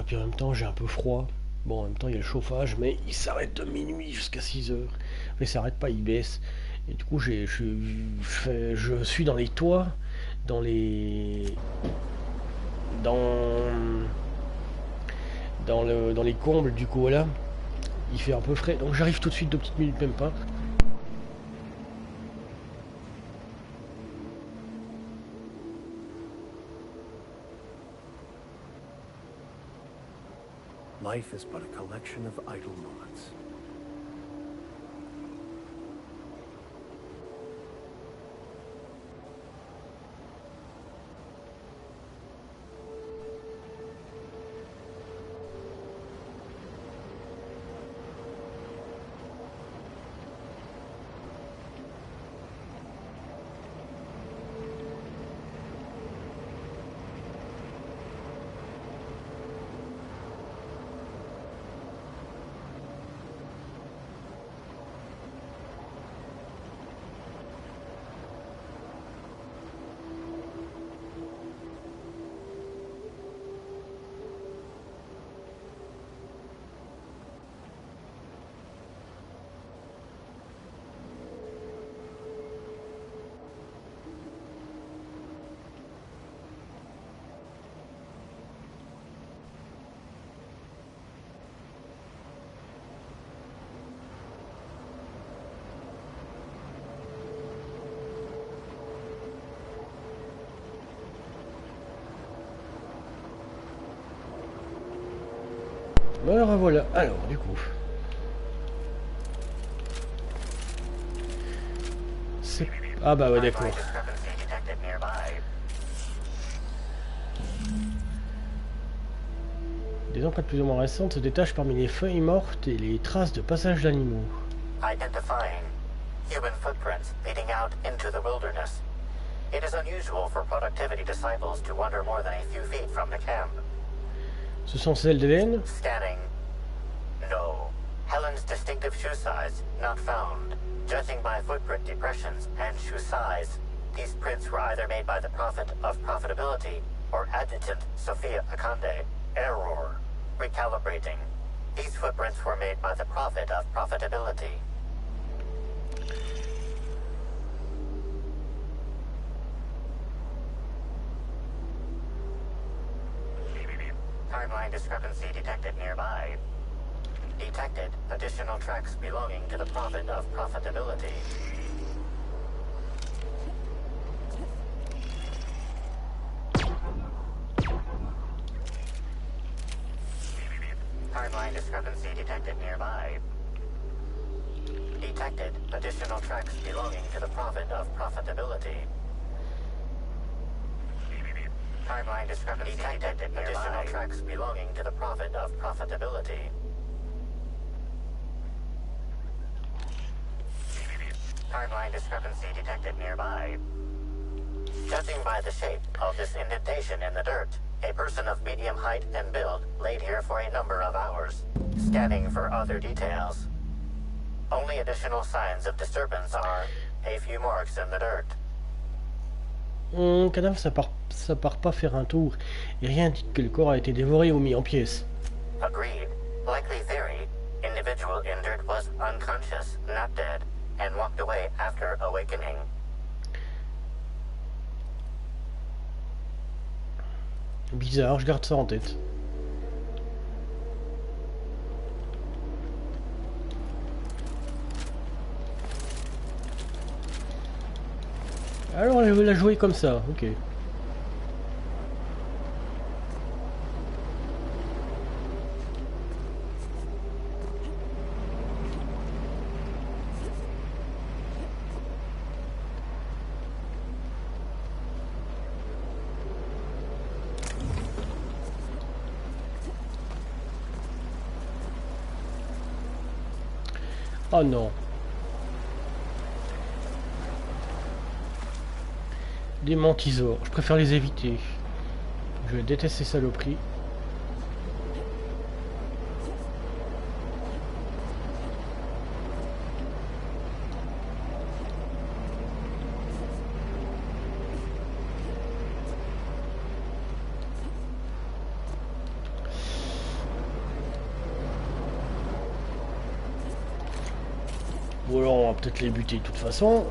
Puis en même temps, j'ai un peu froid. Bon, en même temps, il y a le chauffage, mais il s'arrête de minuit jusqu'à 6 heures. Mais il s'arrête pas, il baisse. Et du coup, je suis dans les toits, dans les combles du coup là. Il fait un peu frais, donc j'arrive tout de suite 2 petites minutes, même pas. Life is but a collection of idle moments. Alors voilà, alors du coup c'est... Ah bah ouais d'accord. Des empreintes plus ou moins récentes se détachent parmi les feuilles mortes et les traces de passage d'animaux. Identifying human footprints leading out into the wilderness. It is unusual for productivity disciples to wander more than a few feet from the camp. Ce sont celles d'Hélène? Scanning. No. Helen's distinctive shoe size, not found. Judging by footprint depressions and shoe size, these prints were either made by the Prophet of Profitability or Adjutant Sophia Akande. Error. Recalibrating. These footprints were made by the Prophet of Profitability. Timeline discrepancy detected nearby. Detected additional tracks belonging to the Prophet of Profitability. Timeline discrepancy detected nearby. Detected additional tracks belonging to the Prophet of Profitability. Timeline discrepancy detected additional tracks belonging to the Prophet of Profitability. Timeline discrepancy detected nearby. Judging by the shape of this indentation in the dirt, a person of medium height and build laid here for a number of hours. Scanning for other details. Only additional signs of disturbance are a few marks in the dirt. Cadavre, ça part pas faire un tour. Et rien dit que le corps a été dévoré ou mis en pièces. Agreed. Likely theory. Individual injured was unconscious, not dead, and walked away after awakening. Bizarre, je garde ça en tête. Alors, elle veut la jouer comme ça, ok. Oh non. Des mantisores, je préfère les éviter. Je déteste ces saloperies. Ou alors on va peut-être les buter de toute façon.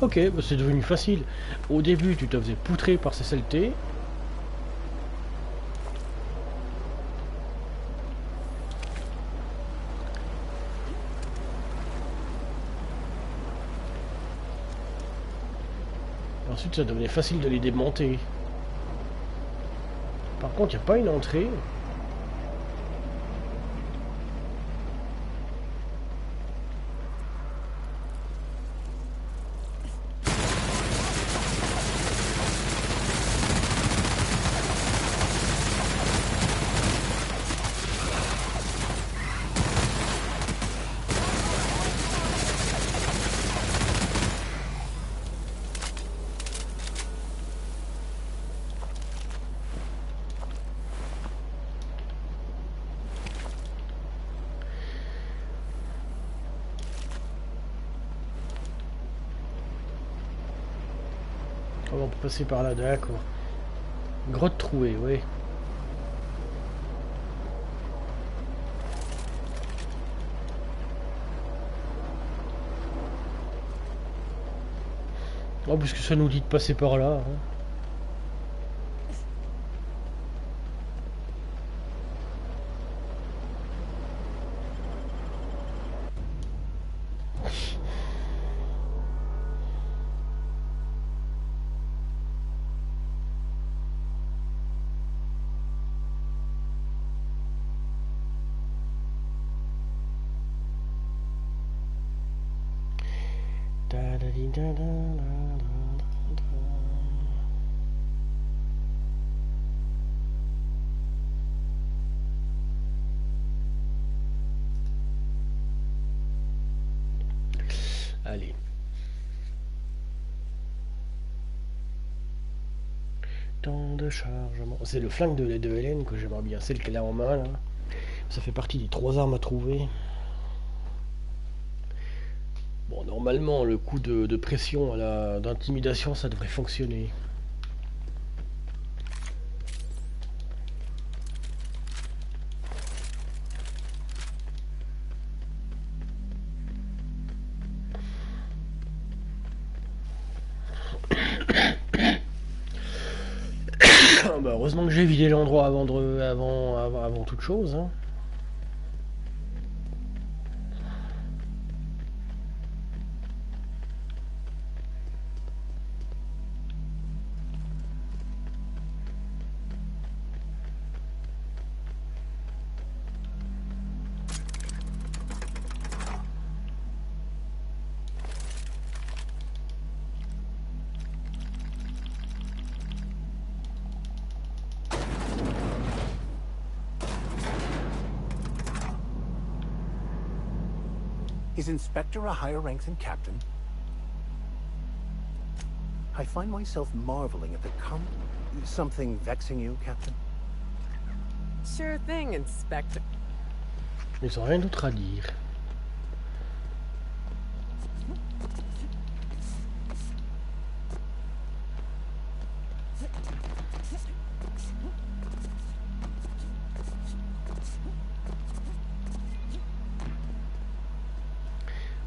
Ok, bah c'est devenu facile. Au début, tu te faisais poutrer par ces saletés. Ensuite, ça devenait facile de les démonter. Par contre, il n'y a pas une entrée. Oh, on peut passer par là, d'accord. Grotte trouée, oui. Oh, parce que ça nous dit de passer par là. Hein. Allez. Temps de chargement. C'est le flingue de Hélène que j'aimerais bien. Celle qu'elle a en main là. Ça fait partie des 3 armes à trouver. Bon, normalement, le coup de pression à d'intimidation, ça devrait fonctionner. Bah, heureusement que j'ai vidé l'endroit avant toute chose. Hein. Is Inspector a higher rank than Captain? I find myself marveling at the Something vexing you, Captain? Sure thing, Inspector. Ils ont rien d'autre à dire.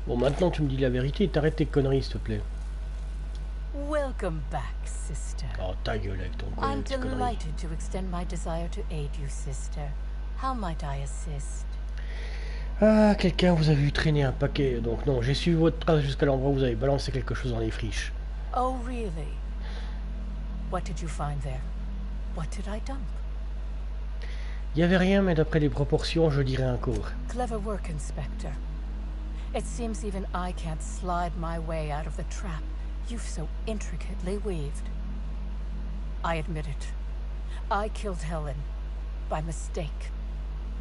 Bon, maintenant tu me dis la vérité et t'arrêtes tes conneries, s'il te plaît. Welcome back, sister. Oh, ta gueule avec ton I'm conneries. delighted to extend my desire to aid you, sister. How might I assist? Ah, quelqu'un vous a vu traîner un paquet. Donc non, j'ai suivi votre trace jusqu'à l'endroit où vous avez balancé quelque chose dans les friches. Oh, really? What did you find there? What did I dump? Il y avait rien, mais d'après les proportions, je dirais un corps. Clever work, Inspector. It seems even I can't slide my way out of the trap you've so intricately weaved. I admit it. I killed Helen. By mistake.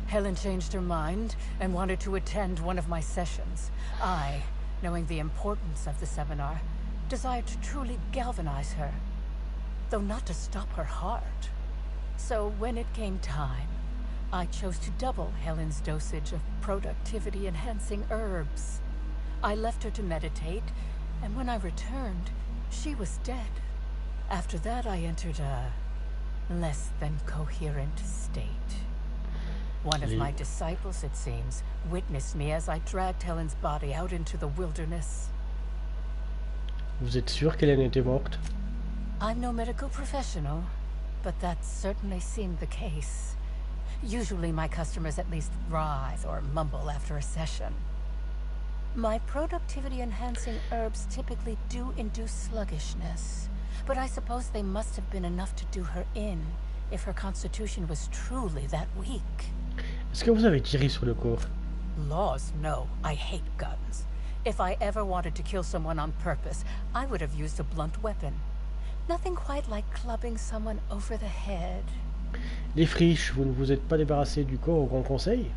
Helen changed her mind and wanted to attend one of my sessions. I, knowing the importance of the seminar, desired to truly galvanize her, though not to stop her heart. So when it came time, I chose to double Helen's dosage of productivity-enhancing herbs. I left her to meditate, and when I returned, she was dead. After that, I entered a less than coherent state. One of my disciples, it seems, witnessed me as I dragged Helen's body out into the wilderness. Vous êtes sûr qu'Hélène était morte? I'm no medical professional, but that certainly seemed the case. Usually my customers at least writhe or mumble after a session. My productivity-enhancing herbs typically do induce sluggishness, but I suppose they must have been enough to do her in, if her constitution was truly that weak. Est-ce que vous avez tiré sur le corps? Laws, no. I hate guns. If I ever wanted to kill someone on purpose, I would have used a blunt weapon. Nothing quite like clubbing someone over the head. Les friches, vous ne vous êtes pas débarrassé du corps au Grand Conseil?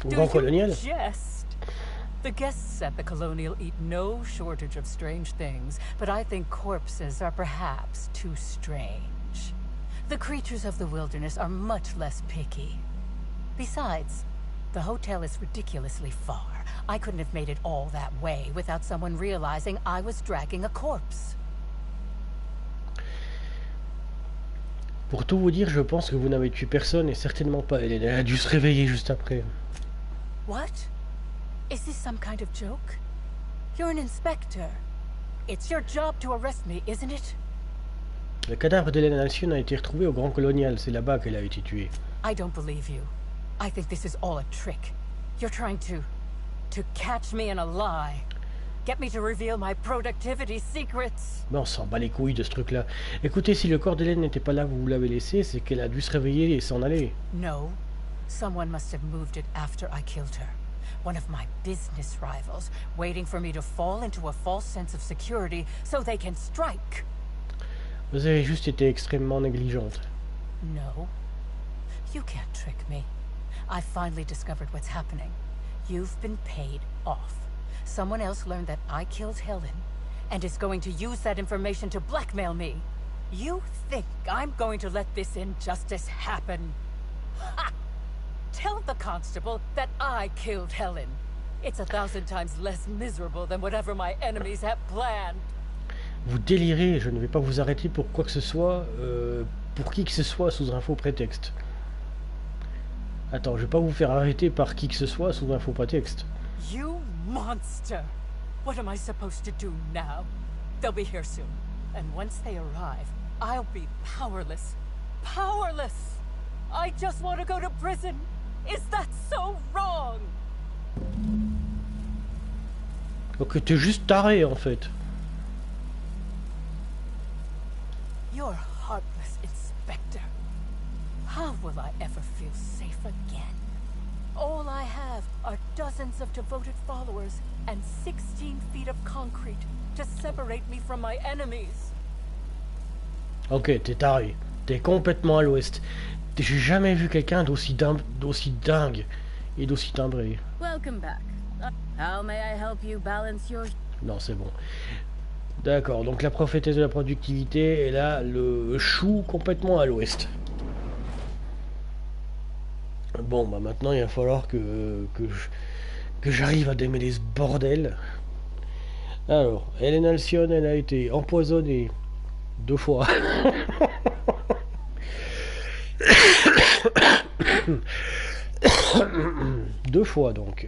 Au Grand Colonial? Jest. The guests at the Colonial eat no shortage of strange things, but I think corpses are perhaps too strange. The creatures of the wilderness are much less picky. Besides, the hotel is ridiculously far. I couldn't have made it all that way without someone realizing I was dragging a corpse. Pour tout vous dire, je pense que vous n'avez tué personne et certainement pas Hélène. Elle a dû se réveiller juste après. What? Is this some kind of joke? You're an inspector. It's your job to arrest me, isn't it? Le cadavre d'Hélène Alcyon a été retrouvé au Grand Colonial. C'est là-bas qu'elle a été tuée. I don't believe you. I think this is all a trick. You're trying to catch me in a lie. Get me to reveal my productivity secrets. Mais on s'en bat les couilles de ce truc-là. Écoutez, si le corps d'Hélène n'était pas là, vous l'avez laissé, c'est qu'elle a dû se réveiller et s'en aller. No. Someone must have moved it after I killed her. One of my business rivals, waiting for me to fall into a false sense of security so they can strike. Vous avez juste été extrêmement négligente. No. You can't trick me. I finally discovered what's happening. You've been paid off. Someone else learned that I killed Helen, and is going to use that information to blackmail me. You think I'm going to let this injustice happen? Ha! Tell the constable that I killed Helen. It's 1,000 times less miserable than whatever my enemies have planned. Vous délirez, je ne vais pas vous arrêter pour quoi que ce soit, pour qui que ce soit sous un faux prétexte. Attends, je vais pas vous faire arrêter par qui que ce soit sous un faux prétexte. You monster! What am I supposed to do now? They'll be here soon, and once they arrive, I'll be powerless. Powerless! I just want to go to prison. Is that so wrong? Ok, t'es juste taré en fait. You're heartless, Inspector. How will I ever feel safe again? All I have are dozens of devoted followers and 16 feet of concrete to separate me from my enemies. Ok, t'es taré. T'es complètement à l'ouest. J'ai jamais vu quelqu'un d'aussi dingue et d'aussi timbré. Welcome back. How may I help you balance your... Non, c'est bon. D'accord, donc la prophétesse de la productivité est là, le chou complètement à l'ouest. Bon, bah maintenant il va falloir que j'arrive à démêler ce bordel. Alors, Helen Alcyon, elle a été empoisonnée 2 fois. Deux fois donc.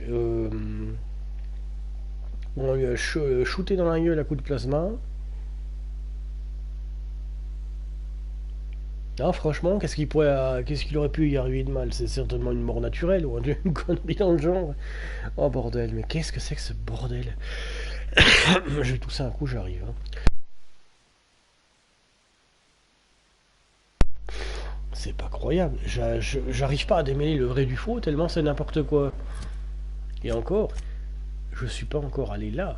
On lui a shooté dans la gueule à coup de plasma. Ah, franchement, qu'est-ce qu'il aurait pu y arriver de mal? C'est certainement une mort naturelle ou une connerie dans le genre. Oh bordel, mais qu'est-ce que c'est que ce bordel? Je vais tousser un coup, j'arrive. Hein. C'est pas croyable. J'arrive pas à démêler le vrai du faux tellement c'est n'importe quoi. Et encore, je suis pas encore allé là.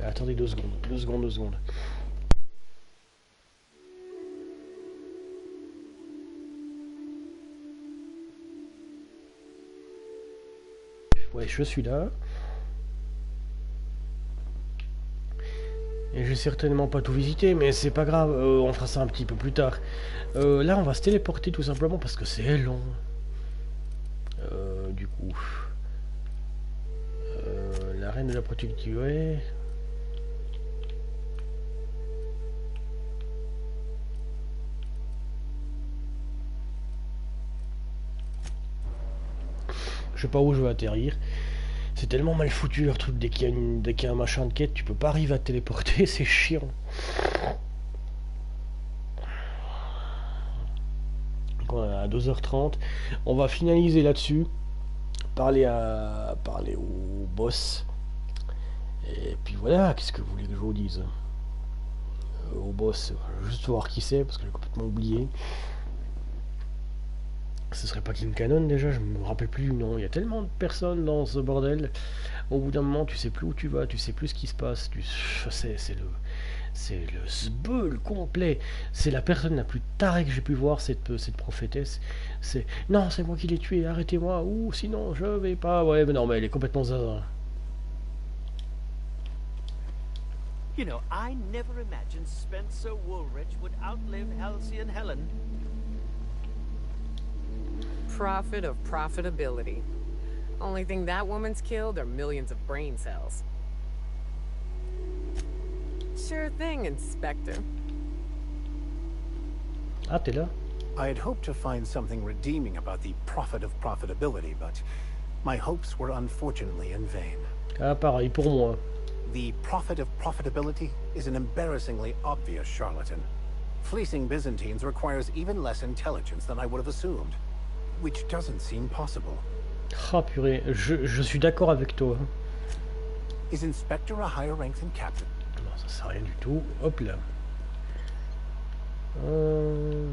Attendez 2 secondes. 2 secondes, 2 secondes. Ouais, je suis là. Et j'ai certainement pas tout visité, mais c'est pas grave, on fera ça un petit peu plus tard. Là, on va se téléporter tout simplement parce que c'est long. Du coup... la reine de la productivité... Je sais pas où je vais atterrir. C'est tellement mal foutu leur truc, dès qu'il y a un machin de quête, tu peux pas arriver à te téléporter, c'est chiant. Donc on est à 2h30. On va finaliser là-dessus. Parler au boss. Et puis voilà, qu'est-ce que vous voulez que je vous dise? Au boss, juste voir qui c'est, parce que j'ai complètement oublié. Ce serait pas King Cannon déjà, je me rappelle plus du nom. Il y a tellement de personnes dans ce bordel. Au bout d'un moment, tu sais plus où tu vas, tu sais plus ce qui se passe. C'est le sbeul complet. C'est la personne la plus tarée que j'ai pu voir, cette prophétesse. C'est non, c'est moi qui l'ai tué, arrêtez-moi, ou sinon je vais pas. Ouais, mais non, mais elle est complètement zaza. You know, I never imagined Spencer Woolrich would outlive Halcyon Helen. Profit of profitability. Only thing that woman's killed are millions of brain cells. Sure thing, Inspector. Ah, t'es là? I had hoped to find something redeeming about the profit of profitability, but my hopes were unfortunately in vain. Ah, pareil pour moi. The profit of profitability is an embarrassingly obvious charlatan. Fleecing Byzantines requires even less intelligence than I would have assumed. Which doesn't seem possible. Ah purée, je suis d'accord avec toi. Is Inspector a higher rank than Captain? Non, ça sert à rien du tout. Hop là. Oui.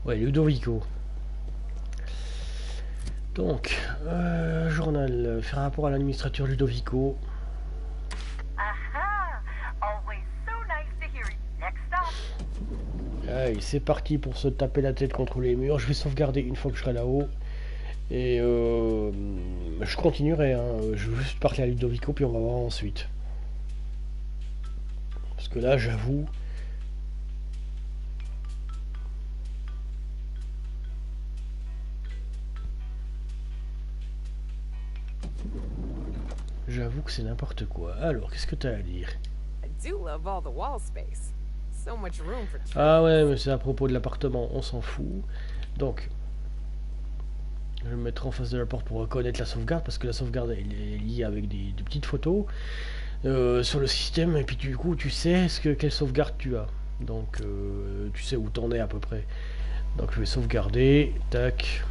Ouais, Ludovico. Donc, journal, faire rapport à l'administrateur Ludovico. Aha! Always so nice to hear you. Next stop. Allez, c'est parti pour se taper la tête contre les murs. Je vais sauvegarder une fois que je serai là-haut. Et je continuerai. Hein. Je veux juste parler à Ludovico, puis on va voir ensuite. Parce que là, j'avoue... J'avoue que c'est n'importe quoi. Alors, qu'est-ce que tu as à dire? I do love all the wall space. So much room for Ah ouais, mais c'est à propos de l'appartement, on s'en fout. Donc, je vais me mettre en face de la porte pour reconnaître la sauvegarde, parce que la sauvegarde elle est liée avec des petites photos sur le système, et puis du coup tu sais quelle sauvegarde tu as. Donc tu sais où t'en es à peu près. Donc je vais sauvegarder, tac.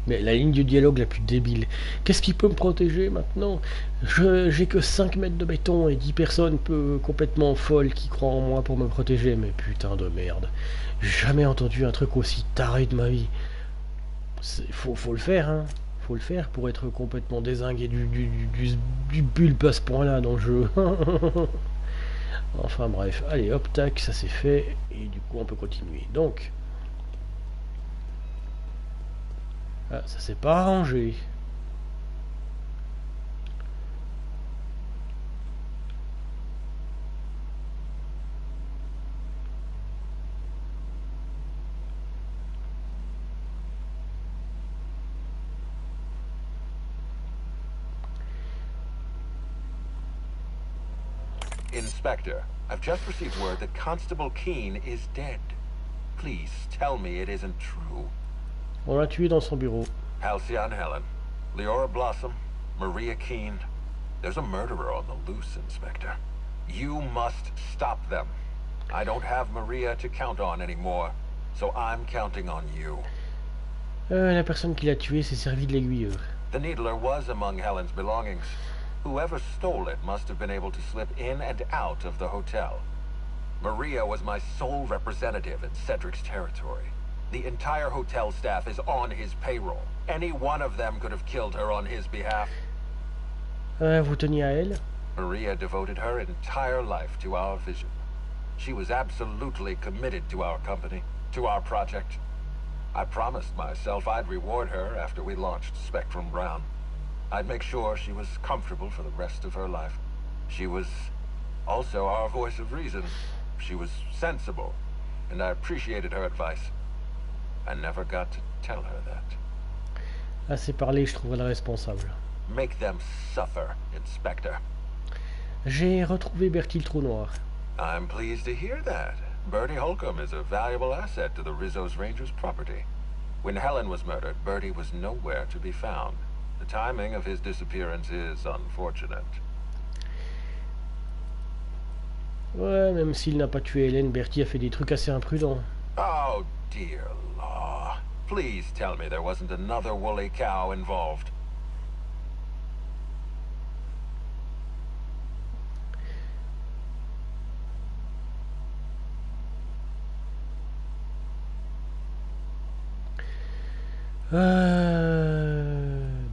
Mais la ligne du dialogue la plus débile. Qu'est-ce qui peut me protéger maintenant? J'ai que 5 mètres de béton et 10 personnes complètement folles qui croient en moi pour me protéger. Mais putain de merde. J'ai jamais entendu un truc aussi taré de ma vie. Faut le faire, hein. Faut le faire pour être complètement dézingué du bulbe à ce point-là dans le jeu. Enfin bref. Allez, hop, tac, ça c'est fait. Et du coup, on peut continuer. Donc... Ah, ça s'est pas arrangé. Inspector, I've just received word that Constable Keene is dead. Please tell me it isn't true. On l'a tué dans son bureau. Halcyon Helen, Leora Blossom, Maria Keene. There's a murderer on the loose, Inspector. You must stop them. I don't have Maria to count on anymore, so I'm counting on you. La personne qui l'a tué s'est servi de l'aiguilleur. The Needler was among Helen's belongings. Whoever stole it must have been able to slip in and out of the hotel. Maria was my sole representative in Cedric's territory. The entire hotel staff is on his payroll. Any one of them could have killed her on his behalf. Vous teniez à elle? Maria devoted her entire life to our vision. She was absolutely committed to our company, to our project. I promised myself I'd reward her after we launched Spectrum Brown. I'd make sure she was comfortable for the rest of her life. She was also our voice of reason. She was sensible, and I appreciated her advice. I never got to tell her that. Assez parlé, je trouverai la responsable. Make them suffer, Inspector. J'ai retrouvé Bertie le Trou Noir. I'm pleased to hear that. Bertie Holcomb is a valuable asset to the Rizzo's Rangers property. When Helen was murdered, Bertie was nowhere to be found. The timing of his disappearance is unfortunate. Ouais, même s'il n'a pas tué Hélène, Bertie a fait des trucs assez imprudents. Oh, dear law. Please tell me there wasn't another woolly cow involved.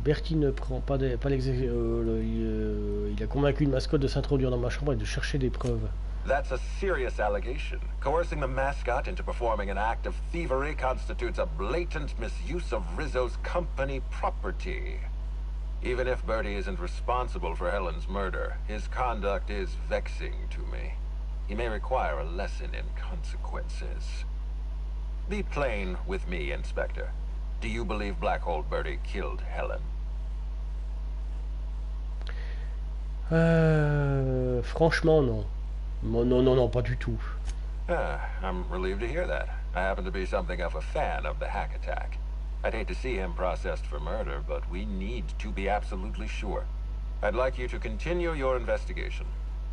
Bertie ne prend pas il a convaincu une mascotte de s'introduire dans ma chambre et de chercher des preuves. That's a serious allegation. Coercing the mascot into performing an act of thievery constitutes a blatant misuse of Rizzo's company property. Even if Bertie isn't responsible for Helen's murder, his conduct is vexing to me. He may require a lesson in consequences. Be plain with me, Inspector. Do you believe Black Hole Bertie killed Helen? Franchement, non. Non, pas du tout. I'm relieved to hear that. I happen to be something of a fan of the hack attack. I'd hate to see him processed for murder, but we need to be absolutely sure. I'd like you to continue your investigation.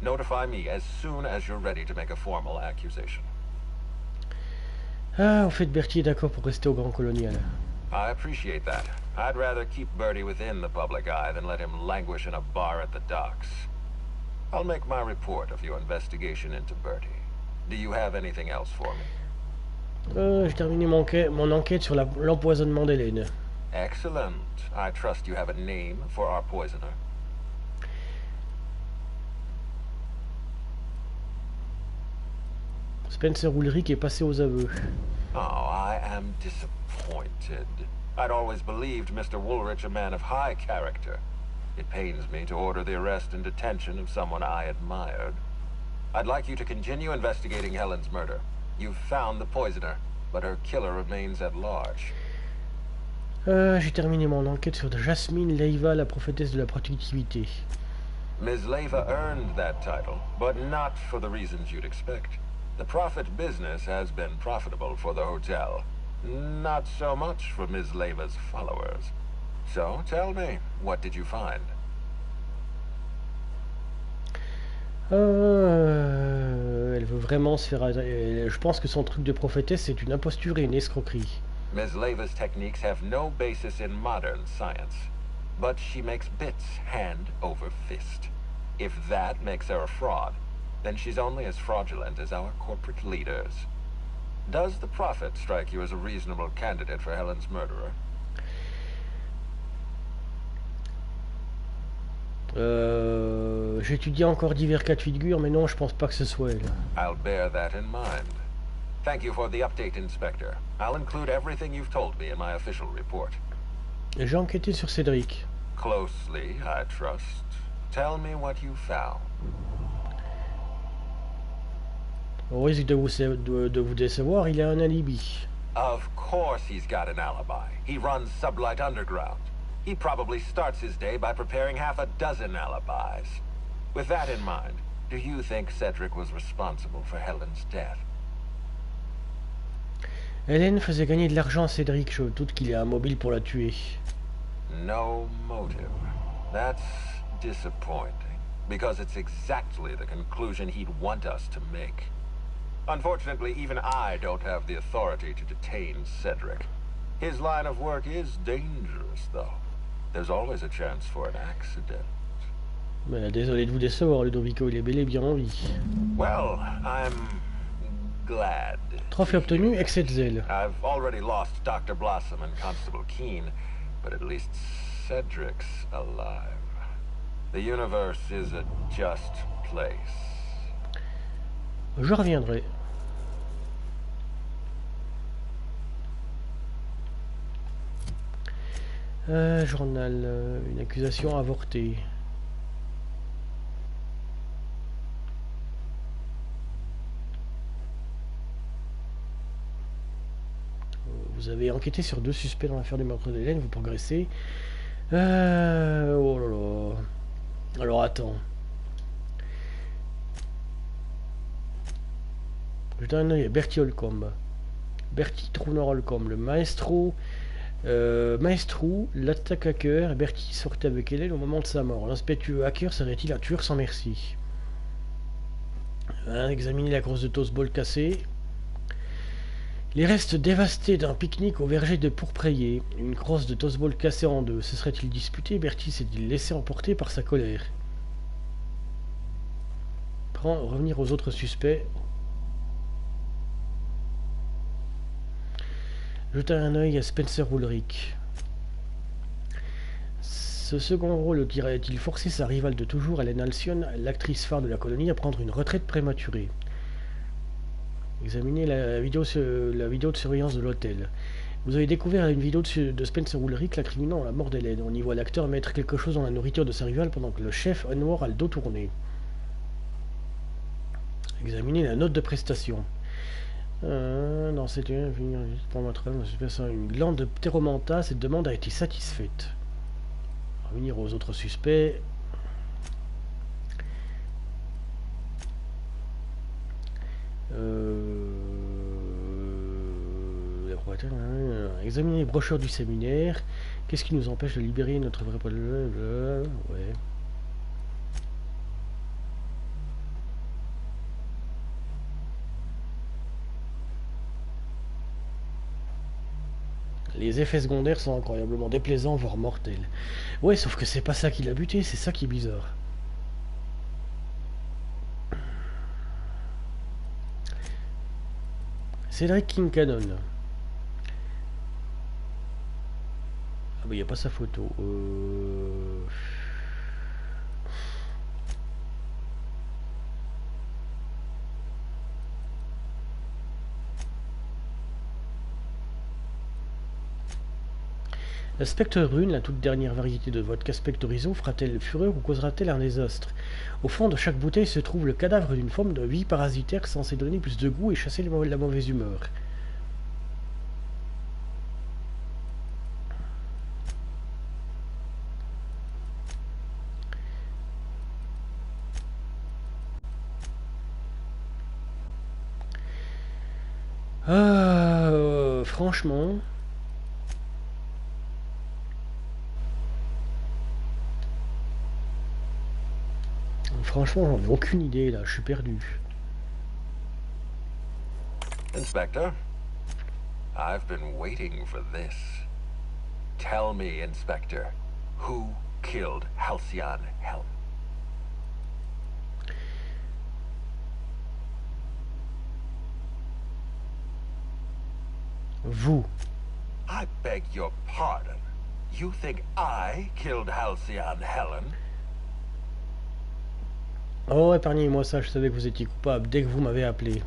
Notify me as soon as you're ready to make a formal accusation. Ah, en fait, Bertie est d'accord pour rester au Grand Colonial. I appreciate that. I'd rather keep Bertie within the public eye than let him languish in a bar at the docks. I'll make my report of your investigation into Bertie. Do you have anything else for me? J'ai terminé mon enquête sur l'empoisonnement d'Hélène. Excellent. I trust you have a name for our poisoner. Spencer Ulrich est passé aux aveux. Oh, I am disappointed. I'd always believed Mr. Woolrich a man of high character. It pains me to order the arrest and detention of someone I admired. I'd like you to continue investigating Helen's murder. You've found the poisoner, but her killer remains at large. J'ai terminé mon enquête sur Jasmine Leiva, la prophétesse de la productivité. Ms. Leiva earned that title, but not for the reasons you'd expect. The profit business has been profitable for the hotel. Not so much for Ms. Leiva's followers. So, tell me, what did you find? Elle veut vraiment se faire... Je pense que son truc de prophétesse, c'est une imposture et une escroquerie. Ms. Leiva's techniques have no basis in modern science, but she makes bits hand over fist. If that makes her a fraud, then she's only as fraudulent as our corporate leaders. Does the Prophet strike you as a reasonable candidate for Helen's murderer? J'étudie encore divers cas de figure, mais non, je pense pas que ce soit elle. I'll bear that in mind. Thank you for the update, Inspector. I'll include everything you've told me in my official report. J'ai enquêté sur Cédric. Closely, I trust. Tell me what you found. Au risque de vous décevoir, il a un alibi. Of course he's got an alibi. He runs Sublight Underground. He probably starts his day by preparing half a dozen alibis. With that in mind, do you think Cedric was responsible for Helen's death? Hélène faisait gagner de l'argent à Cédric, je doute qu'il ait un mobile pour la tuer. No motive. That's disappointing, because it's exactly the conclusion he'd want us to make. Unfortunately, even I don't have the authority to detain Cedric. His line of work is dangerous, though. There's always a chance for an accident. Mais désolé de vous décevoir, Ludovico, il est bel et bien en vie. Well, I'm glad. Trophée obtenu, excès de zèle. I've already lost Dr. Blossom and Constable Keene, but at least Cedric's alive. The universe is a just place. Je reviendrai. Journal, une accusation avortée. Vous avez enquêté sur 2 suspects dans l'affaire du meurtre d'Hélène, vous progressez. Oh là là. Alors attends. Je donne un œil à Bertie Holcomb. Bertie Trooner Holcomb, le maestro. Maestro, l'attaque hacker. Bertie sortait avec Hélène au moment de sa mort. L'inspectueux hacker serait-il un tueur sans merci? Examiner la grosse de toast-ball cassée. Les restes dévastés d'un pique-nique au verger de Pourprayé. Une crosse de toast-ball cassée en 2. Se serait-il disputé? Bertie s'est-il laissé emporter par sa colère? Revenir aux autres suspects. Jeter un œil à Spencer Ulrich. Ce second rôle aurait-il forcé sa rivale de toujours, Helen Alcyon, l'actrice phare de la colonie, à prendre une retraite prématurée? Examiner la vidéo de surveillance de l'hôtel. Vous avez découvert une vidéo de Spencer Ulrich l'incriminant à la mort d'Hélène. On y voit l'acteur mettre quelque chose dans la nourriture de sa rivale pendant que le chef Anwar a le dos tourné. Examinez la note de prestation. Dans cette une glande de pteromanta, cette demande a été satisfaite. Revenir aux autres suspects. Examiner les brochures du séminaire. Qu'est-ce qui nous empêche de libérer notre vrai... Ouais. Les effets secondaires sont incroyablement déplaisants, voire mortels. Ouais, sauf que c'est pas ça qui l'a buté, c'est ça qui est bizarre. Cédric Kincanon. Ah bah y a pas sa photo. La Spectre Rune, la toute dernière variété de vodka Spectorizo, fera-t-elle fureur ou causera-t-elle un désastre? Au fond de chaque bouteille se trouve le cadavre d'une forme de vie parasitaire censée donner plus de goût et chasser la mauvaise humeur. Franchement... Franchement, j'en ai aucune idée, là. Je suis perdu. Inspector, I've been waiting for this. Tell me, Inspector, who killed Halcyon Helen? Vous. I beg your pardon. You think I killed Halcyon Helen? Oh, épargnez-moi ça, je savais que vous étiez coupable dès que vous m'avez appelé.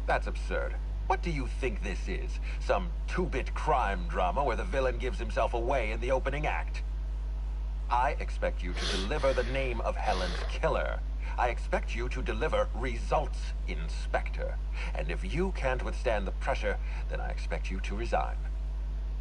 That's absurd. What do you think this is? Some two-bit crime drama where the villain gives himself away in the opening act? I expect you to deliver the name of Helen's killer. I expect you to deliver results, Inspector. And if you can't withstand the pressure, then I expect you to resign.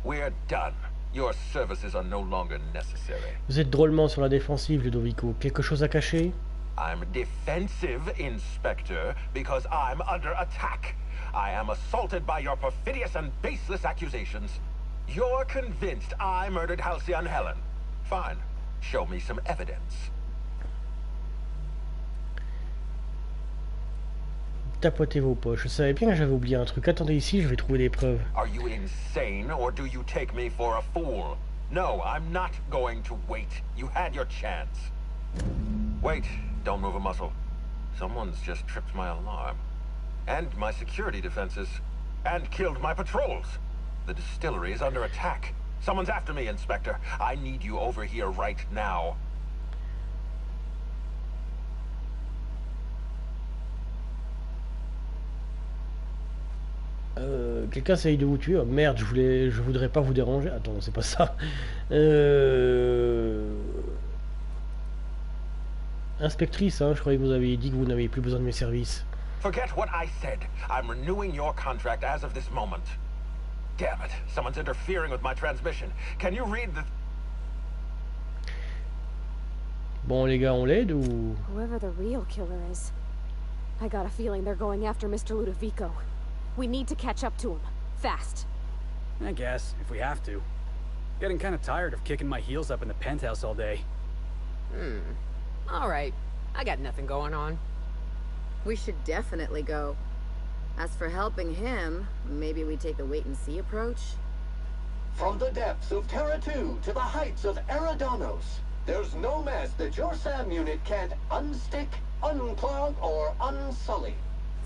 We're done. Your services are no longer necessary. Vous êtes drôlement sur la défensive, Ludovico. Quelque chose à cacher? I'm defensive, Inspector, because I'm under attack. I am assaulted by your perfidious and baseless accusations. You're convinced I murdered Halcyon Helen. Fine. Show me some evidence. Tapotez vos poches. Je savais bien que j'avais oublié un truc. Attendez ici, je vais trouver des preuves. Are you insane, or do you take me for a fool? No, I'm not going to wait. You had your chance. Wait, don't move a muscle. Someone's just tripped my alarm. And my security defenses. And killed my patrols. The distillery is under attack. Someone's after me, Inspector. I need you over here right now. Quelqu'un essaye de vous tuer. Oh, merde, je voudrais pas vous déranger. Attends, c'est pas ça. Inspectrice, hein, je croyais que vous aviez dit que vous n'aviez plus besoin de mes services. Forget what I said. I'm renewing your contract as of this moment. Damn it, someone's interfering with my transmission. Can you read the... Bon, les gars, on l'aide ou... Whoever the real killer is, I got a feeling they're going after Mr. Ludovico. We need to catch up to him. Fast. I guess, if we have to. Getting kind of tired of kicking my heels up in the penthouse all day. All right. I got nothing going on. We should definitely go. As for helping him, maybe we take the wait-and-see approach? From the depths of Terra 2 to the heights of Eridanos, there's no mess that your SAM unit can't unstick, unclog, or unsully.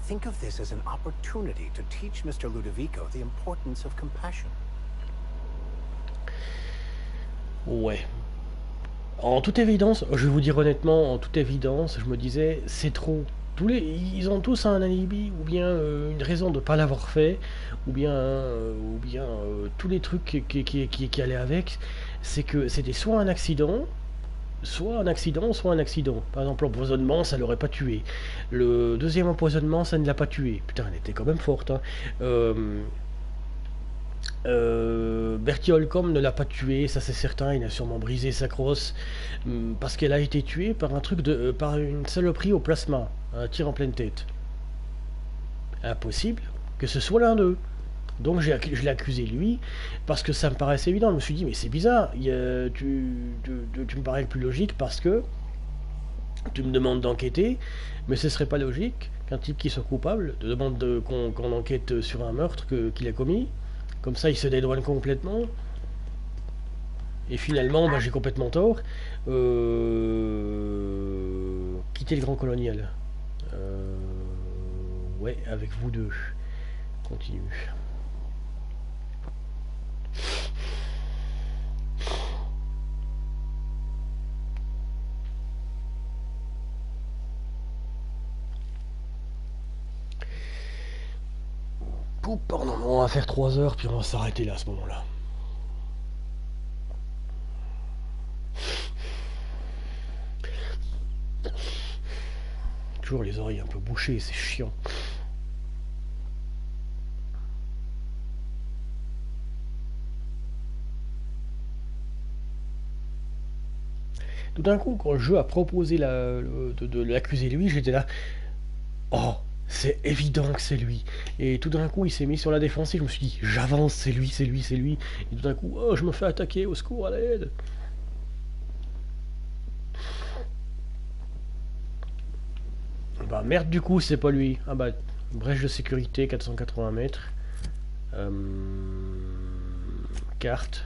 Think of this as an opportunity to teach Mr. Ludovico the importance of compassion. Ouais. En toute évidence, je vais vous dire honnêtement, en toute évidence, je me disais, c'est trop. Ils ont tous un alibi, ou bien une raison de ne pas l'avoir fait, ou bien tous les trucs qui allaient avec, c'est que c'était soit un accident, soit un accident, soit un accident. Par exemple, l'empoisonnement, ça l'aurait pas tué. Le deuxième empoisonnement, ça ne l'a pas tué. Putain, elle était quand même forte. Hein. Bertie Holcomb ne l'a pas tué, ça c'est certain. Il a sûrement brisé sa crosse parce qu'elle a été tuée par un truc par une saloperie au plasma, un tir en pleine tête. Impossible que ce soit l'un d'eux. Donc je l'ai accusé lui, parce que ça me paraissait évident. Je me suis dit, mais c'est bizarre, tu me parais le plus logique parce que tu me demandes d'enquêter, mais ce serait pas logique qu'un type qui soit coupable te demande qu'on enquête sur un meurtre qu'il a commis. Comme ça, il se dédouane complètement. Et finalement, bah, j'ai complètement tort. Quitter le Grand Colonial. Ouais, avec vous deux. Continue. Pardon, on va faire 3 heures puis on va s'arrêter là à ce moment-là. Toujours les oreilles un peu bouchées, c'est chiant. Tout d'un coup, quand le jeu a proposé de l'accuser lui, j'étais là. Oh, c'est évident que c'est lui. Et tout d'un coup, il s'est mis sur la défensive. Je me suis dit, j'avance, c'est lui, c'est lui, c'est lui. Et tout d'un coup, oh, je me fais attaquer, au secours, à l'aide. Bah merde, du coup, c'est pas lui. Ah bah, brèche de sécurité, 480 mètres. Carte.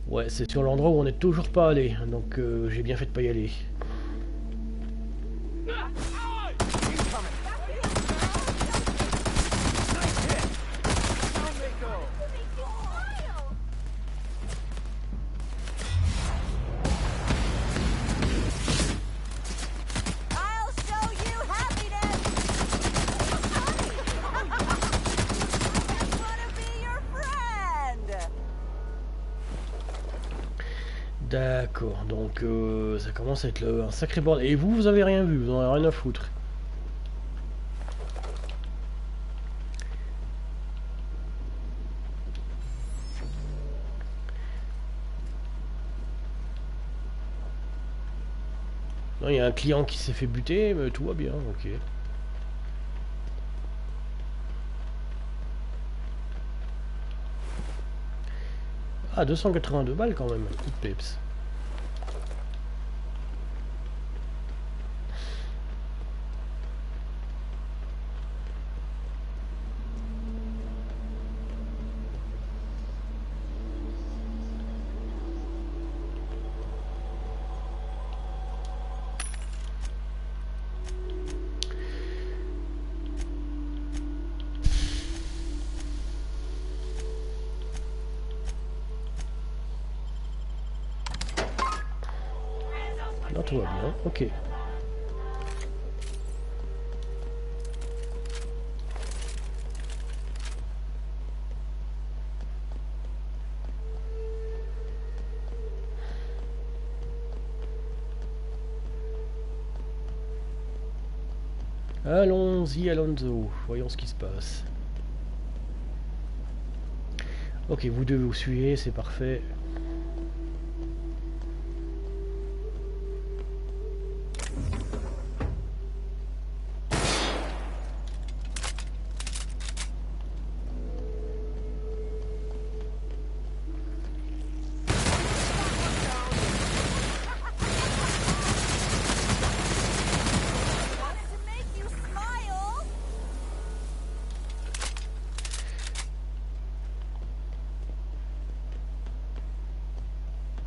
Ouais, c'est sur l'endroit où on n'est toujours pas allé. Donc j'ai bien fait de pas y aller. D'accord, donc ça commence à être un sacré bordel. Et vous avez rien vu, vous en avez rien à foutre. Non, il y a un client qui s'est fait buter, mais tout va bien, ok. Ah, 282 balles quand même, coup de peps. Là, tout va bien, ok. Allons-y, Alonso. Voyons ce qui se passe. Ok, vous deux vous suivez, c'est parfait.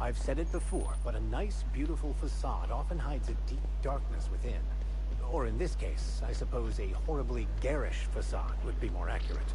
I've said it before, but a nice, beautiful facade often hides a deep darkness within. Or in this case, I suppose a horribly garish facade would be more accurate.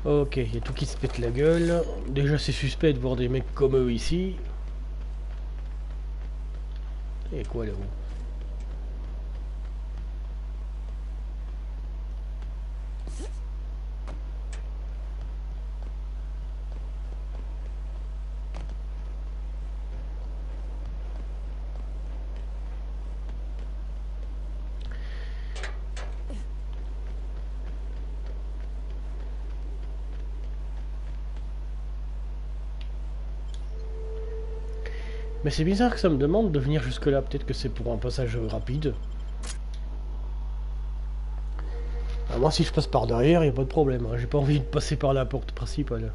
Ok, il y a tout qui se pète la gueule. Déjà c'est suspect de voir des mecs comme eux ici. Et quoi là-haut? Mais c'est bizarre que ça me demande de venir jusque là, peut-être que c'est pour un passage rapide. Ah, moi si je passe par derrière, il n'y a pas de problème, hein. J'ai pas envie de passer par la porte principale.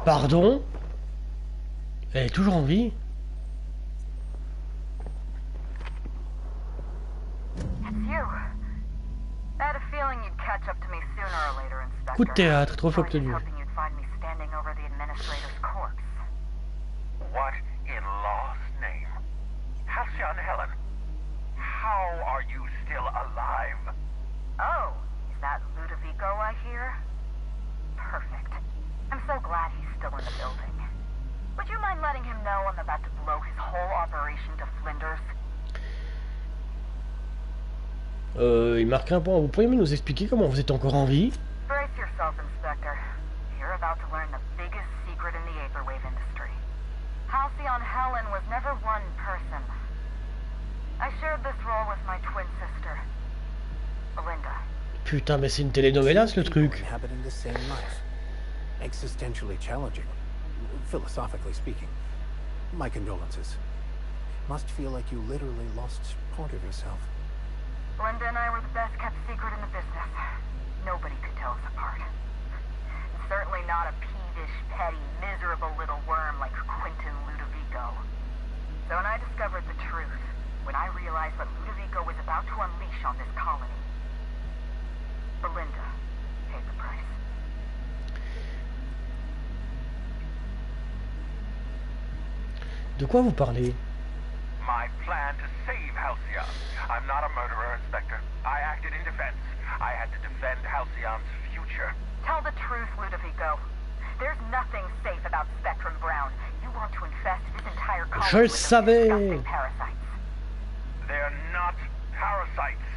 Pardon? Elle est toujours en vie? Coup de théâtre, trop fort tenu. What in law's name? Halcyon Helen, how are you still alive? Oh, is that Ludovico I hear? Perfect. I'm so glad he's still in the building. Would you mind letting him know I'm about to blow his whole operation to flinders? Il marque un point. Vous pourriez nous expliquer comment vous êtes encore en vie? Brace yourself, Inspector. You're about to learn the biggest secret in the Aetherwave industry. Halcyon Helen was never one person. I shared this role with my twin sister, Belinda. Putain, mais c'est une télénovelas le truc. Existentially challenging, philosophically speaking. My condolences. Must feel like you literally lost part of yourself. Belinda and I were the best kept secret in the business. Nobody could tell us apart. And certainly not a peevish, petty, miserable little worm like Quentin Ludovico. So when I discovered the truth, when I realized what Ludovico was about to unleash on this colony, Belinda paid the price. De quoi vous parlez? My plan to save Halcyon. I'm not a murderer, Inspector. I acted in defense. I had to defend Halcyon's future. Tell the truth, Ludovico. There's nothing safe about Spectrum Brown. You want to infest this entire colony Je with savais. disgusting parasites. They're not parasites.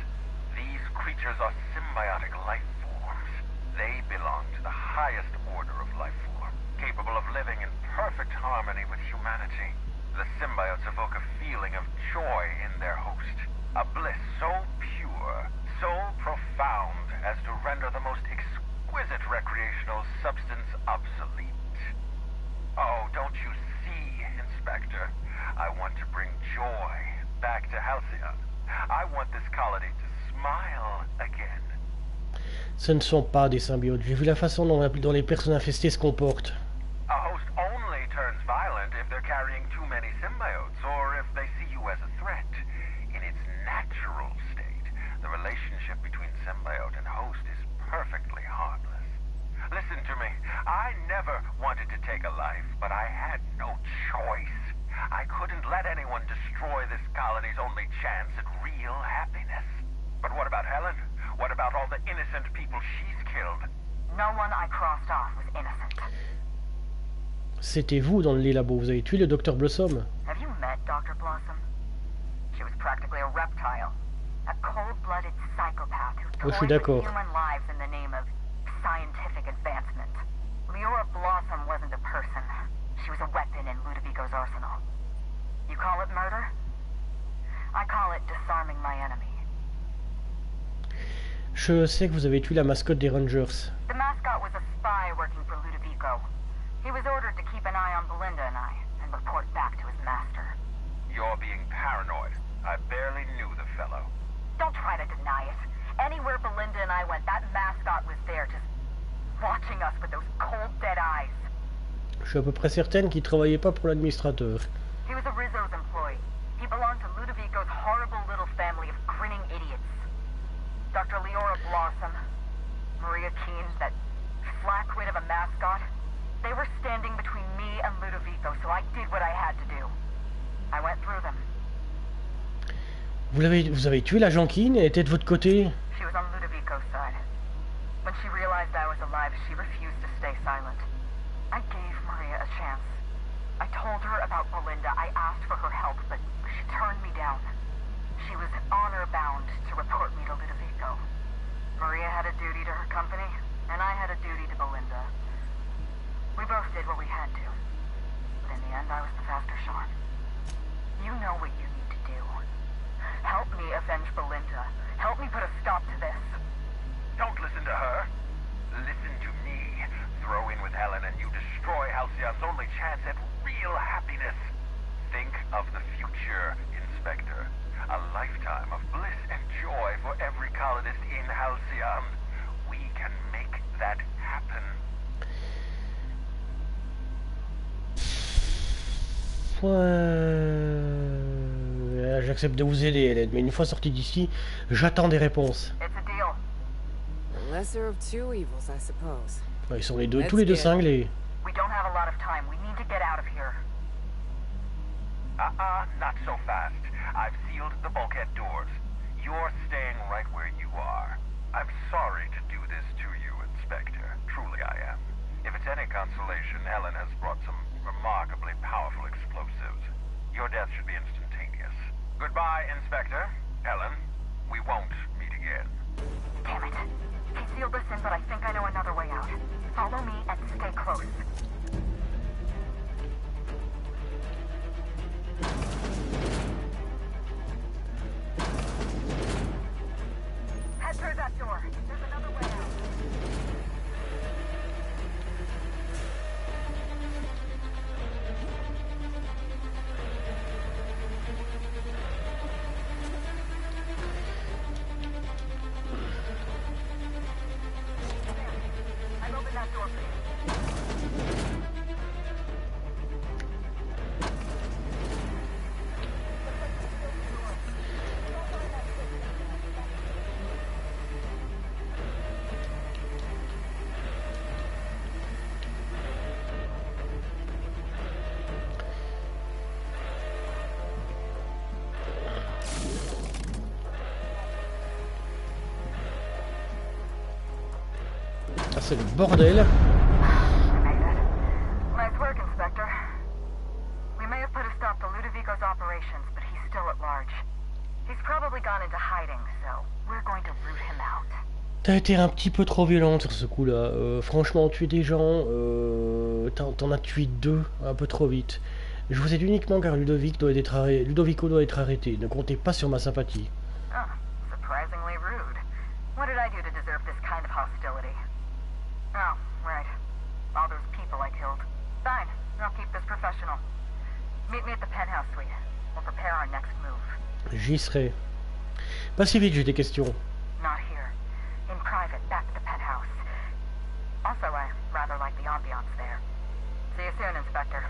These creatures are symbiotic life forms. They belong to the highest order of life form, capable of living in perfect harmony with humanity. The symbiotes evoke a feeling of joy in their host, a bliss so pure, so profound as to render the most exquisite recreational substance obsolete. Oh, don't you see, Inspector? I want to bring joy back to Halcyon. I want this colony to smile again. Ce ne sont pas des symbiotes. J'ai vu la façon dont les personnes infestées se comportent. A host only turns violent if they're carrying too many symbiotes, or if they see you as a threat. In its natural state, the relationship between symbiote and host is perfectly harmless. Listen to me. I never wanted to take a life, but I had no choice. I couldn't let anyone destroy this colony's only chance at real happiness. But what about Helen? What about all the innocent people she's killed? No one I crossed off was innocent. C'était vous dans les labos. Vous avez tué le Dr Blossom. Have you met Dr. Blossom? She was practically a reptile. A cold-blooded psychopath who Je suis toyed with d'accord. human lives in the name of scientific advancement. Leora Blossom wasn't a person. She was a weapon in Ludovico's arsenal. You call it murder? I call it disarming my enemy. Je sais que vous avez tué la mascotte des Rangers. The mascot was a spy working for Ludovico. He was ordered to keep an eye on Belinda and I, and report back to his master. You're being paranoid. I barely knew the fellow. Don't try to deny it. Anywhere Belinda and I went, that mascot was there, just watching us with those cold, dead eyes. Je suis à peu près certaine qu'il travaillait pas pour l'administrateur. He was a Rizzo's employee. He belonged to Ludovico's horrible little family of grinning idiots. Dr. Leora Blossom, Maria Keene, that flackwit of a mascot, they were standing between me and Ludovico, so I did what I had to do. I went through them. Vous avez tué l'agent Keene et elle était de votre côté. She was on Ludovico's side. When she realized I was alive, she refused to stay silent. I gave Maria a chance. I told her about Belinda. I asked for her help, but she turned me down. She was honor-bound to report me to Ludovico. Maria had a duty to her company, and I had a duty to Belinda. We both did what we had to. But in the end, I was the faster shot. You know what you need to do. Help me avenge Belinda. Help me put a stop to this. Don't listen to her. Listen to me. Throw in with Helen and you destroy Halcyon's only chance at real happiness. Think of the future, Inspector. A lifetime of bliss and joy for every colonist in Halcyon. We can make that happen. Ouais. J'accepte de vous aider, Hélène, mais une fois sorti d'ici, j'attends des réponses. The lesser of two evils, I suppose. Ouais, ils sont tous les deux cinglés. We don't have a lot of time. We need to get out of here. Not so fast. I've sealed the bulkhead doors. You're staying right where you are. I'm sorry to do this to you, Inspector. Truly I am. If it's any consolation, Helen has brought some remarkably powerful explosives. Your death should be instantaneous. Goodbye, Inspector. Helen, we won't meet again. Damn it. He sealed us in, but I think I know another way out. Follow me and stay close. Head through that door. There's another way out. I've opened that door for you. Ah, c'est le bordel. Nice work, Inspector. We may have put a stop to Ludovico's operations, but he's still at large. He's probably gone into hiding, so we're going to root him out. T'as été un petit peu trop violente sur ce coup-là. Franchement, tuer des gens, t'en as tué deux un peu trop vite. Je vous aide uniquement car Ludovico doit être arrêté. Ne comptez pas sur ma sympathie. Oh, surprisingly rude. What did I do to deserve this kind of hostility? Oh, right. All those people I killed. Fine, I'll keep this professional. Meet me at the penthouse suite. We'll prepare our next move. J'y serai. Pas si vite, j'ai des questions. Not here. In private, back at the penthouse. Also, I rather like the ambiance there. See you soon, Inspector.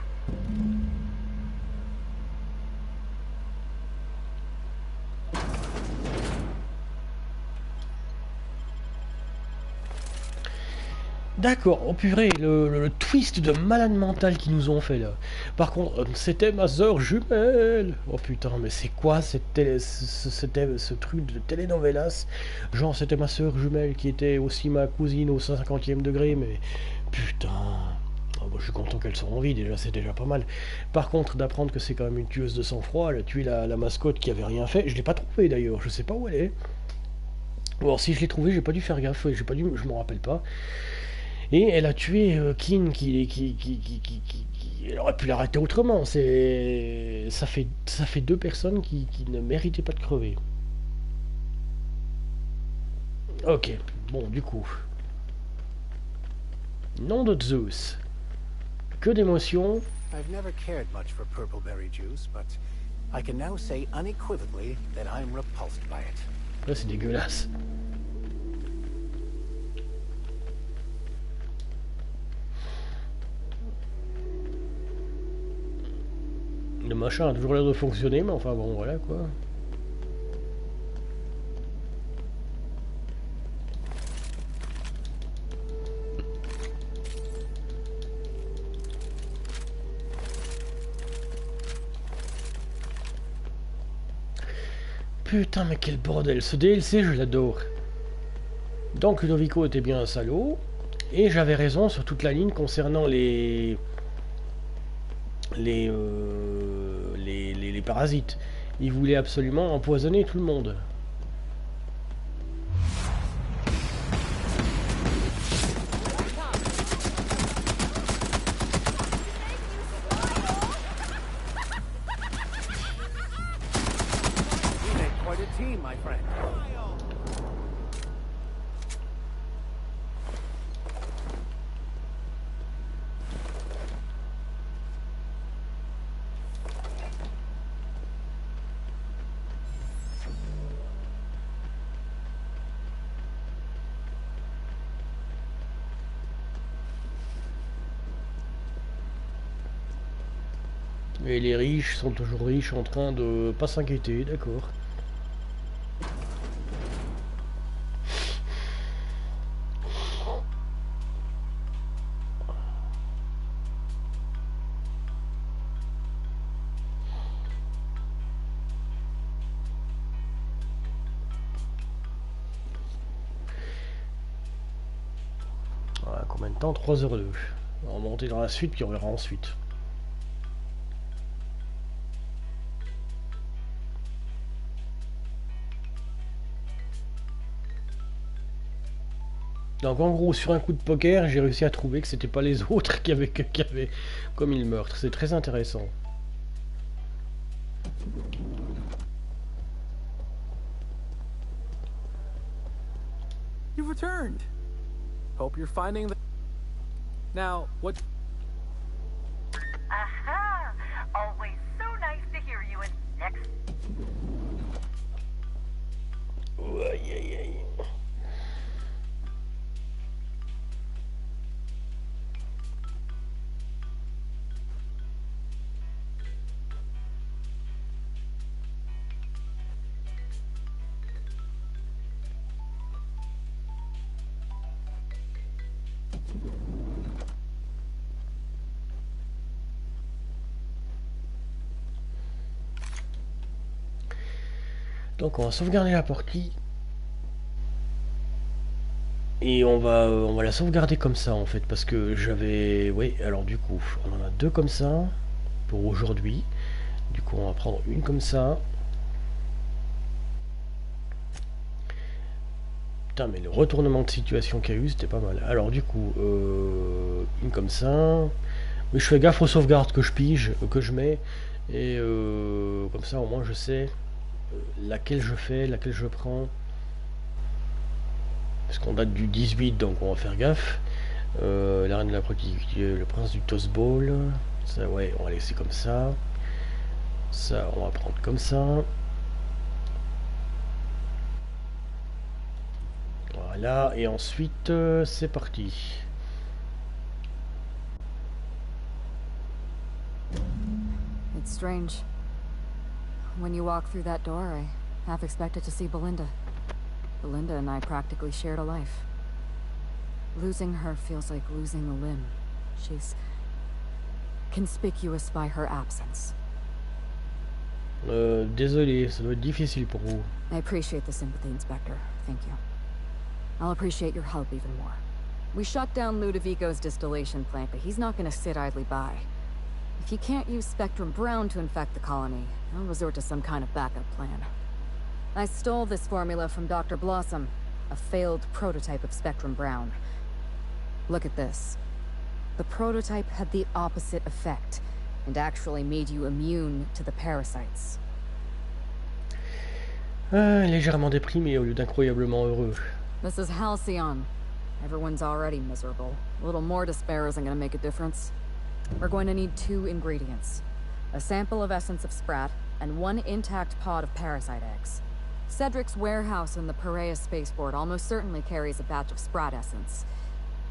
D'accord, oh purée, le twist de malade mental qu'ils nous ont fait là. Par contre, c'était ma sœur jumelle. Oh putain, mais c'est quoi ce truc de telenovelas? Genre, c'était ma sœur jumelle qui était aussi ma cousine au 150e degré, mais putain. Enfin, bon, je suis content qu'elle soit en vie, déjà, c'est déjà pas mal. Par contre, d'apprendre que c'est quand même une tueuse de sang-froid, elle a tué la mascotte qui avait rien fait. Je l'ai pas trouvée d'ailleurs, je sais pas où elle est. Bon, si je l'ai trouvée, j'ai pas dû faire gaffe, j'ai pas dû, je m'en rappelle pas. Et elle a tué Kin elle aurait pu l'arrêter autrement. Ça fait deux personnes qui ne méritaient pas de crever. Ok, bon, du coup. Nom de Zeus. Que d'émotions. I've never cared much for purple berry juice, but I can now say unequivocally that I'm repulsed by it. Là, c'est dégueulasse. Le machin a toujours l'air de fonctionner, mais enfin bon, voilà quoi. Putain, mais quel bordel, ce DLC, je l'adore. Donc Ludovico était bien un salaud, et j'avais raison sur toute la ligne concernant les parasites. Il voulait absolument empoisonner tout le monde. Et les riches sont toujours riches en train de pas s'inquiéter, d'accord. Voilà, combien de temps? 3h02. On va remonter dans la suite puis on verra ensuite. Donc en gros, sur un coup de poker, j'ai réussi à trouver que c'était pas les autres qui avaient commis le meurtre. C'est très intéressant. You've returned. Hope you're finding the... Now, what... Aha! Always so nice to hear you in next... Aïe aïe aïe. Donc on va sauvegarder la partie. Et on va la sauvegarder comme ça en fait. Parce que j'avais... Oui, alors du coup, on en a deux comme ça. Pour aujourd'hui. Du coup on va prendre une comme ça. Putain mais le retournement de situation qu'il y a eu c'était pas mal. Alors du coup, une comme ça. Mais je fais gaffe aux sauvegardes que je pige, que je mets. Et comme ça au moins je sais laquelle je fais, laquelle je prends. Parce qu'on date du 18, donc on va faire gaffe. La reine de la productivité, le prince du toss ball. Ça, ouais, on va laisser comme ça. Ça, on va prendre comme ça. Voilà, et ensuite, c'est parti. It's strange. When you walk through that door, I half expected to see Belinda. Belinda and I practically shared a life. Losing her feels like losing a limb. She's conspicuous by her absence. Désolé, ça doit être difficile pour vous. I appreciate the sympathy, Inspector. Thank you. I'll appreciate your help even more. We shut down Ludovico's distillation plant, but he's not gonna sit idly by. If he can't use Spectrum Brown to infect the colony, I'll resort to some kind of backup plan. I stole this formula from Dr. Blossom, a failed prototype of Spectrum Brown. Look at this. The prototype had the opposite effect, and actually made you immune to the parasites. Légèrement déprimé au lieu d'incroyablement heureux. This is Halcyon. Everyone's already miserable. A little more despair isn't gonna make a difference. We're going to need 2 ingredients. A sample of essence of sprat, and 1 intact pod of parasite eggs. Cedric's warehouse in the Perea spaceport almost certainly carries a batch of sprat essence.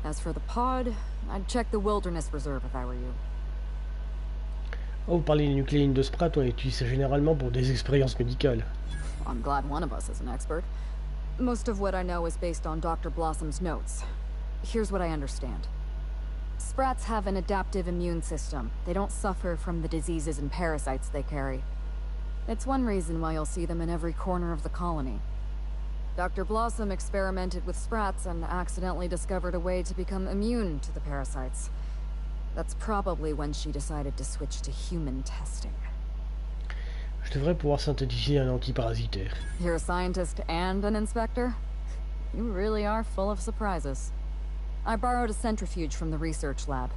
As for the pod, I'd check the wilderness reserve if I were you. Oh, vous parlez des nucléines de sprat, on utilise ça généralement pour des expériences médicales. I'm glad one of us is an expert. Most of what I know is based on Dr. Blossom's notes. Here's what I understand. Sprats have an adaptive immune system. They don't suffer from the diseases and parasites they carry. It's one reason why you'll see them in every corner of the colony. Dr. Blossom experimented with sprats and accidentally discovered a way to become immune to the parasites. That's probably when she decided to switch to human testing. Je devrais pouvoir synthétiser un antiparasitaire. You're a scientist and an inspector? You really are full of surprises. I borrowed a centrifuge from the research lab.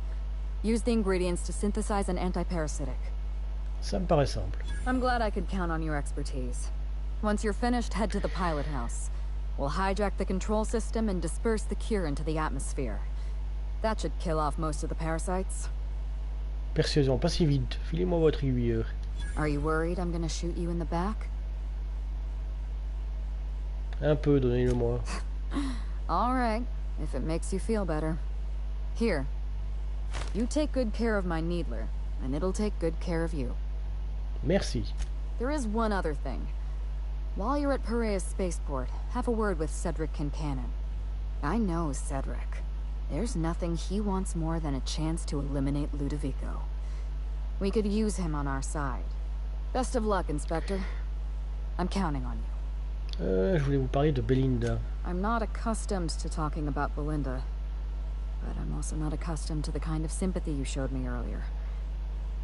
Used the ingredients to synthesize an antiparasitic. Ça me paraît simple. I'm glad I could count on your expertise. Once you're finished, head to the pilot house. We'll hijack the control system and disperse the cure into the atmosphere. That should kill off most of the parasites. Persuasion, pas si vite. Filez-moi votre aiguilleur. Are you worried I'm gonna shoot you in the back? Un peu, donnez-le-moi. All right, if it makes you feel better. Here. You take good care of my needler, and it'll take good care of you. Merci. There is one other thing. While you're at Perea's spaceport, have a word with Cedric Kincannon. I know Cedric. There's nothing he wants more than a chance to eliminate Ludovico. We could use him on our side. Best of luck, Inspector. I'm counting on you. Je voulais vous parler de Belinda. I'm not accustomed to talking about Belinda, but I'm also not accustomed to the kind of sympathy you showed me earlier.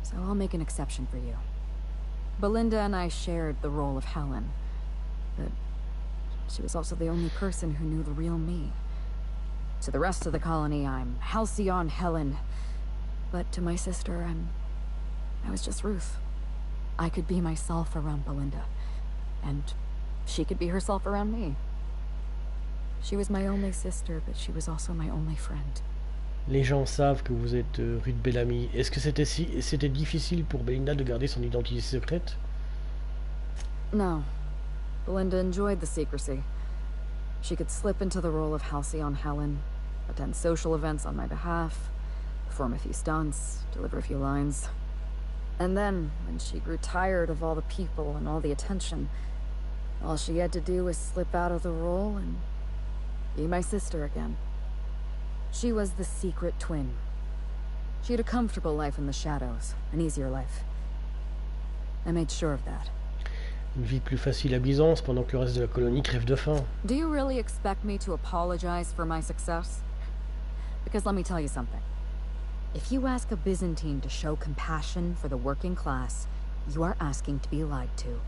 So I'll make an exception for you. Belinda and I shared the role of Helen, but she was also the only person who knew the real me. To the rest of the colony, I'm Halcyon Helen, but to my sister, I was just Ruth. I could be myself around Belinda, and she could be herself around me. She was my only sister, but she was also my only friend. Les gens savent que vous êtes Ruth Bellamy. Est-ce que c'était difficile pour Belinda de garder son identité secrète? No. Belinda enjoyed the secrecy. She could slip into the role of Halcyon Helen, attend social events on my behalf, perform a few stunts, deliver a few lines. And then, when she grew tired of all the people and all the attention, all she had to do was slip out of the role and be my sister again. She was the secret twin. She had a comfortable life in the shadows, an easier life. I made sure of that. Une vie plus facile à Byzance pendant que le reste de la colonie crève de faim. Do you really expect me to apologize for my success? Because let me tell you something. If you ask a Byzantine to show compassion for the working class, you are asking to be lied to.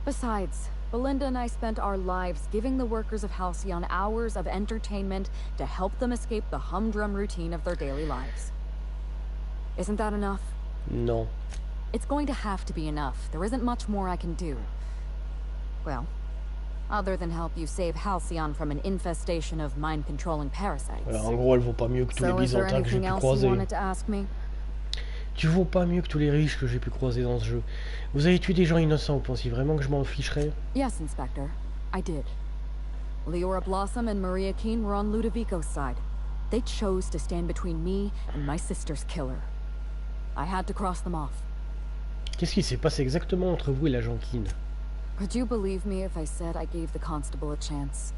Besides, Belinda and I spent our lives giving the workers of Halcyon hours of entertainment to help them escape the humdrum routine of their daily lives. Isn't that enough? Non. It's going to have to be enough. There isn't much more I can do. Well, other than help you save Halcyon from an infestation of mind-controlling parasites. Alors, en gros, elle vaut pas mieux que tous les Byzantins que j'ai pu croiser. Tu vaux pas mieux que tous les riches que j'ai pu croiser dans ce jeu. Vous avez tué des gens innocents, vous pensiez vraiment que je m'en ficherais? Yes, Inspector. I did. Leora Blossom and Maria Keene were on Ludovico's side. They chose to stand between me and my sister's killer. I had to cross them off. Qu'est-ce qui s'est passé exactement entre vous et l'agent Keene? Could you believe me if I said I gave the constable a chance?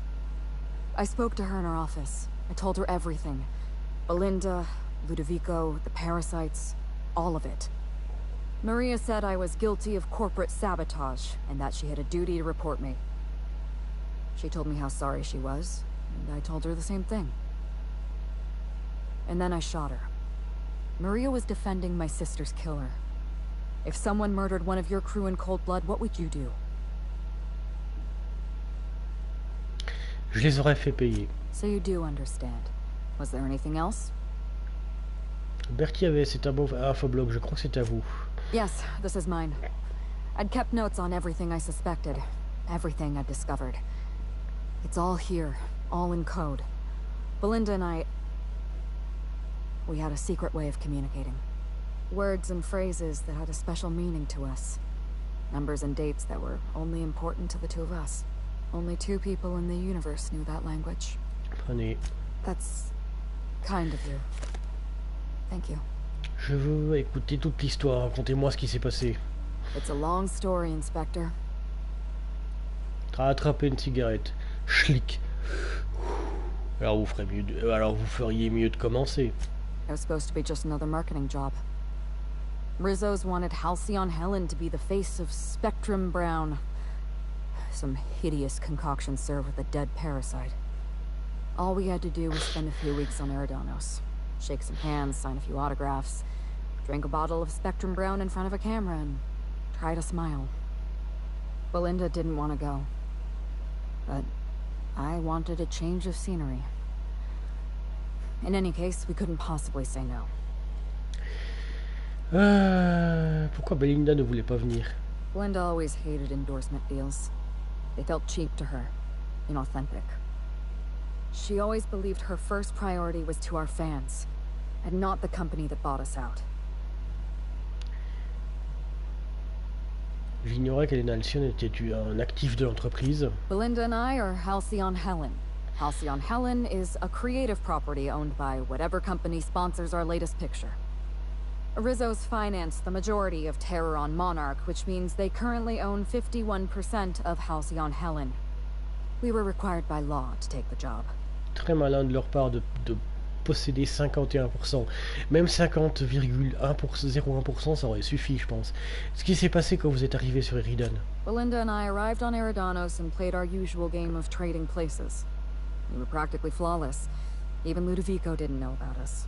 I spoke to her in her office. I told her everything. Belinda, Ludovico, the parasites, all of it. Maria said I was guilty of corporate sabotage, and that she had a duty to report me. She told me how sorry she was, and I told her the same thing. and then I shot her. Maria was defending my sister's killer. If someone murdered one of your crew in cold blood, what would you do? Je les aurais fait payer. So you do understand. Was there anything else? Bertie avait cet infoblog, je crois que c'est à vous. Yes, this is mine. I'd kept notes on everything I suspected, everything I'd discovered. It's all here, all in code. Belinda and we had a secret way of communicating. Words and phrases that had a special meaning to us. Numbers and dates that were only important to the two of us. Only 2 people in the universe knew that language. Prenez. That's kind of you. Thank you. Je veux écouter toute l'histoire. Racontez-moi ce qui s'est passé. It's a long story, Inspector. Attrapez une cigarette. Schlick. Alors vous feriez mieux de commencer. It was supposed to be just another marketing job. Rizzo's wanted Halcyon Helen to be the face of Spectrum Brown. Some hideous concoction served with a dead parasite. All we had to do was spend a few weeks on Eridanos. Shake some hands, sign a few autographs, drink a bottle of Spectrum Brown in front of a camera, and try to smile. Belinda didn't want to go. But I wanted a change of scenery. In any case, we couldn't possibly say no. Pourquoi Belinda ne voulait pas venir? Belinda always hated endorsement deals. They felt cheap to her, inauthentic. She always believed her first priority was to our fans, and not the company that bought us out. J'ignorais qu'Halcyon était un actif de l'entreprise. Belinda and I are Halcyon Helen. Halcyon Helen is a creative property owned by whatever company sponsors our latest picture. Rizzo's finance the majority of Terror on Monarch, which means they currently own 51% of Halcyon Helen. We were required by law to take the job. Très malin de leur part de posséder 51%. Même 50,01%, ça aurait suffi, je pense. Ce qui s'est passé quand vous êtes arrivé sur Éridan? Belinda and I arrived on Eridanos and played our usual game of trading places. We were practically flawless. Even Ludovico didn't know about us.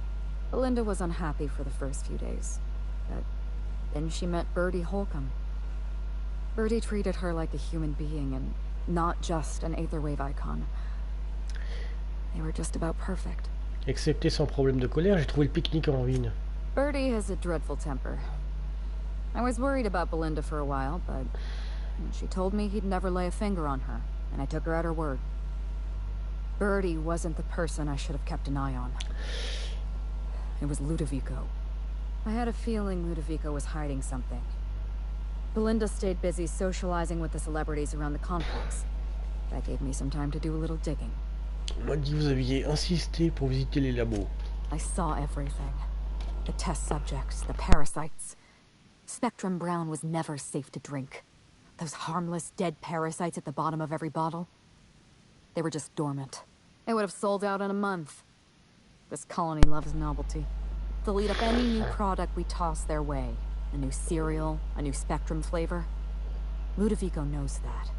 Belinda was unhappy for the first few days. But then she met Bertie Holcomb. Bertie treated her like a human being and not just an Aetherwave icon. They were just about perfect. Excepté son problème de colère, j'ai trouvé le pique-nique en ruine. Bertie has a dreadful temper. I was worried about Belinda for a while, but she told me he'd never lay a finger on her, and I took her at her word. Bertie wasn't the person I should have kept an eye on. It was Ludovico. I had a feeling Ludovico was hiding something. Belinda stayed busy socializing with the celebrities around the complex. That gave me some time to do a little digging. On m'a dit que vous aviez insisté pour visiter les labos. I saw everything. The test subjects, the parasites. Spectrum Brown was never safe to drink. Those harmless, dead parasites at the bottom of every bottle. They were just dormant. They would have sold out in a month. This colony loves novelty. They'll eat up any new product we toss their way. A new cereal, a new Spectrum flavor. Ludovico knows that.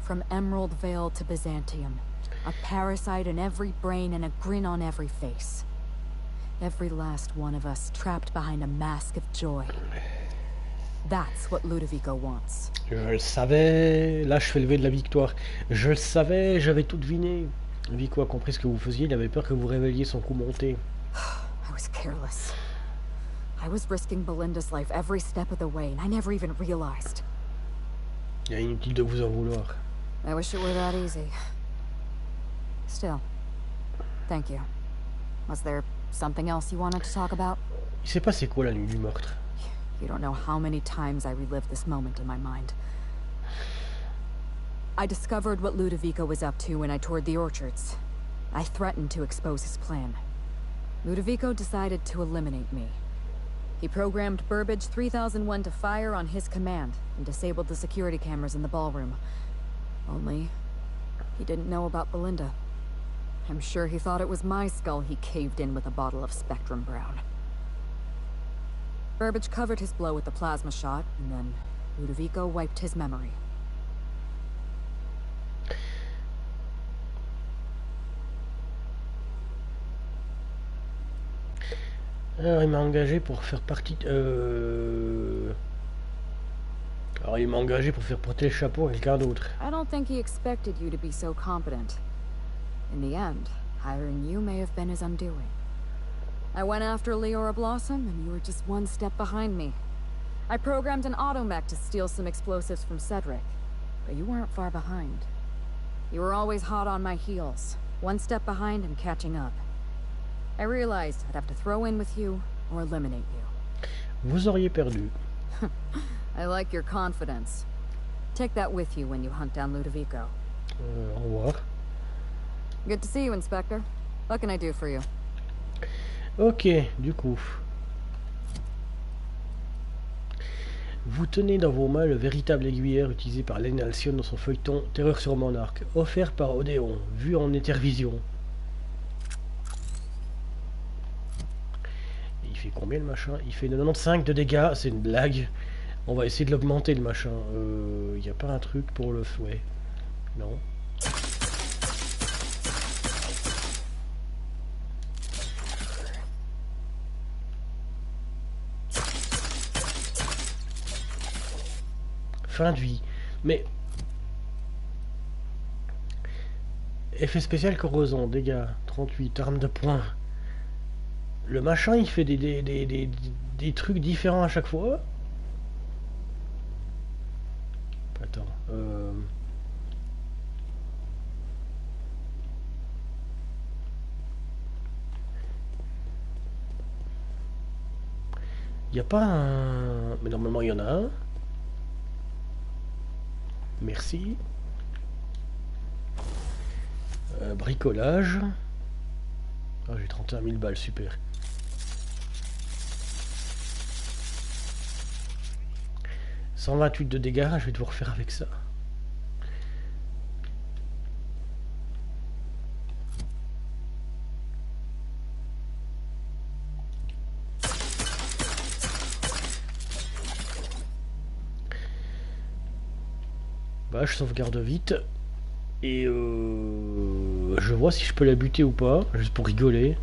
From Emerald Vale to Byzantium. A parasite in every brain and a grin on every face. Every last one of us trapped behind a mask of joy. That's what Ludovico wants. Je le savais. Là, je fais lever de la victoire. Je le savais, j'avais tout deviné. Vico a compris ce que vous faisiez, il avait peur que vous révéliez son coup monté. I was careless. I was risking Belinda's life every step of the way, and I never even realized. Il est inutile de vous en vouloir. I wish it were that easy. Still, thank you. Was there something else you wanted to talk about? Il s'est passé quoi la nuit du meurtre? You don't know how many times I relived this moment in my mind. I discovered what Ludovico was up to when I toured the orchards. I threatened to expose his plan. Ludovico decided to eliminate me. He programmed Burbage 3001 to fire on his command and disabled the security cameras in the ballroom. Only, he didn't know about Belinda. I'm sure he thought it was my skull he caved in with a bottle of Spectrum Brown. Burbage covered his blow with the plasma shot, and then Ludovico wiped his memory. Alors il m'a engagé pour faire partie... Alors il m'a engagé pour faire porter le chapeau à quelqu'un d'autre. I don't think he expected you to be so competent. In the end, hiring you may have been his undoing. I went after Leora Blossom, and you were just one step behind me. I programmed an automech to steal some explosives from Cedric, but you weren't far behind. You were always hot on my heels, one step behind and catching up. I realized I'd have to throw in with you or eliminate you. Vous auriez perdu. I like your confidence. Take that with you when you hunt down Ludovico. Au revoir. Good to see you, Inspector. What can I do for you? Ok, du coup. Vous tenez dans vos mains le véritable aiguilleur utilisé par Lane Alcyon dans son feuilleton Terreur sur Monarque, offert par Odéon, vu en Intervision. Et il fait combien le machin? Il fait 95 de dégâts, c'est une blague. On va essayer de l'augmenter le machin. Il n'y a pas un truc pour le fouet? Non. Fin de vie. Mais... Effet spécial corrosion, dégâts, 38, arme de poing. Le machin, il fait des trucs différents à chaque fois. Attends. Il n'y a pas un... Mais normalement, il y en a un. Merci. Bricolage. Ah, j'ai 31 000 balles, super. « 128 de dégâts, je vais devoir faire avec ça. » Bah, je sauvegarde vite. Et je vois si je peux la buter ou pas, juste pour rigoler.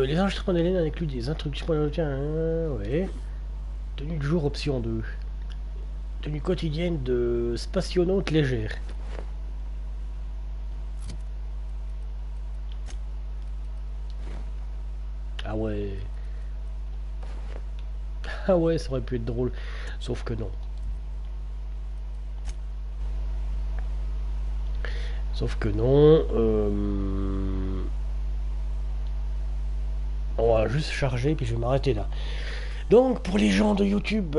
Les enregistrements d'Hélène incluent des instructions pour le ouais. Tenue de jour option 2. Tenue quotidienne de spationaute légère. Ah ouais. Ah ouais, ça aurait pu être drôle. Sauf que non. Sauf que non. On va juste charger puis je vais m'arrêter là. Donc pour les gens de YouTube,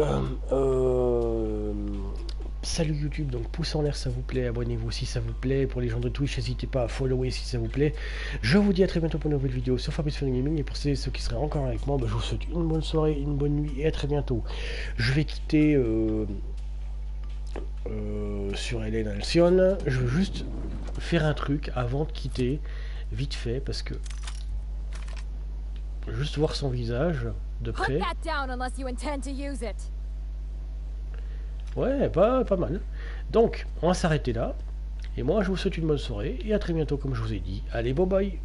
salut YouTube, donc pouce en l'air ça vous plaît, abonnez-vous si ça vous plaît. Pour les gens de Twitch, n'hésitez pas à follower si ça vous plaît. Je vous dis à très bientôt pour une nouvelle vidéo sur Fun&Gaming. Et pour ceux qui seraient encore avec moi, je vous souhaite une bonne soirée, une bonne nuit et à très bientôt. Je vais quitter sur Hélène Alcyon. Je veux juste faire un truc avant de quitter, vite fait, parce que juste voir son visage de près. Ouais, pas mal. Donc, on va s'arrêter là. Et moi, je vous souhaite une bonne soirée. Et à très bientôt, comme je vous ai dit. Allez, bye bye.